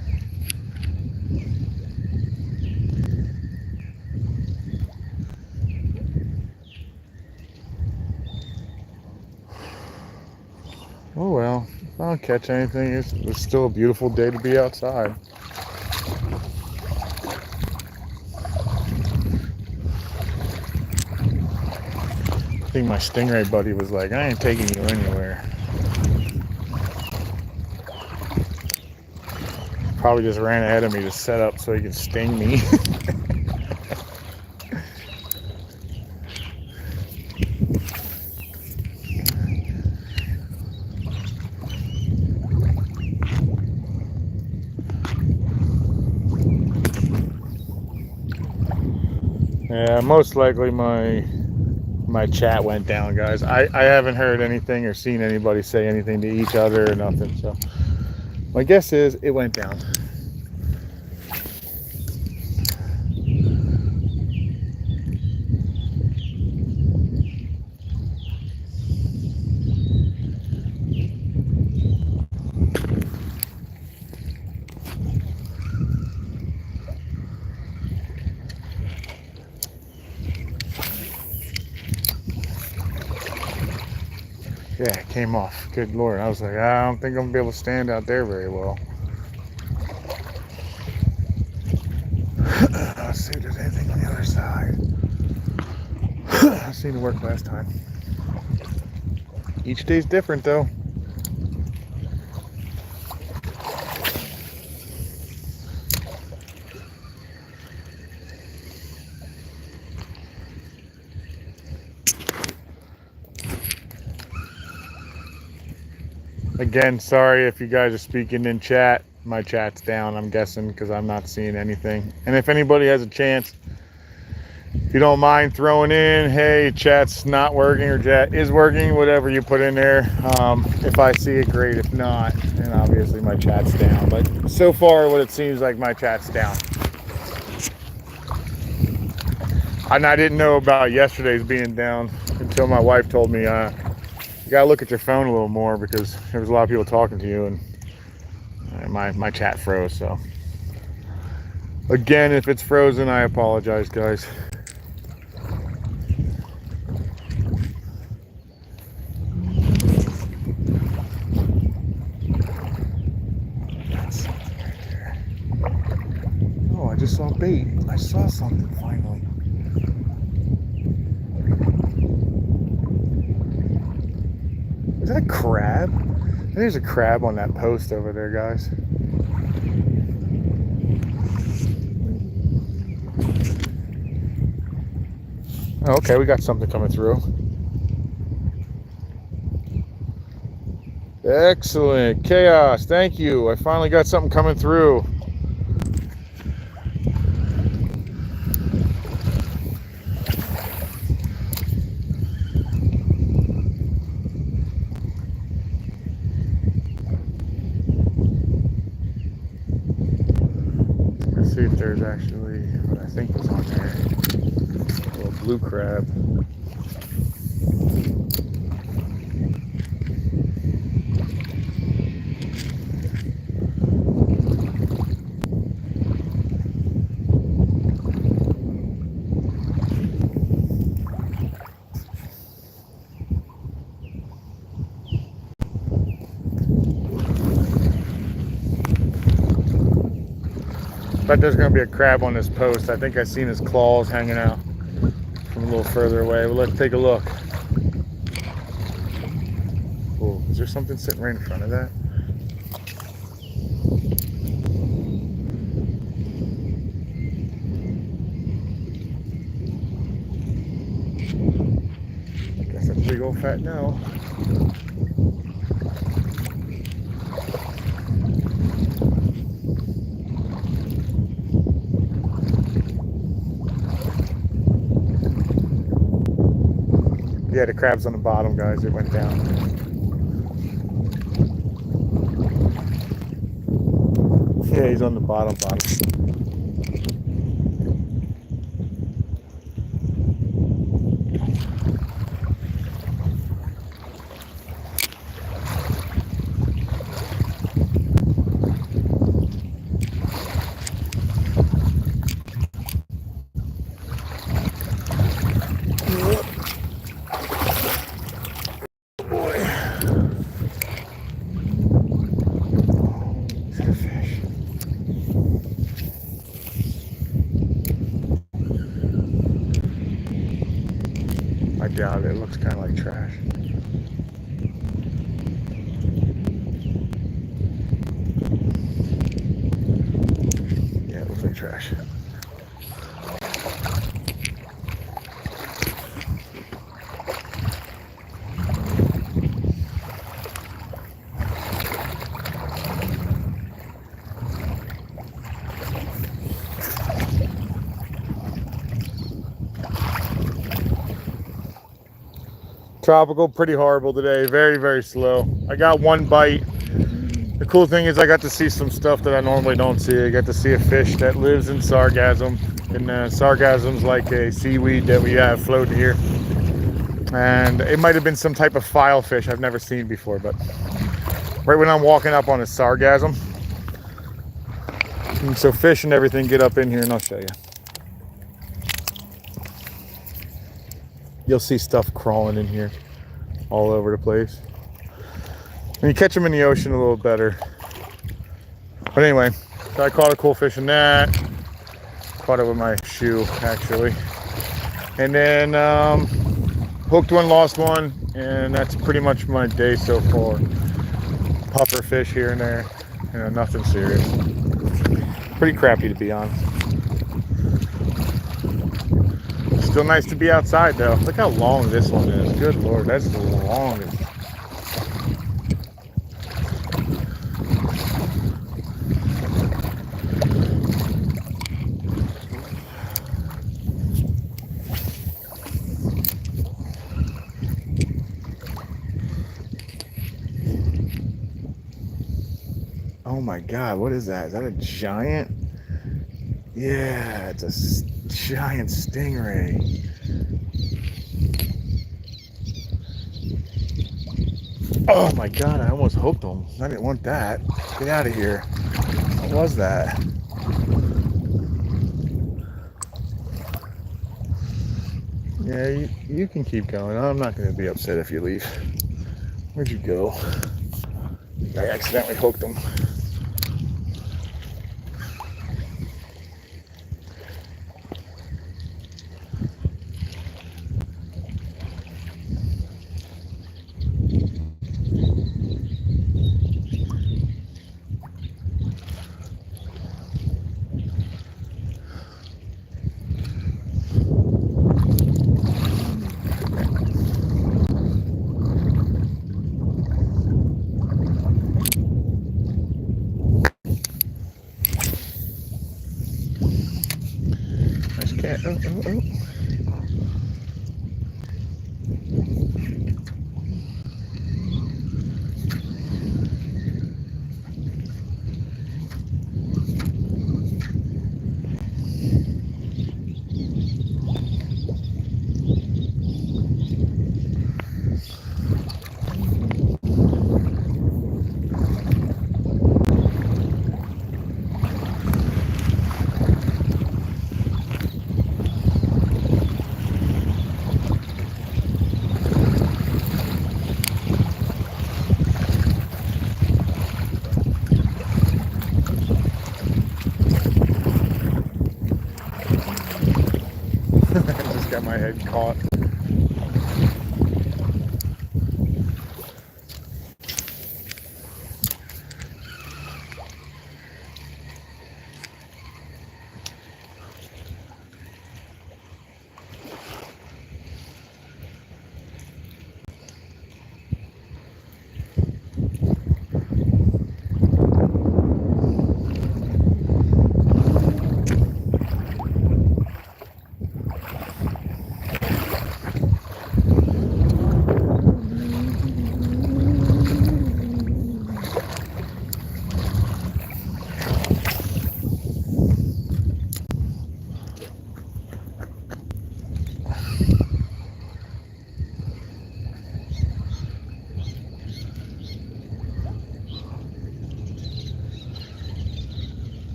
Oh well, if I don't catch anything, it's still a beautiful day to be outside. I think my stingray buddy was like, I ain't taking you anywhere. Probably just ran ahead of me to set up so he could sting me. Yeah, most likely my chat went down, guys. I haven't heard anything or seen anybody say anything to each other or nothing, so my guess is it went down. Yeah, it came off. Good Lord. I was like, I don't think I'm going to be able to stand out there very well. Let's see if there's anything on the other side. That seemed to work last time. Each day's different, though. Again, sorry if you guys are speaking in chat. My chat's down, I'm guessing, because I'm not seeing anything. And if anybody has a chance, if you don't mind throwing in, hey, chat's not working or chat is working, whatever you put in there. If I see it, great. If not, then obviously my chat's down. But so far, what it seems like, my chat's down. And I didn't know about yesterday's being down until my wife told me, you gotta look at your phone a little more because there was a lot of people talking to you, and my chat froze. So again, if it's frozen, I apologize, guys. That's something right there. Oh, I just saw bait. I saw something finally. Is that a crab? There's a crab on that post over there, guys. Oh, okay, we got something coming through. Excellent. Chaos, thank you. I finally got something coming through. see if there's actually what I think was on there. A little blue crab. Bet there's gonna be a crab on this post. I think I seen his claws hanging out from a little further away. Well, let's take a look. Oh, is there something sitting right in front of that? I guess that's a big old fat no. Yeah, the crab's on the bottom, guys. It went down. Yeah, he's on the bottom. I doubt it. It looks kind of like trash. Yeah, it looks like trash. Tropical, pretty horrible today. Very, very slow. I got one bite. The cool thing is I got to see some stuff that I normally don't see. I got to see a fish that lives in sargassum. And sargassum's like a seaweed that we have floating here. And it might have been some type of file fish I've never seen before. But right when I'm walking up on a sargassum. And so fish and everything get up in here and I'll show you. You'll see stuff crawling in here all over the place. When you catch them in the ocean, a little better. But anyway, so I caught a cool fish in that. Caught it with my shoe, actually. And then hooked one, lost one, and that's pretty much my day so far. Puffer fish here and there, nothing serious. Pretty crappy, to be honest. Still nice to be outside though. Look how long this one is. Good Lord, that's the longest. Oh my God, what is that? Is that a giant? Yeah, it's a giant stingray. Oh my God, I almost hooked him. I didn't want that. Get out of here. What was that? Yeah, you can keep going. I'm not going to be upset if you leave. Where'd you go? I accidentally hooked him. Oh. I just got my head caught.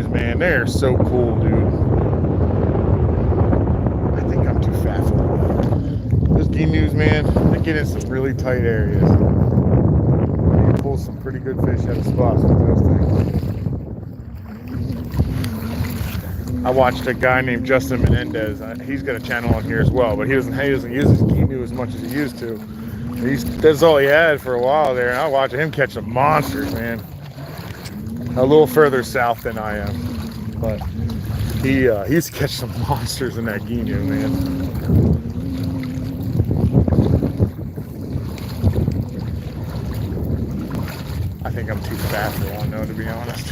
Man, they are so cool, dude. I think I'm too fat for them. Those gnus, man, they get in some really tight areas. You can pull some pretty good fish out of spots with those things. I watched a guy named Justin Menendez. He's got a channel on here as well, but he doesn't use his gnu as much as he used to. That's all he had for a while there, and I watched him catch some monsters, man. A little further south than I am, but he used to catch some monsters in that gnu, man. I think I'm too fat for one, though, to be honest.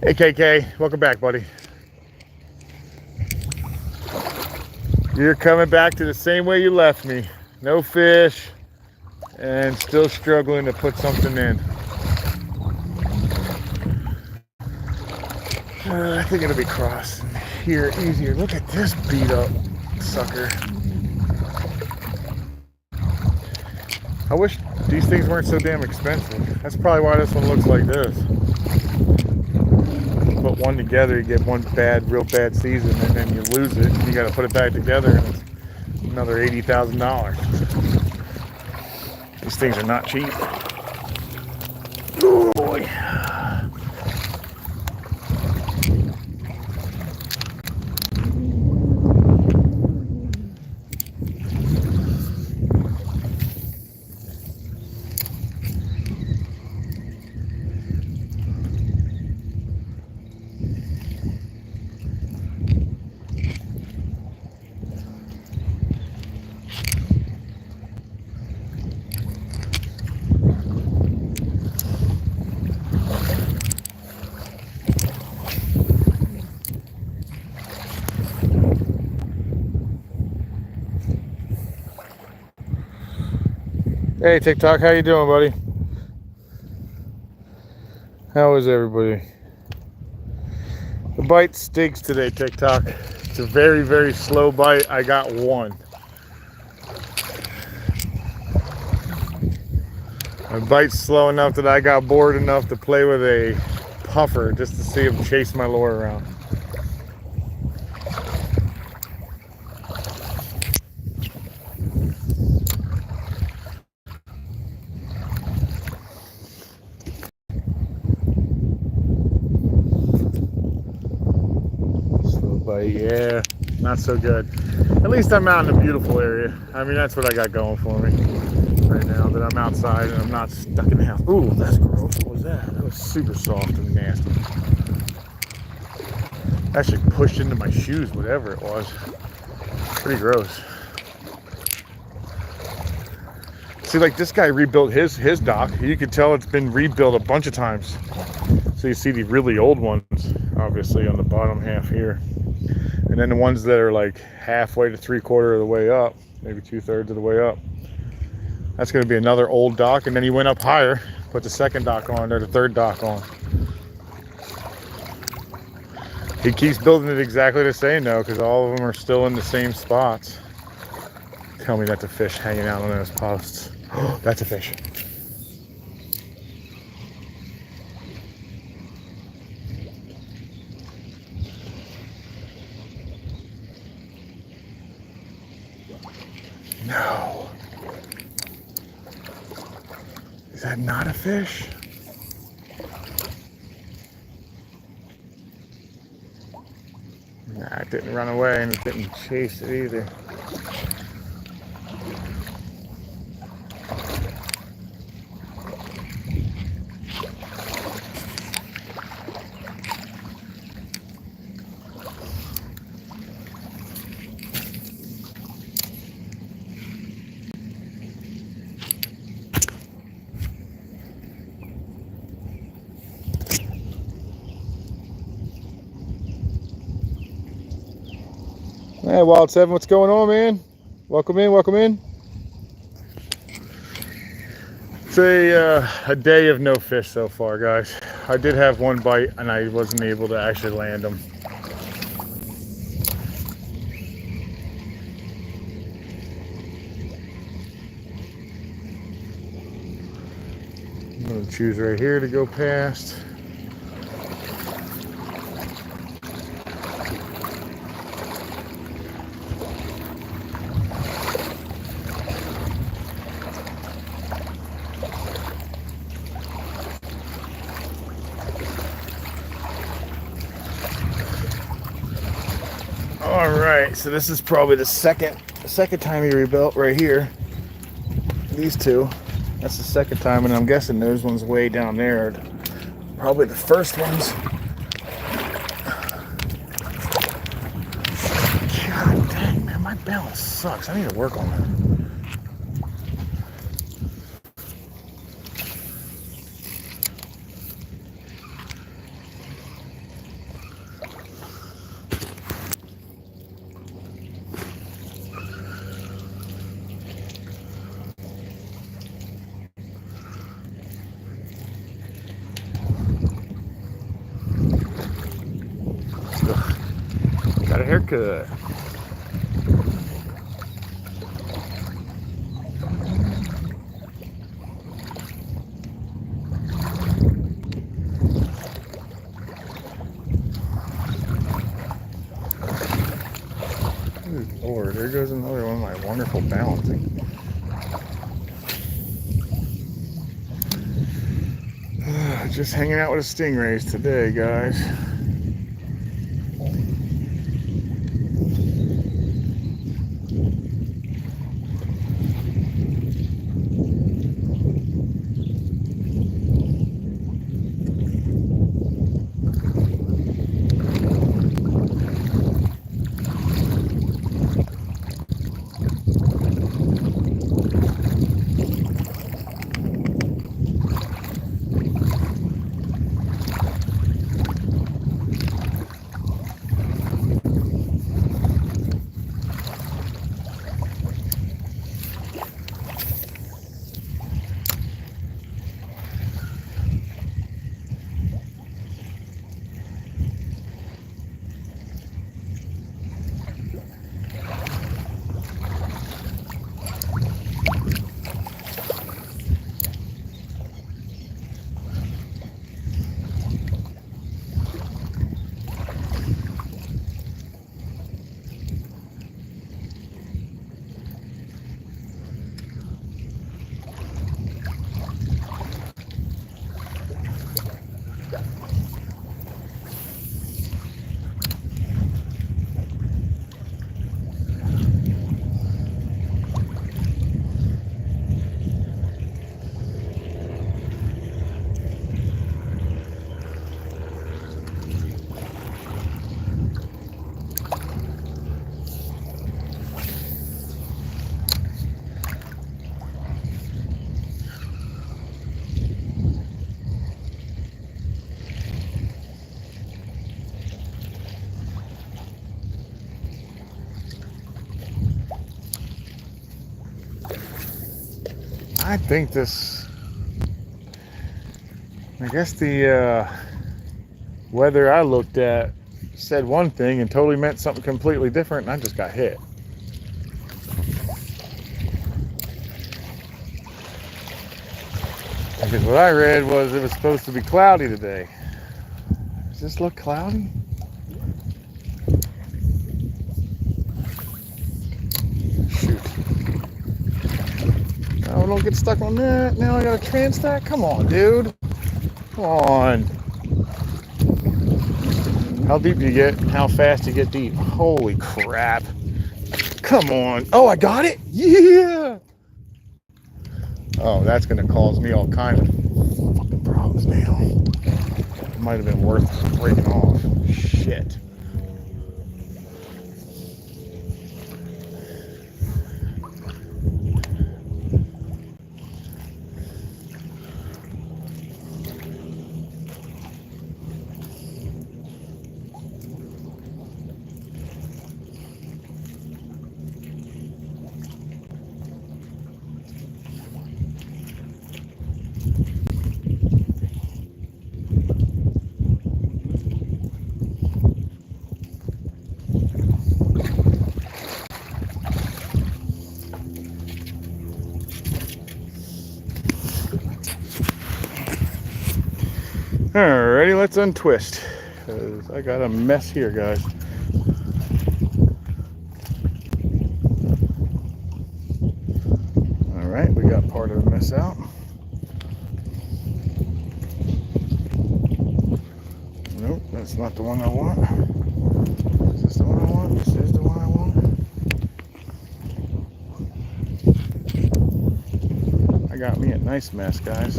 Hey KK, welcome back, buddy. You're coming back to the same way you left me. No fish, and still struggling to put something in. I think it'll be crossing here easier. Look at this beat up sucker. I wish these things weren't so damn expensive. That's probably why this one looks like this. Put one together, you get one real bad season, and then you lose it. You got to put it back together, and it's another $80,000. These things are not cheap. Oh boy. Hey TikTok, how you doing, buddy? How is everybody? The bite stinks today, TikTok. It's a very, very slow bite. I got one. My bite's slow enough that I got bored enough to play with a puffer just to see him chase my lure around. light. Yeah, not so good. At least I'm out in a beautiful area. I mean, that's what I got going for me right now, that I'm outside and I'm not stuck in the house. Ooh, that's gross. What was that? That was super soft and nasty. Actually pushed into my shoes, whatever it was. Pretty gross. See, like this guy rebuilt his dock. You could tell it's been rebuilt a bunch of times. So you see the really old ones, obviously, on the bottom half here. And then the ones that are like halfway to 3/4 of the way up, maybe 2/3 of the way up. That's going to be another old dock. And then he went up higher, put the second dock on there, the third dock on. He keeps building it exactly the same though, because all of them are still in the same spots. Tell me that's a fish hanging out on those posts. That's a fish. No. Is that not a fish? Nah, it didn't run away and it didn't chase it either. Hey, Wild 7, what's going on, man? Welcome in, welcome in. It's a day of no fish so far, guys. I did have one bite and I wasn't able to actually land them. I'm going to choose right here to go past. All right, so this is probably the second time he rebuilt right here. These two, that's the second time, and I'm guessing those ones way down there are probably the first ones. God dang, man, my balance sucks. I need to work on that. Got a haircut. Good Lord, there goes another one of my wonderful balancing. Just hanging out with the stingrays today, guys. I think this, I guess the weather I looked at said one thing and totally meant something completely different, and I just got hit. Because what I read was it was supposed to be cloudy today. Does this look cloudy? Shoot. Oh, don't get stuck on that. Now I got a transtat? Come on, dude. Come on. How deep do you get? How fast do you get deep? Holy crap. Come on. Oh, I got it? Yeah. Oh, that's going to cause me all kind of fucking problems now. It might have been worth breaking off. Shit. Alrighty, let's untwist, because I got a mess here, guys. Alright, we got part of the mess out. Nope, that's not the one I want. Is this the one I want? This is the one I want. I got me a nice mess, guys.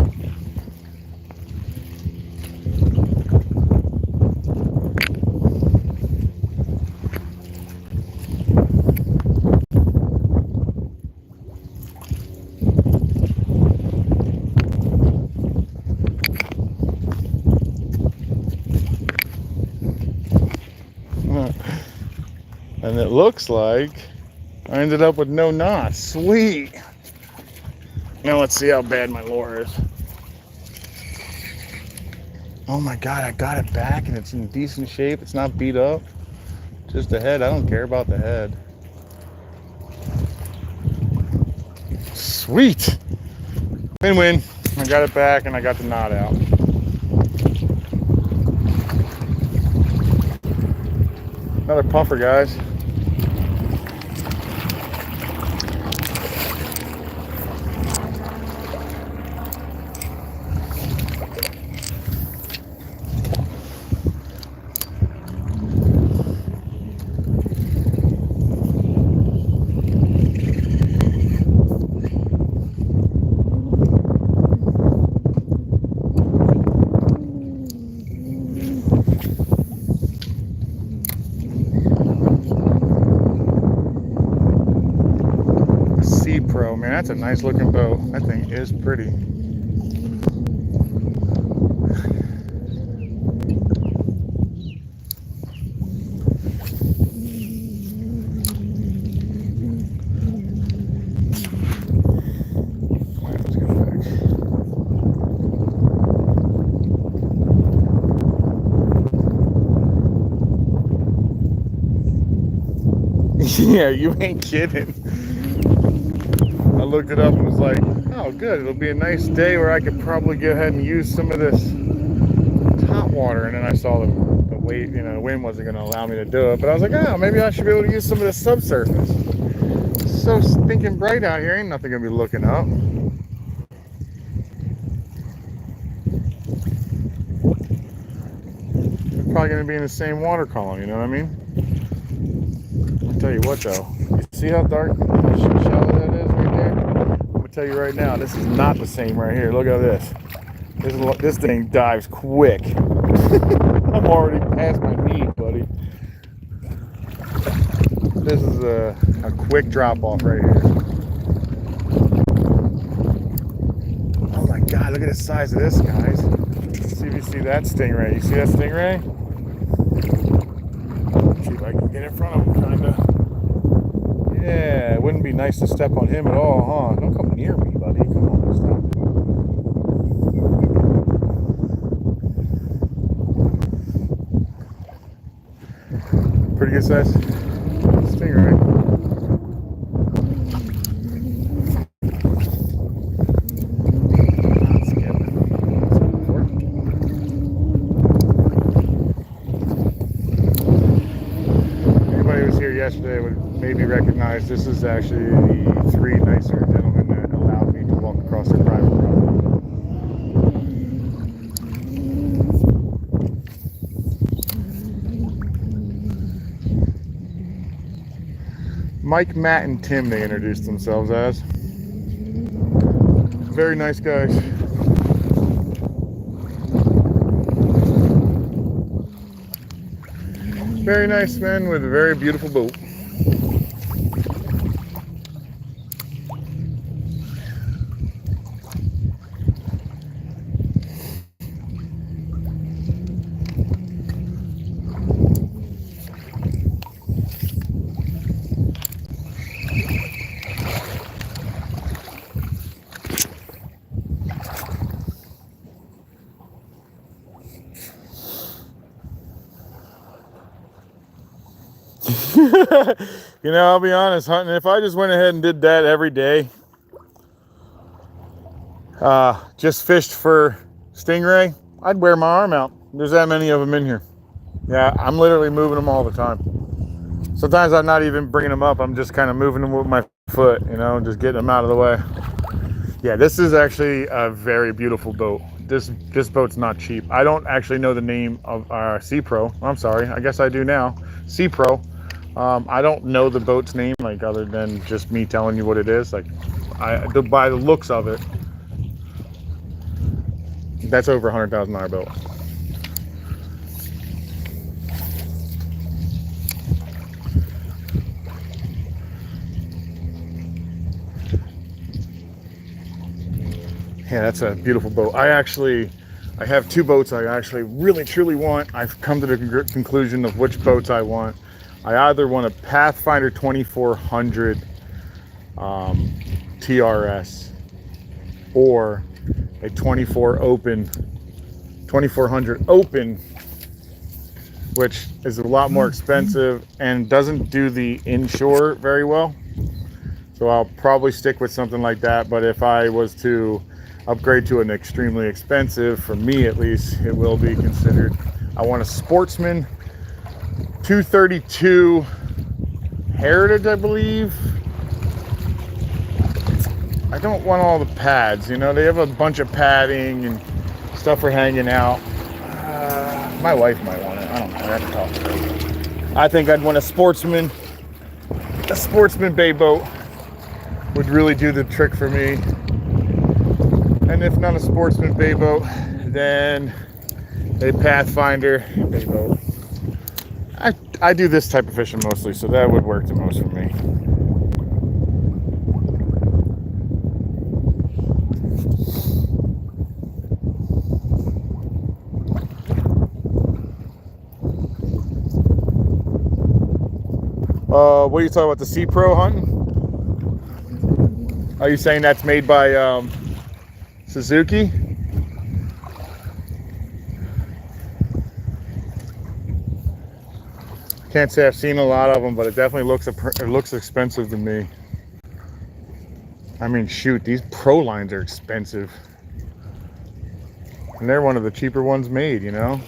And it looks like I ended up with no knots. Sweet. Now let's see how bad my lure is. Oh my God, I got it back and it's in decent shape. It's not beat up. Just the head. I don't care about the head. Sweet. Win-win. I got it back and I got the knot out. Another puffer, guys. Pro, man, that's a nice looking boat. That thing is pretty. All right, let's get back. Yeah, you ain't kidding. I looked it up and was like, oh good, it'll be a nice day where I could probably go ahead and use some of this top water. And then I saw the weight, the wind wasn't going to allow me to do it. But I was like, oh, maybe I should be able to use some of this subsurface. It's so stinking bright out here, ain't nothing going to be looking up. It's probably going to be in the same water column, you know what I mean? I'll tell you what though, you see how dark shallow that is right there? I'm gonna tell you right now, this is not the same right here. Look at this. This thing dives quick. I'm already past my knee, buddy. This is a quick drop off right here. Oh my God, look at the size of this, guys. Let's see if you see that stingray. You see that stingray? Let's see if I can get in front of him, kinda. Yeah, it wouldn't be nice to step on him at all, huh? Don't come near me, buddy. Come on. Pretty good size stingray. Anybody who was here yesterday would maybe recognize this is actually the 3 nicer gentlemen that allowed me to walk across their private property. Mike, Matt, and Tim, they introduced themselves as. Very nice guys. Very nice men with a very beautiful boat. You know, I'll be honest, hunting, if I just went ahead and did that every day, just fished for stingray, I'd wear my arm out. There's that many of them in here. Yeah, I'm literally moving them all the time. Sometimes I'm not even bringing them up. I'm just kind of moving them with my foot, you know, just getting them out of the way. Yeah, this is actually a very beautiful boat. This boat's not cheap. I don't actually know the name of our Sea Pro. I'm sorry, I guess I do now. Sea Pro. I don't know the boat's name, like, other than just me telling you what it is. Like, by the looks of it, that's over $100,000 boat. Yeah, that's a beautiful boat. I have 2 boats I actually really truly want. I've come to the conclusion of which boats I want. I either want a Pathfinder 2400 TRS or a 2400 open, which is a lot more expensive and doesn't do the inshore very well. So I'll probably stick with something like that. But if I was to upgrade to an extremely expensive, for me at least, it will be considered. I want a Sportsman 232 Heritage, I believe. I don't want all the pads, you know, they have a bunch of padding and stuff for hanging out. My wife might want it, I don't know, I have to talk to her. I think I'd want a Sportsman bay boat would really do the trick for me. And if not a Sportsman bay boat, then a Pathfinder bay boat. I do this type of fishing mostly, so that would work the most for me. What are you talking about, the Sea Pro hunting? Are you saying that's made by Suzuki? Can't say I've seen a lot of them, but it definitely looks expensive to me. I mean, shoot, these Pro lines are expensive. And they're one of the cheaper ones made, you know?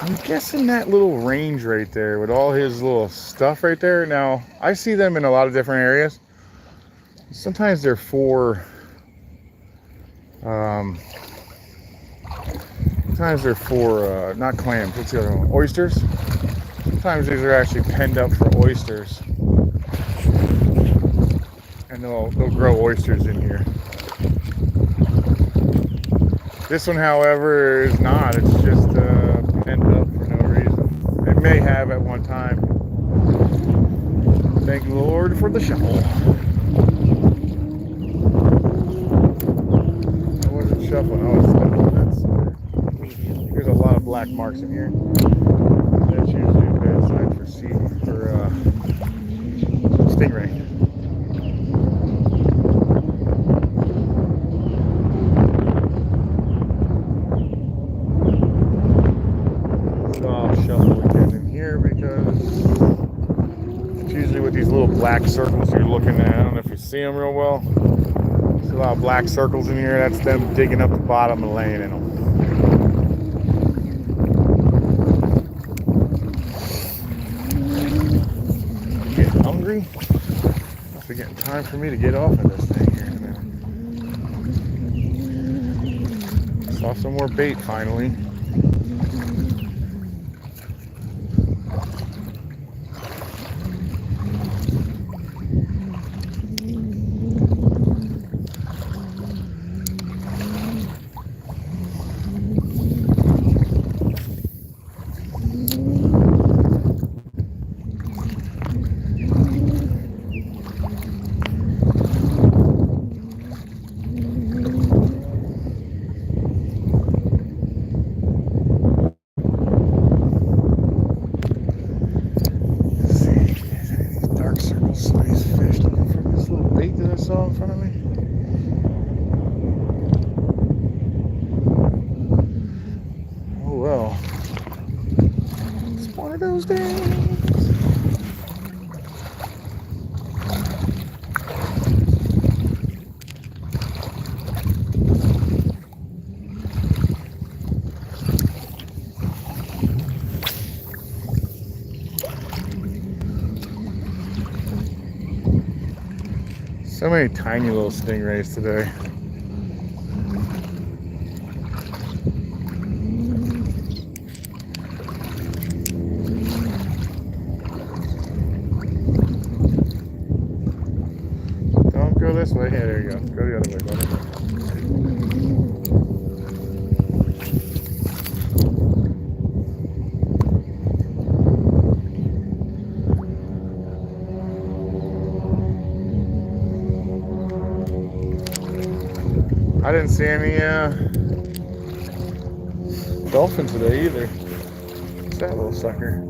I'm guessing that little range right there with all his little stuff right there. Now, I see them in a lot of different areas. Sometimes they're for not clams, what's the other one? Oysters. Sometimes these are actually penned up for oysters, and they'll grow oysters in here. This one, however, is not. It's just penned up for no reason. It may have at one time. Thank the Lord for the shovel. Shuffling. Oh, it's slipping. That's medium. There's a lot of black marks in here. That's usually a bad sign for stingray. 1 black circles you're looking at. I don't know if you see them real well. There's a lot of black circles in here. That's them digging up the bottom and laying in them. Getting hungry? Must be getting time for me to get off of this thing here in a minute. Saw some more bait finally. In front of me. Oh well. It's one of those days. So many tiny little stingrays today. Don't go this way. Yeah, there you go. Go the other way, buddy. I didn't see any dolphin today either. What's that little sucker?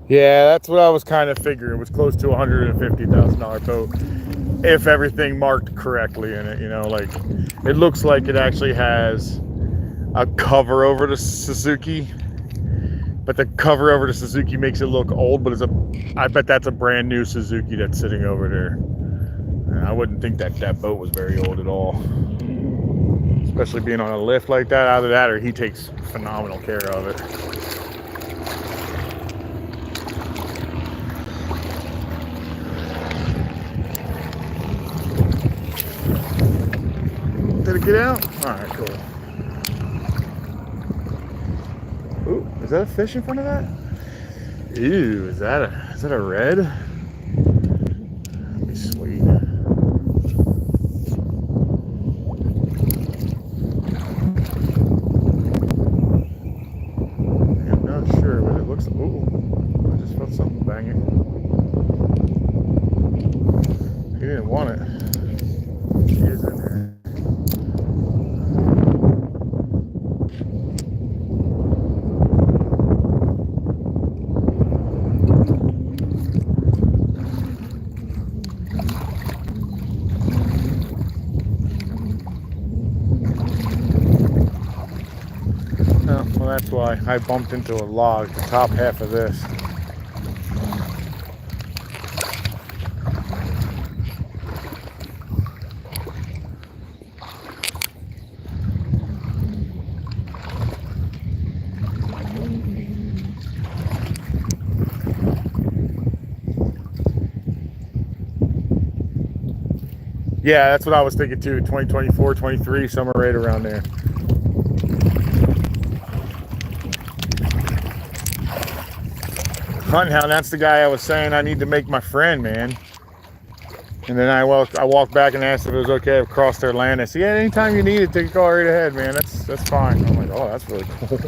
Yeah, that's what I was kind of figuring. It was close to $150,000 boat if everything marked correctly in it. You know, like it looks like it actually has a cover over the Suzuki, but the cover over the Suzuki makes it look old. But I bet that's a brand new Suzuki that's sitting over there. And I wouldn't think that boat was very old at all, especially being on a lift like that. Either that or he takes phenomenal care of it. Did it get out? Alright, cool. Ooh, is that a fish in front of that? Ew, is that a red? That'd be sweet. I'm not sure, but it looks. Ooh, I just felt something banging. He didn't want it. He is in there. Well, that's why I bumped into a log, the top half of this. Yeah, that's what I was thinking too. 2024, 23, somewhere right around there. Hunting, that's the guy I was saying I need to make my friend, man. And then I walked back and asked if it was okay to cross their land. I said, yeah, anytime you need it, take a call right ahead, man. That's fine. I'm like, oh, that's really cool.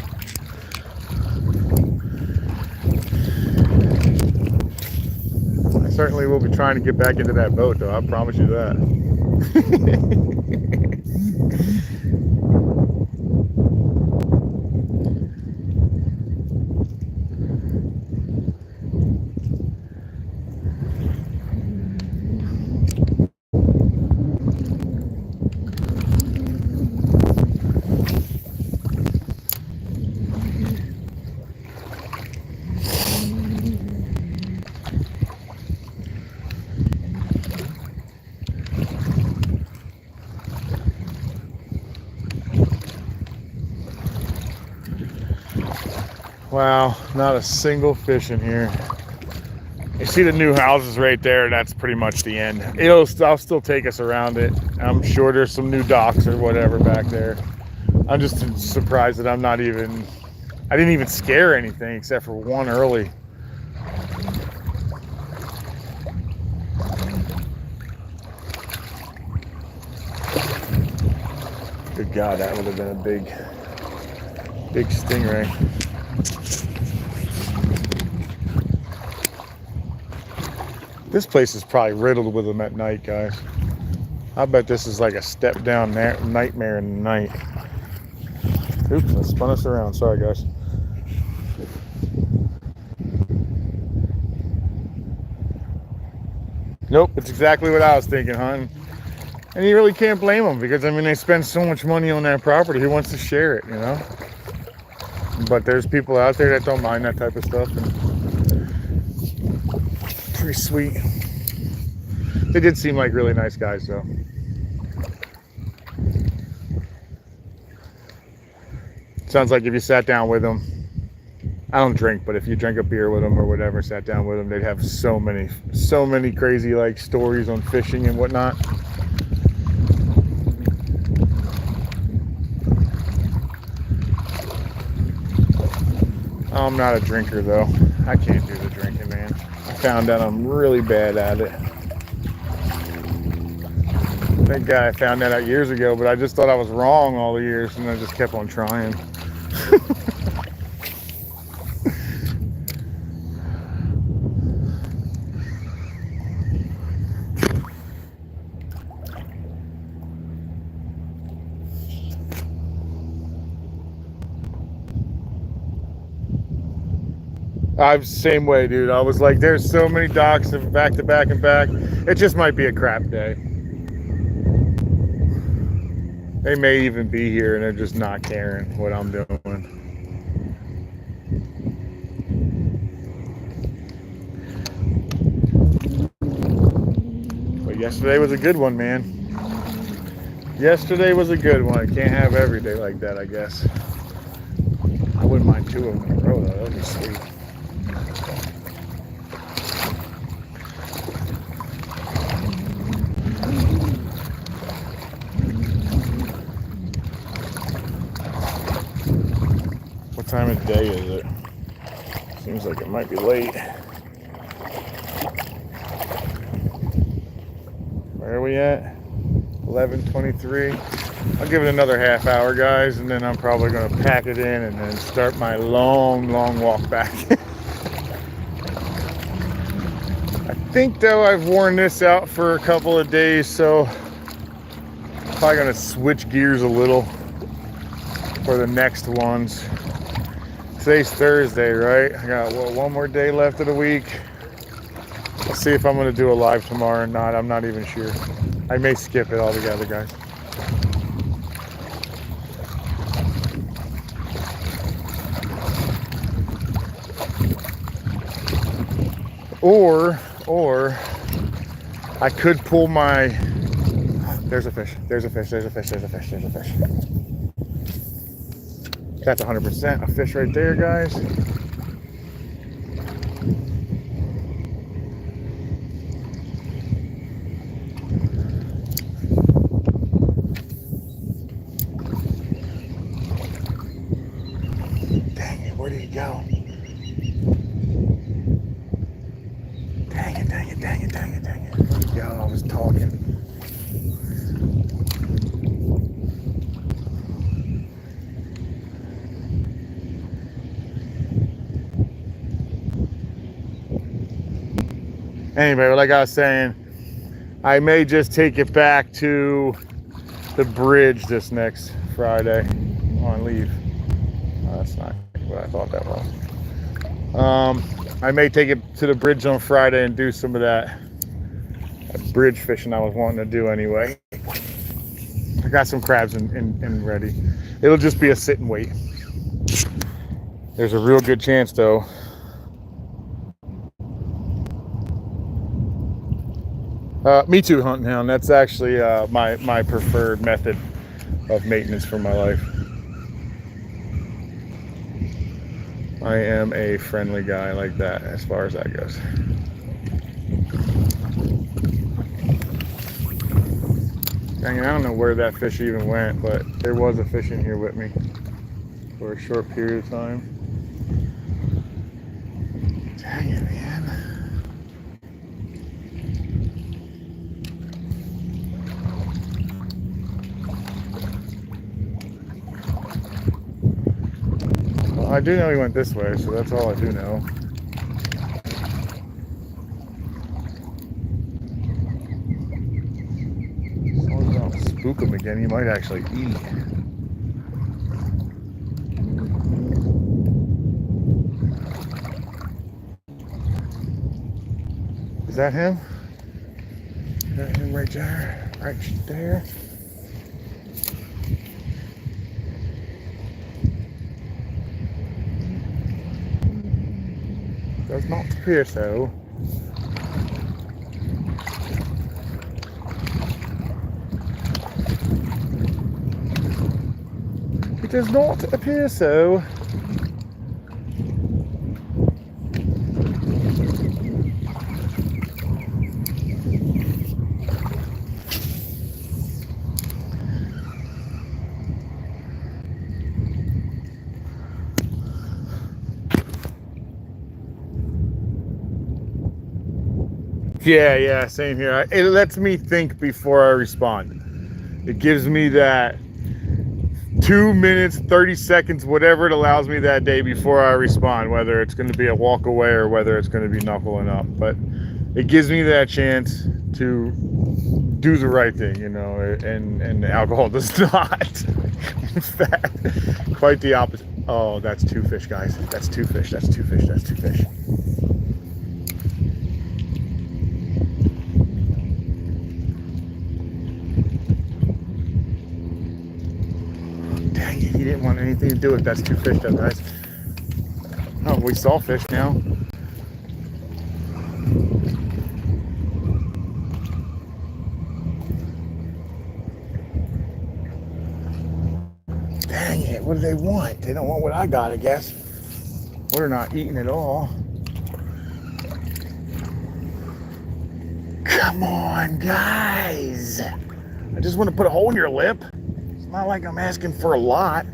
I certainly will be trying to get back into that boat, though. I promise you that. Wow, not a single fish in here. You see the new houses right there, that's pretty much the end. I'll still take us around it. I'm sure there's some new docks or whatever back there. I'm just surprised that I didn't even scare anything except for one early. Good God, that would have been a big stingray. This place is probably riddled with them at night, guys. I bet this is like a step down nightmare in the night. Oops, I spun us around. Sorry, guys. Nope, it's exactly what I was thinking, hon. And you really can't blame them because, I mean, they spend so much money on that property. Who wants to share it, you know? But there's people out there that don't mind that type of stuff. And pretty sweet. They did seem like really nice guys, though. Sounds like if you sat down with them, I don't drink, but if you drank a beer with them or whatever, sat down with them, they'd have so many crazy like stories on fishing and whatnot. I'm not a drinker though. I can't do the drinking, man. I found out I'm really bad at it. Thank God I found that out years ago, but I just thought I was wrong all the years and I just kept on trying. I'm the same way, dude. I was like, there's so many docks and back to back and back. It just might be a crap day. They may even be here and they're just not caring what I'm doing. But yesterday was a good one, man. Yesterday was a good one. Can't have every day like that, I guess. I wouldn't mind 2 of them in a row, though. That would be sweet. What time of day is it? Seems like it might be late. Where are we at? 11:23. I'll give it another half hour, guys, and then I'm probably going to pack it in and then start my long walk back. I think, though, I've worn this out for a couple of days, so I'm probably going to switch gears a little for the next ones. Today's Thursday, right? I got, one more day left of the week. I'll see if I'm going to do a live tomorrow or not. I'm not even sure. I may skip it altogether, guys. Or I could pull my... There's a fish. There's a fish. There's a fish. There's a fish. There's a fish. That's 100% a fish right there, guys. Dang it, where did he go? Dang it, dang it, dang it, dang it, dang it. Where'd he go? I was talking. Anyway, like I was saying, I may just take it back to the bridge this next Friday on leave. That's not what I thought that was. I may take it to the bridge on Friday and do some of that bridge fishing I was wanting to do anyway. I got some crabs in ready. It'll just be a sit and wait. There's a real good chance though. Me too, hunting hound. That's actually my preferred method of maintenance for my life. I am a friendly guy like that as far as that goes. Dang it, I don't know where that fish even went, but there was a fish in here with me for a short period of time. Dang it, man. Well, I do know he went this way, so that's all I do know. As long as I don't spook him again, he might actually eat. Is that him? Is that him right there? Right there? Does not appear so. It does not appear so. Yeah, same here. It lets me think before I respond. It gives me that 2 minutes, 30 seconds, whatever it allows me that day before I respond, whether it's going to be a walk away or whether it's going to be knuckling up. But it gives me that chance to do the right thing, you know, and the alcohol does not. In fact, quite the opposite. Oh, that's two fish, guys. That's two fish. That's two fish. That's two fish. Dang it, he didn't want anything to do with that's two fish though, guys. Oh, we saw fish now. Dang it, what do they want? They don't want what I got, I guess. We're not eating at all. Come on, guys. I just want to put a hole in your lip. It's not like I'm asking for a lot.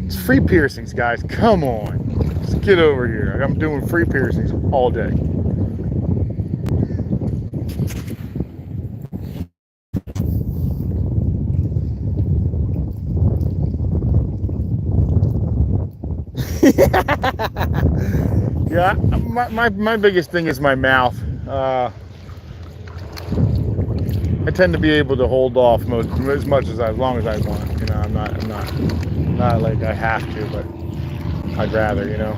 It's free piercings, guys. Come on. Let's get over here. I'm doing free piercings all day. Yeah, my biggest thing is my mouth. I tend to be able to hold off as long as I want. You know, I'm not like I have to, but I'd rather, you know.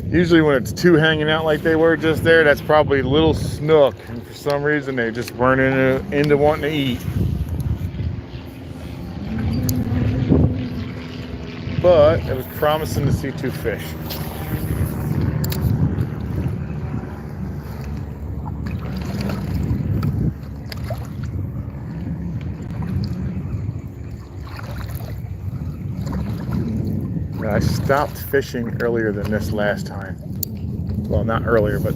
Usually when it's two hanging out like they were just there, that's probably a little snook. And for some reason, they just weren't into wanting to eat. But it was promising to see two fish. I stopped fishing earlier than this last time. Well, not earlier, but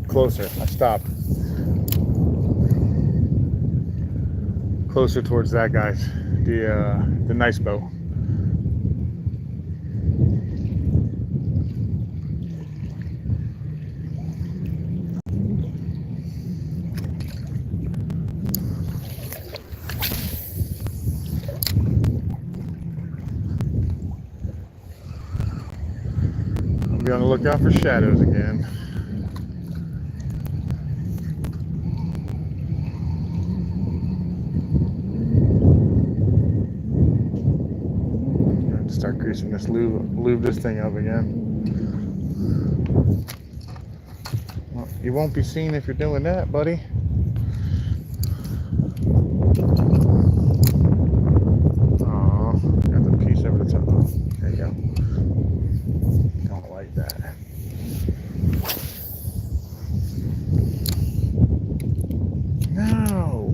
closer. I stopped closer towards that guy's, the nice boat. I'll be on the lookout for shadows again. Start greasing this lube this thing up again. Well, you won't be seen if you're doing that, buddy. Oh, got the piece over the top. There you go. Don't like that. No.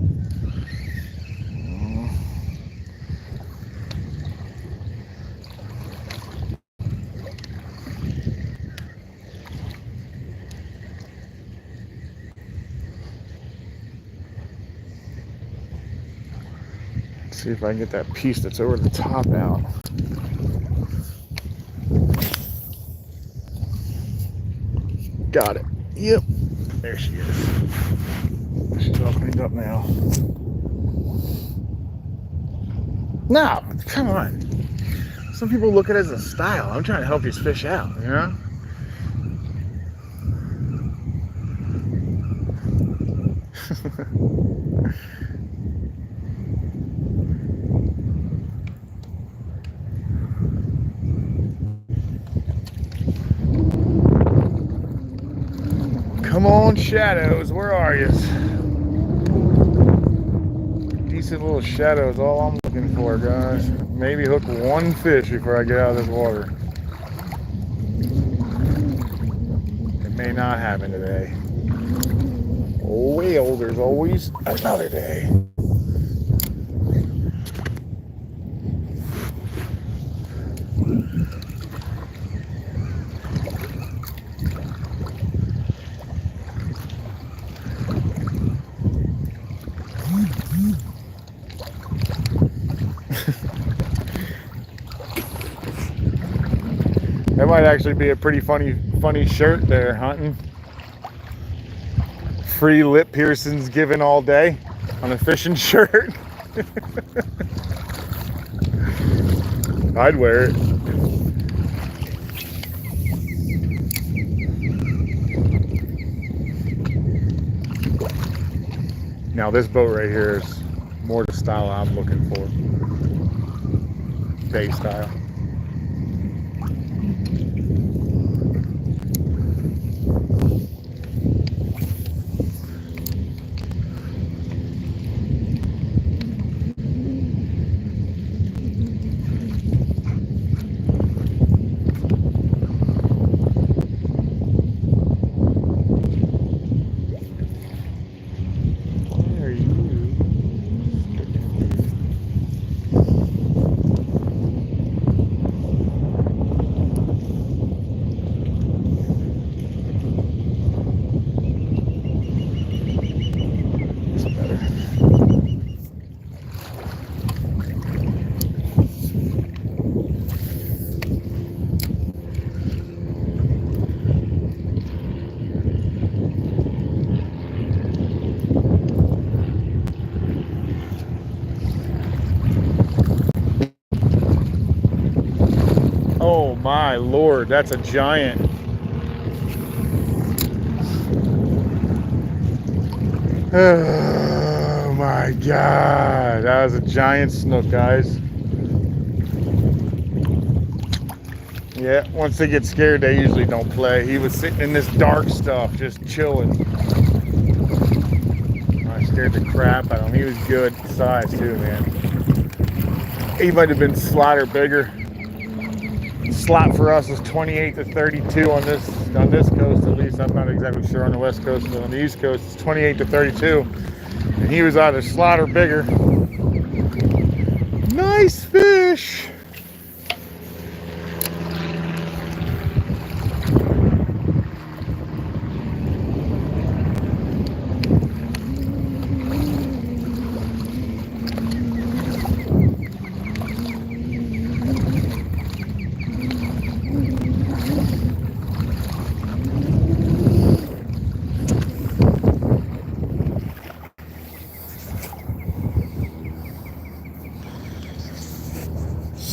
See if I can get that piece that's over the top out. Got it. Yep. There she is. She's all cleaned up now. No, come on. Some people look at it as a style. I'm trying to help you fish out, you know? Come on, shadows, where are you? Decent little shadows, all I'm looking for, guys. Maybe hook one fish before I get out of this water. It may not happen today. Oh, well, there's always another day. That might actually be a pretty funny shirt there, hunting. Free lip piercings given all day on a fishing shirt. I'd wear it. Now this boat right here is more the style I'm looking for. Bay style. Oh my Lord, that's a giant. Oh my God, that was a giant snook, guys. Yeah, once they get scared, they usually don't play. He was sitting in this dark stuff, just chilling. I scared the crap out of him. He was good size too, man. He might have been slot or bigger. Slot for us is 28 to 32 on this coast, at least. I'm not exactly sure on the west coast, but on the east coast it's 28 to 32, and he was either slot or bigger. Nice fish.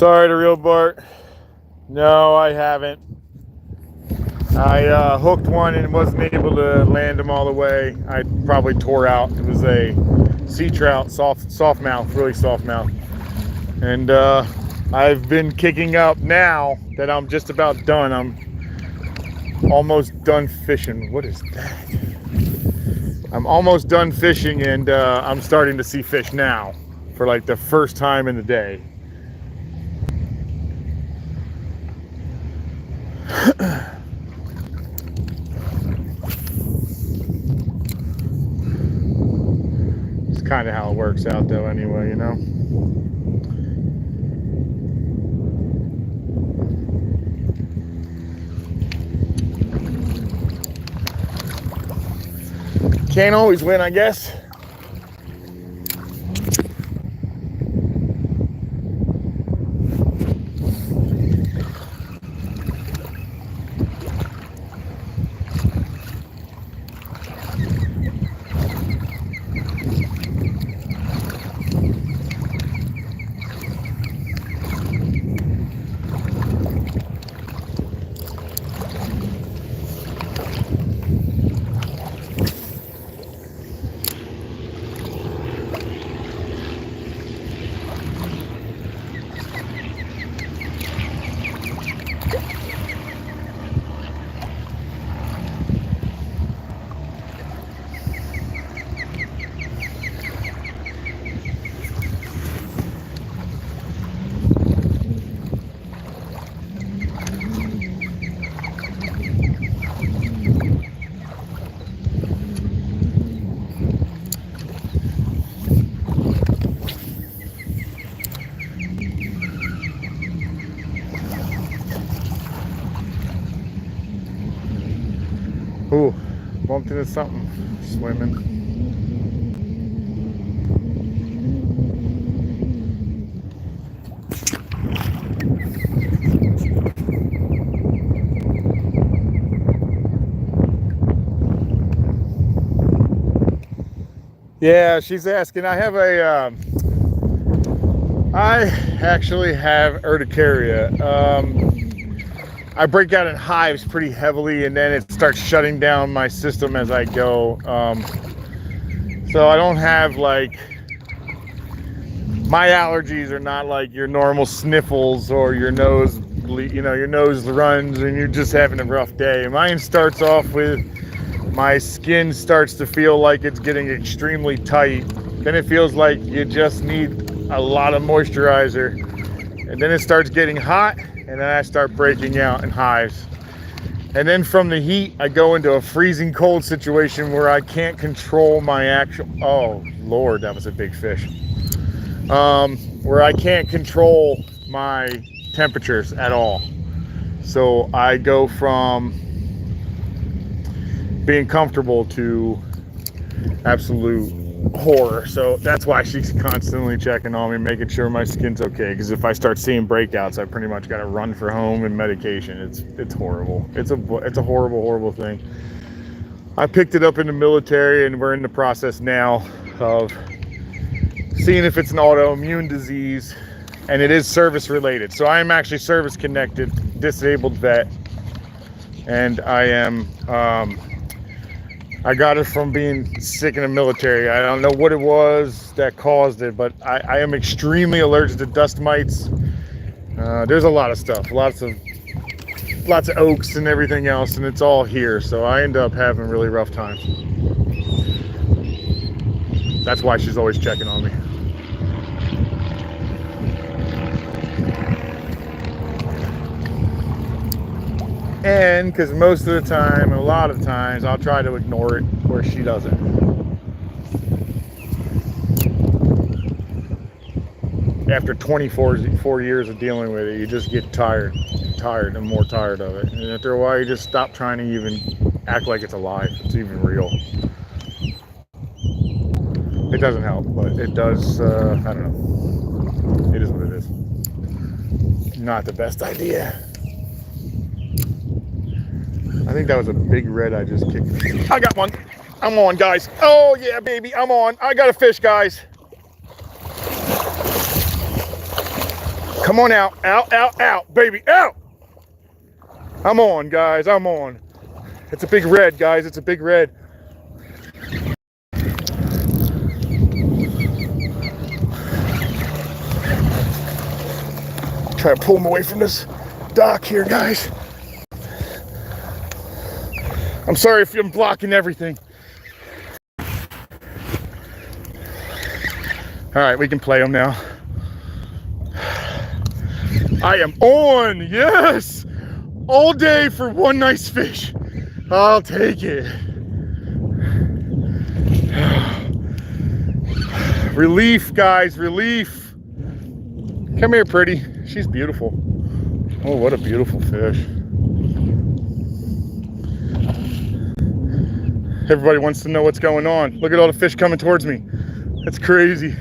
Sorry to reel Bart. No, I haven't. I hooked one and wasn't able to land them all the way. I probably tore out. It was a sea trout, soft mouth, really soft mouth. And I've been kicking up now that I'm just about done. I'm almost done fishing. What is that? I'm almost done fishing, and I'm starting to see fish now for like the first time in the day. It's kind of how it works out though anyway, you know. Can't always win, I guess. Ooh, bumped into something swimming. Yeah, she's asking. I actually have urticaria. I break out in hives pretty heavily, and then it starts shutting down my system as I go. So I don't have like, my allergies are not like your normal sniffles or your nose, your nose runs and you're just having a rough day. Mine starts off with my skin starts to feel like it's getting extremely tight. Then it feels like you just need a lot of moisturizer. And then it starts getting hot, and then I start breaking out in hives. And then from the heat, I go into a freezing cold situation where I can't control my actual, oh Lord, that was a big fish. Where I can't control my temperatures at all. So I go from being comfortable to absolute horror. So that's why she's constantly checking on me, making sure my skin's okay. Because if I start seeing breakouts, I pretty much got to run for home and medication. It's horrible. It's a horrible thing. I picked it up in the military, and we're in the process now of seeing if it's an autoimmune disease, and it is service related. So I am actually service connected, disabled vet, and I am. I got it from being sick in the military. I don't know what it was that caused it, but I am extremely allergic to dust mites. There's a lot of stuff, lots of oaks and everything else, and it's all here. So I end up having really rough times. That's why she's always checking on me. And because most of the time, a lot of times, I'll try to ignore it where she doesn't. After 24 years of dealing with it, you just get tired and more tired of it. And after a while, you just stop trying to even act like it's alive, it's even real. It doesn't help, but it does, I don't know. It is what it is. Not the best idea. I think that was a big red I just kicked. I got one. I'm on, guys. Oh, yeah, baby. I'm on. I got a fish, guys. Come on out, out, out, out, baby, out. I'm on, guys, I'm on. It's a big red, guys, it's a big red. Try to pull him away from this dock here, guys. I'm sorry if I'm blocking everything. All right, we can play him now. I am on, yes! All day for one nice fish. I'll take it. Relief, guys, relief. Come here, pretty. She's beautiful. Oh, what a beautiful fish. Everybody wants to know what's going on. Look at all the fish coming towards me. That's crazy.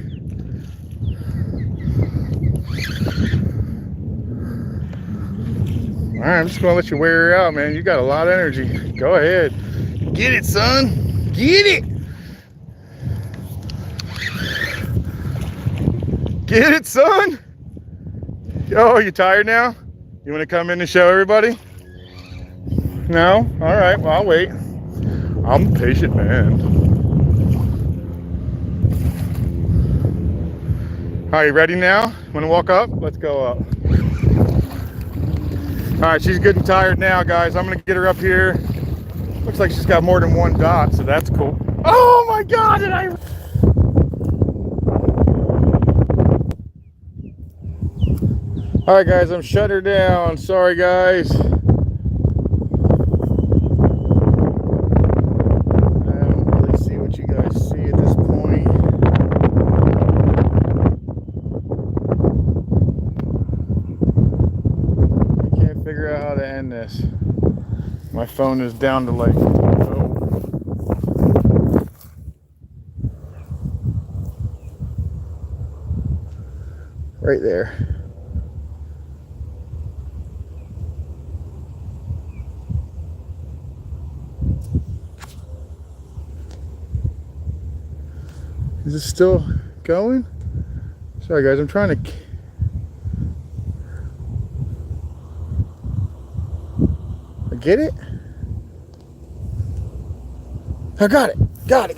All right, I'm just gonna let you wear her out, man. You got a lot of energy. Go ahead. Get it, son. Get it. Get it, son. Oh, you tired now? You want to come in and show everybody? No? All right, well, I'll wait. I'm a patient man. All right, you ready now? Want to walk up? Let's go up. All right, she's getting tired now, guys. I'm gonna get her up here. Looks like she's got more than one dot, so that's cool. Oh my God, did I? All right, guys, I'm shutting her down. Sorry, guys. I don't really see what you guys see at this point. Figure out how to end this. My phone is down to like, oh. Right there. Is it still going? Sorry guys, I'm trying to. Get it? I got it. Got it.